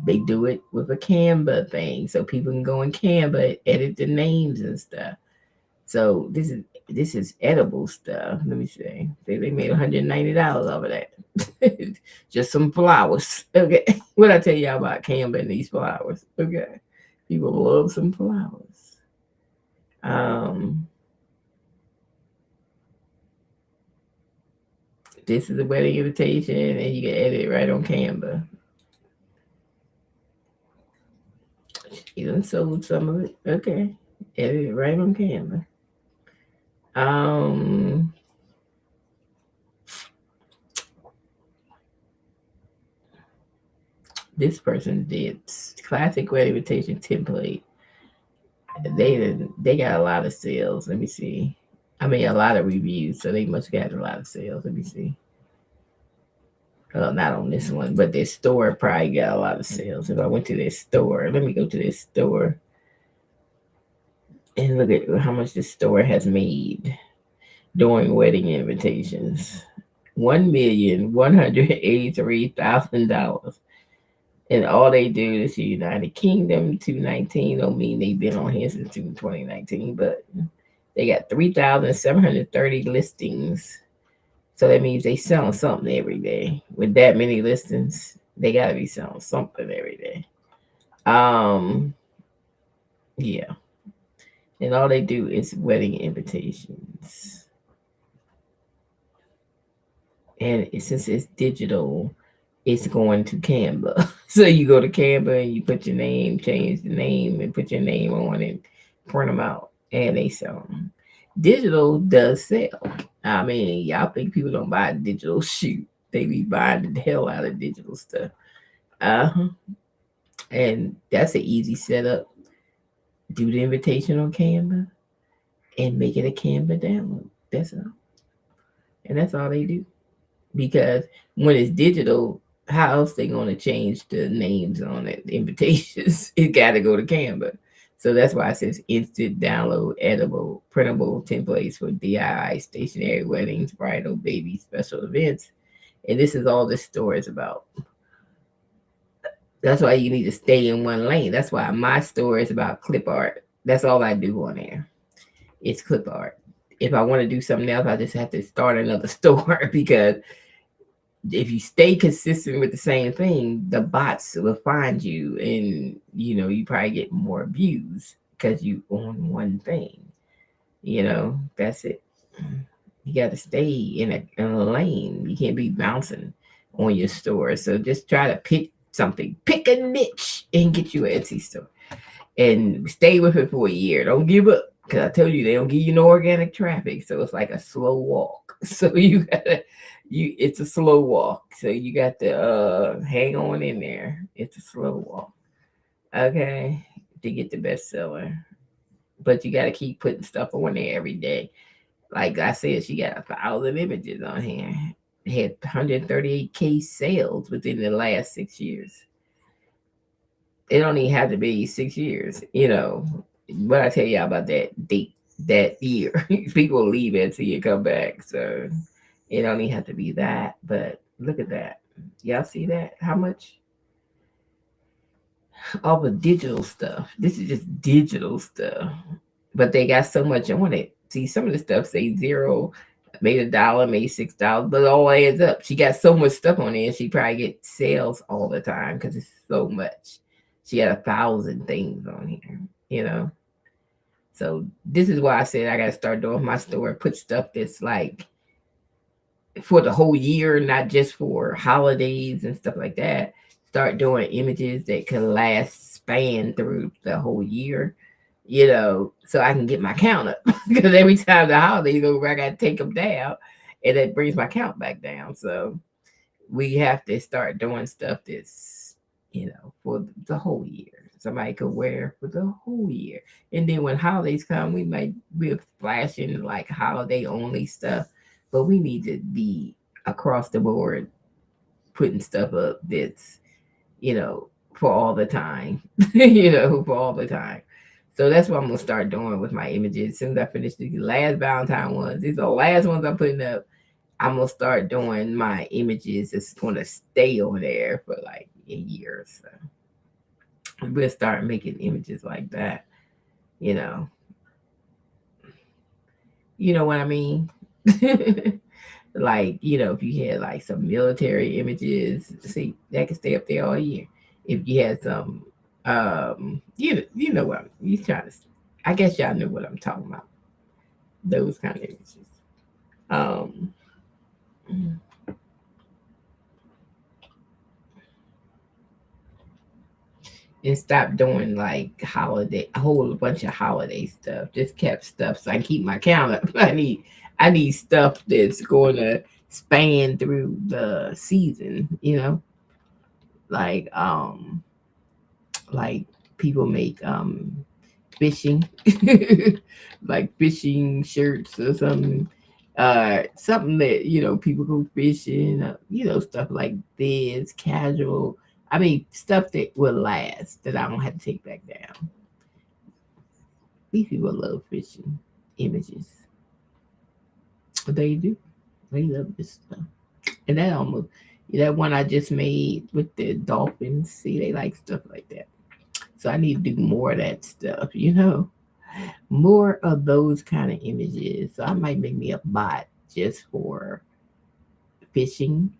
They do it with a Canva thing, so people can go in Canva and edit the names and stuff. So this is edible stuff. Let me see. They made $190 off of that. Just some flowers. Okay. What I tell y'all about Canva and these flowers? Okay. People love some flowers. This is a wedding invitation, and you can edit it right on Canva. You done sold some of it. Okay. Edit it right on Canva. Um, this person did classic wedding invitation template. They got a lot of sales. Let me see. I mean, a lot of reviews, so they must got a lot of sales. Let me see. Not on this one, but their store probably got a lot of sales. If I went to their store, let me go to their store and look at how much this store has made during wedding invitations. $1,183,000. And all they do is the United Kingdom. 219 don't mean they've been on here since 2019, but they got 3,730 listings. So that means they selling something every day. With that many listings, they gotta be selling something every day. Yeah. And all they do is wedding invitations. And since it's digital, it's going to Canva. So you go to Canva and you put your name, change the name, and put your name on it, print them out, and they sell them. Digital does sell. I mean, y'all think people don't buy digital? Shoot, they be buying the hell out of digital stuff. Uh-huh. And that's an easy setup. Do the invitation on Canva and make it a Canva download. That's all. And that's all they do. Because when it's digital, how else they gonna change the names on it, the invitations? It gotta go to Canva. So that's why it says instant download, edible, printable templates for DIY, stationery, weddings, bridal, baby, special events. And this is all this store is about. That's why you need to stay in one lane. That's why my store is about clip art. That's all I do on there. It's clip art. If I want to do something else, I just have to start another store because if you stay consistent with the same thing, the bots will find you and you probably get more views because you own one thing. That's it. You got to stay in a lane. You can't be bouncing on your store. So just try to pick something. Pick a niche and get you an Etsy store and stay with it for a year. Don't give up. Cause I told you they don't give you no organic traffic. So it's like a slow walk. So you gotta it's a slow walk. So you got to hang on in there. It's a slow walk. Okay. To get the bestseller. But you gotta keep putting stuff on there every day. Like I said, she got 1,000 images on here. Had 138K sales within the last 6 years. It don't even have to be 6 years, What I tell y'all about that date, that year, people leave it till you come back. So it don't even have to be that. But look at that. Y'all see that? How much? All the digital stuff. This is just digital stuff. But they got so much on it. See, some of the stuff say zero, made $1, made $6, but it all adds up. She got so much stuff on there, she probably get sales all the time because it's so much. She got 1,000 things on here, you know. So this is why I said I gotta start doing my store, put stuff that's like for the whole year, not just for holidays and stuff like that. Start doing images that can last span through the whole year, so I can get my count up. Because every time the holidays go, I gotta take them down, and it brings my count back down. So we have to start doing stuff that's for the whole year. Somebody could wear for the whole year, and then when holidays come, we might be flashing like holiday only stuff, but we need to be across the board putting stuff up that's for all the time, for all the time. So that's what I'm gonna start doing with my images. As soon as I finish the last Valentine ones, these are the last ones I'm putting up. I'm gonna start doing my images. It's gonna stay on there for like a year or so. We'll start making images like that. You know, you know what I mean. Like if you had like some military images, see that can stay up there all year. If you had some, you know what you trying to. I guess y'all know what I'm talking about. Those kind of images. Um, and stop doing like holiday, a whole bunch of holiday stuff. Just kept stuff so I can keep my count up. I need stuff that's going to span through the season. Like like people make fishing like fishing shirts or something, something that people go fishing, stuff like this, casual. I mean, stuff that will last, that I don't have to take back down. These people love fishing images. They do. They love this stuff. And that one I just made with the dolphins. See, they like stuff like that. So I need to do more of that stuff. More of those kind of images. So I might make me a bot just for fishing.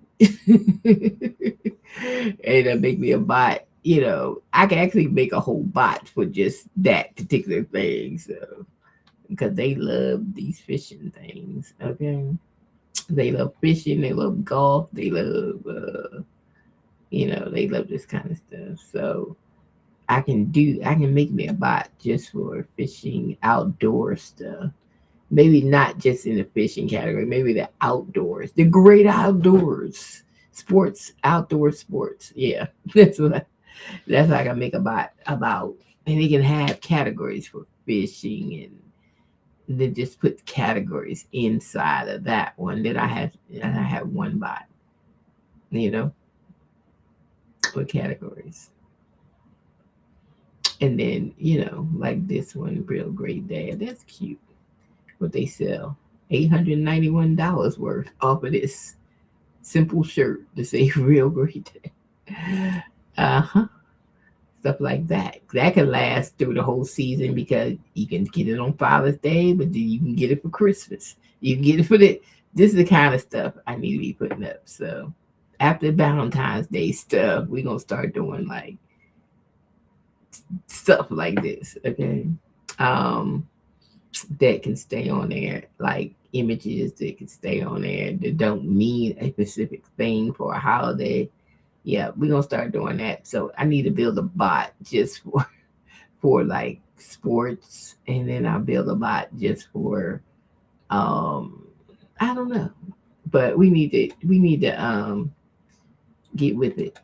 And make me a bot. I can actually make a whole bot for just that particular thing. So because they love these fishing things. Okay. They love fishing, they love golf, they love they love this kind of stuff. So I can make me a bot just for fishing outdoor stuff. Maybe not just in the fishing category, maybe the outdoors, the great outdoors, sports, outdoor sports. Yeah, that's what I can make a bot about, and they can have categories for fishing, and then just put categories inside of that one. That I have one bot, you know, with categories. And then, like this one, Real Great Dad. That's cute. What they sell. $891 worth off of this simple shirt to say Real Great Dad. Uh-huh. Stuff like that. That can last through the whole season because you can get it on Father's Day, but then you can get it for Christmas. You can get it for the this is the kind of stuff I need to be putting up. So after Valentine's Day stuff, we're gonna start doing like stuff like this, okay? Um, that can stay on there, like images that can stay on there that don't mean a specific thing for a holiday. Yeah, we're gonna start doing that. So I need to build a bot just for like sports, and then I'll build a bot just for um I don't know. But we need to get with it.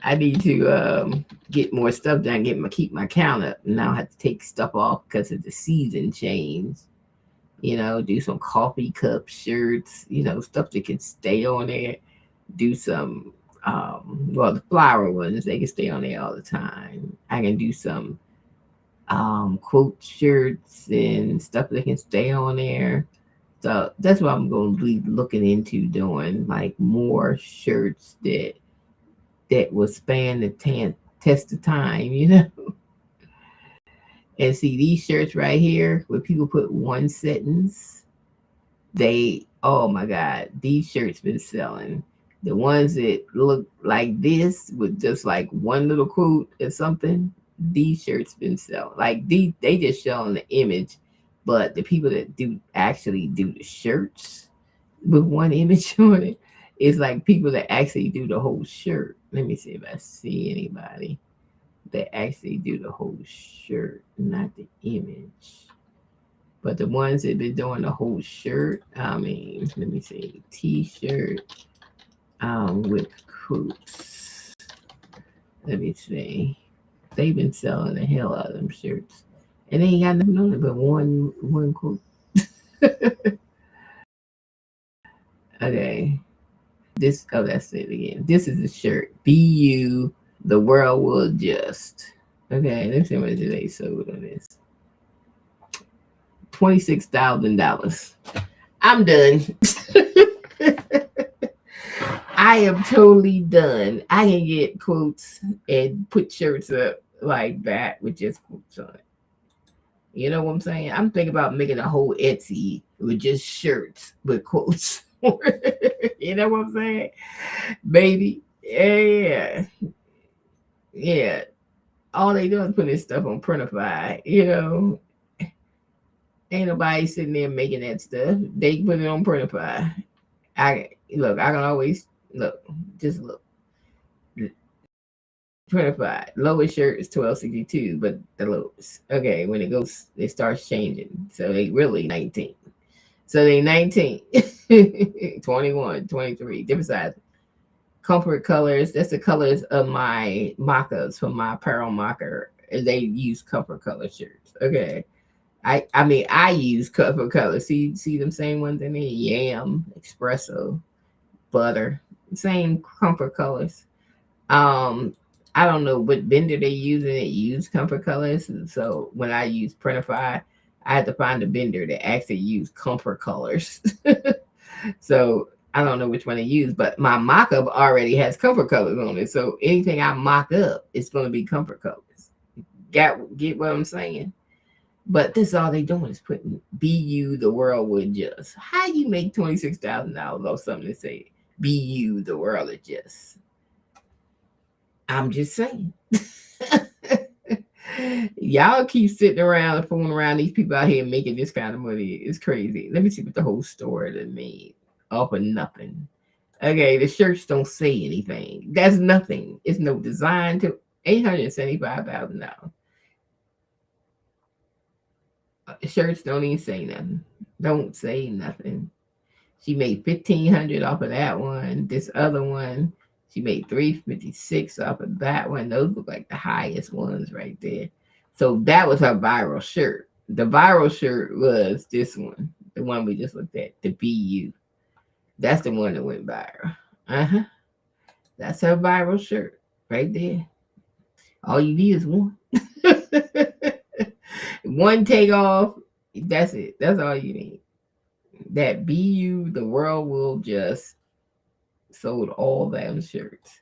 I need to get more stuff done, keep my count up. Now I have to take stuff off because of the season change. Do some coffee cup shirts, stuff that can stay on there. Do some well, the flower ones, they can stay on there all the time. I can do some quote shirts and stuff that can stay on there. So that's what I'm going to be looking into doing, like more shirts that will span the test of time. And see these shirts right here, where people put one sentence, oh my God, these shirts been selling. The ones that look like this with just like one little quote or something, these shirts been selling. Like they just showing the image, but the people that do actually do the shirts with one image on it, it's like people that actually do the whole shirt. Let me see if I see anybody that actually do the whole shirt, not the image. But the ones that been doing the whole shirt, I mean, let me see, t-shirt with quotes. Let me see. They've been selling the hell out of them shirts. And they ain't got nothing on it but one quote. Okay. That's it again. This is the shirt. Be you, the world will adjust. Okay, let's see how much they sold on this. $26,000. I'm done. I am totally done. I can get quotes and put shirts up like that with just quotes on it. You know what I'm saying? I'm thinking about making a whole Etsy with just shirts with quotes. You know what I'm saying? Baby. Yeah. Yeah. All they do is put this stuff on Printify. Ain't nobody sitting there making that stuff. They put it on Printify. I can always look, just look. 25. Lowest shirt is 1262, but the lowest. Okay, when it starts changing. So they really 19. So they 19, 21, 23, different sizes. Comfort colors. That's the colors of my mock-ups from my apparel mocker. They use comfort color shirts. Okay. I use comfort colors. See them same ones in there? Yam, espresso, butter. Same comfort colors. Um, I don't know what vendor they use and it use comfort colors. So when I use Printify, I had to find a vendor that actually use comfort colors. So I don't know which one to use, but my mock-up already has comfort colors on it. So anything I mock up, it's going to be comfort colors. Get what I'm saying? But this is all they doing is putting "Be you, the world would just." How you make $26,000 off something that say "Be you, the world would just"? I'm just saying. Y'all keep sitting around and fooling around these people out here making this kind of money. It's crazy. Let me see what the whole store that made off of nothing. Okay, the shirts don't say anything. That's nothing. It's no design to $875,000. Shirts don't even say nothing. Don't say nothing. She made 1,500 off of that one. This other one, she made 356 off of that one. Those look like the highest ones right there. So that was her viral shirt. The viral shirt was this one, the one we just looked at, the BU. That's the one that went viral. Uh-huh. That's her viral shirt right there. All you need is one. One take off. That's it. That's all you need. That BU, the world will just sold all them shirts.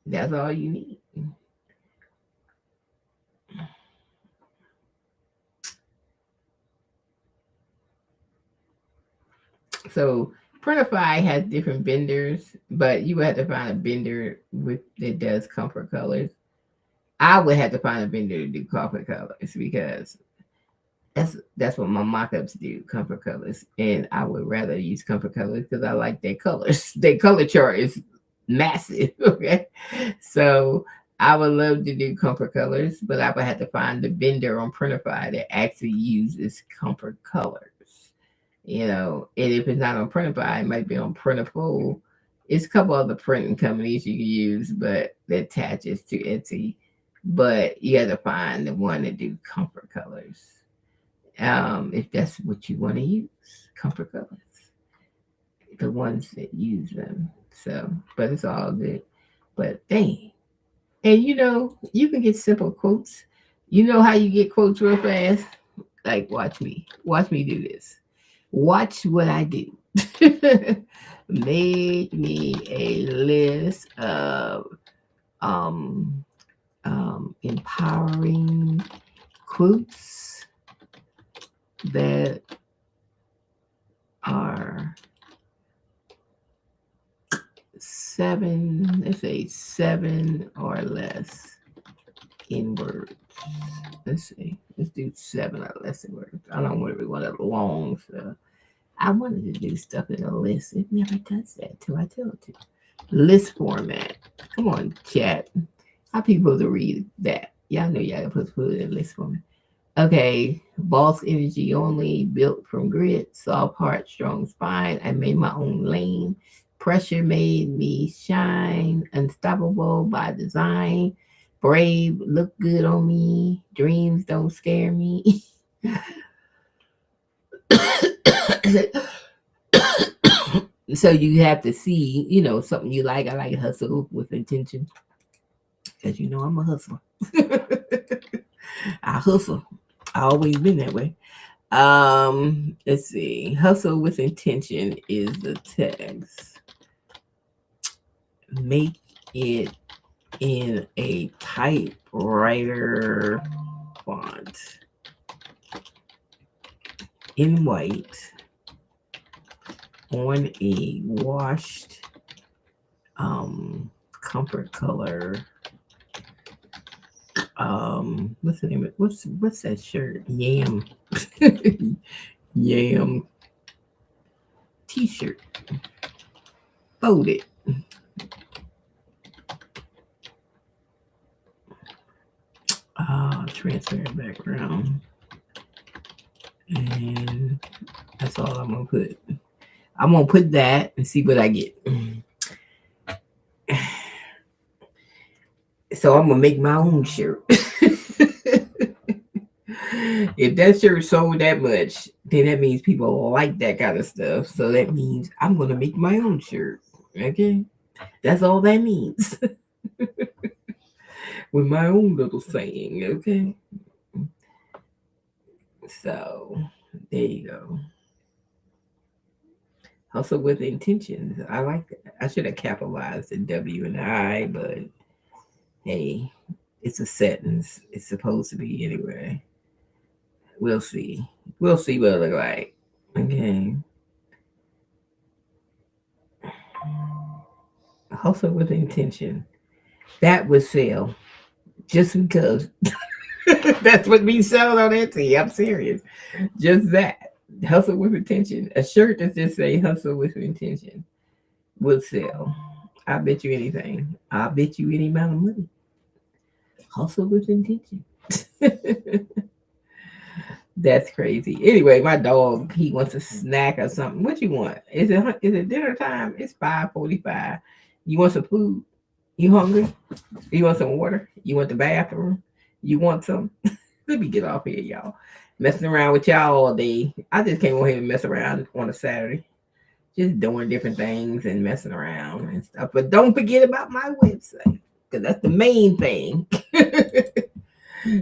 That's all you need. So Printify has different vendors, but you would have to find a vendor that does comfort colors. I would have to find a vendor to do comfort colors because That's what my mock-ups do, comfort colors. And I would rather use comfort colors because I like their colors. Their color chart is massive. Okay. So I would love to do comfort colors, but I would have to find the vendor on Printify that actually uses comfort colors. And if it's not on Printify, it might be on Printable. It's a couple other printing companies you can use, but that attaches to Etsy. But you have to find the one that do comfort colors, if that's what you want to use, comfort colors, the ones that use them. So, but it's all good. But dang, and you can get simple quotes. You know how you get quotes real fast? Like, watch me do this. Watch what I do. Made me a list of um empowering quotes that are let's say seven or less in words. Let's see. Let's do seven or less in words. I don't really want it long, so I wanted to do stuff in a list. It never does that till I tell it to. List format. Come on, chat. How people to read that? Y'all know y'all supposed to put it in list format. Okay, boss energy only, built from grit, soft heart, strong spine. I made my own lane. Pressure made me shine. Unstoppable by design. Brave, look good on me. Dreams don't scare me. So you have to see, something you like. I like hustle with intention because I'm a hustler. I hustle. I always been that way. Let's see. Hustle with intention is the text. Make it in a typewriter font in white on a washed comfort color. What's the name of what's that shirt? Yam. Yam t-shirt. Folded. Transparent background. And that's all I'm gonna put. I'm gonna put that and see what I get. So I'm gonna make my own shirt. If that shirt sold that much, then that means people like that kind of stuff. So that means I'm gonna make my own shirt. Okay, that's all that means. With my own little saying. Okay, so there you go. Hustle with intentions. I like that. I should have capitalized the W and the I, but hey, it's a sentence. It's supposed to be anyway. We'll see. We'll see what it look like. Okay. Hustle with intention. That would sell just because that's what we selling on Etsy. I'm serious. Just that. Hustle with intention. A shirt that just say hustle with intention would sell. I bet you anything. I bet you any amount of money. Hustle with intention. That's crazy. Anyway, my dog, he wants a snack or something. What you want? Is it dinner time? It's 5:45. You want some food? You hungry? You want some water? You want the bathroom? You want some? Let me get off here, y'all. Messing around with y'all all day. I just came over here and mess around on a Saturday. Just doing different things and messing around and stuff. But don't forget about my website, because that's the main thing.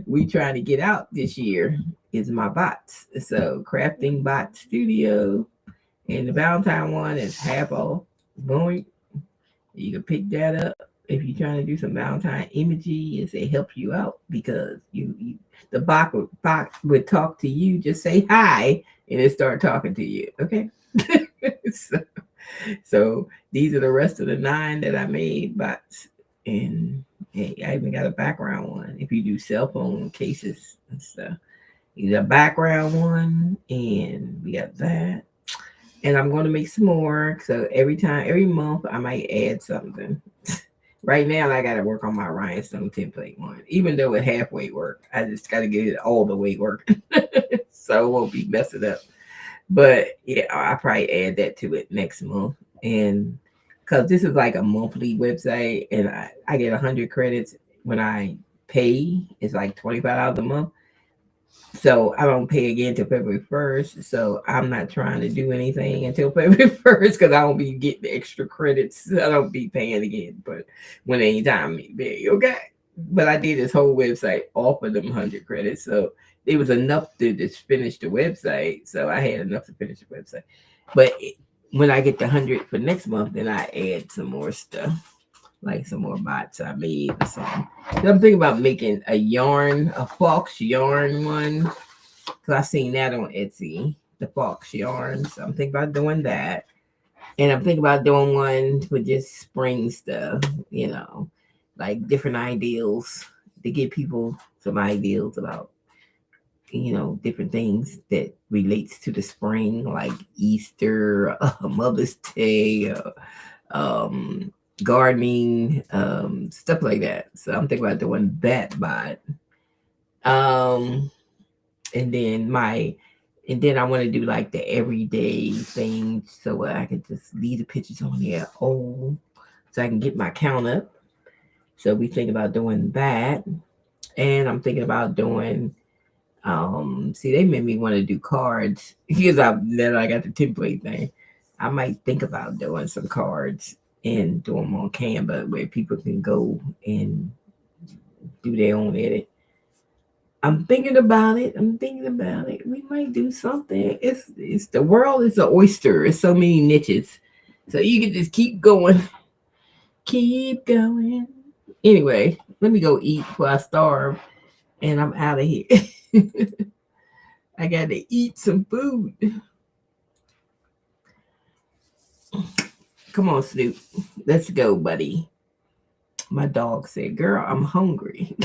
We trying to get out this year is my bots. So Crafting Bot Studio, and the Valentine one is half off. Going, you can pick that up if you're trying to do some Valentine imagery. Is it help you out because the box would talk to you. Just say hi, and it start talking to you. Okay. so, so these are the rest of the 9 that I made bots. And hey, I even got a background one if you do cell phone cases and stuff. the background one, and we got that. And I'm going to make some more. So every month, I might add something. Right now, I got to work on my rhinestone template one. Even though it halfway work, I just got to get it all the way working, so it won't be messing up. But yeah, I'll probably add that to it next month. And because this is like a monthly website, and I get 100 credits when I pay. It's like $25 a month. So I don't pay again till February 1st. So I'm not trying to do anything until February 1st because I don't be getting extra credits. I don't be paying again. But when anytime me pay, okay. But I did this whole website off of them 100 credits. So it was enough to just finish the website. So I had enough to finish the website. But when I get the 100 for next month, then I add some more stuff, like some more bots I made or something. So I'm thinking about making a fox yarn one. Cause I seen that on Etsy, the fox yarn. So I'm thinking about doing that. And I'm thinking about doing one for just spring stuff, you know, like different ideals to give people some ideals about, different things that relates to the spring, like Easter, Mother's Day, um, gardening, stuff like that. So I'm thinking about doing that bot. Um, and then I want to do like the everyday things so I can just leave the pictures on there old so I can get my count up. So we think about doing that. And I'm thinking about doing see they made me want to do cards because I got the template thing. I might think about doing some cards and do them on Canva where people can go and do their own edit. I'm thinking about it. I'm thinking about it. We might do something. It's the world is an oyster. It's so many niches. So you can just keep going. Keep going. Anyway, let me go eat before I starve and I'm out of here. I gotta eat some food. Come on, Snoop. Let's go, buddy. My dog said, "Girl, I'm hungry."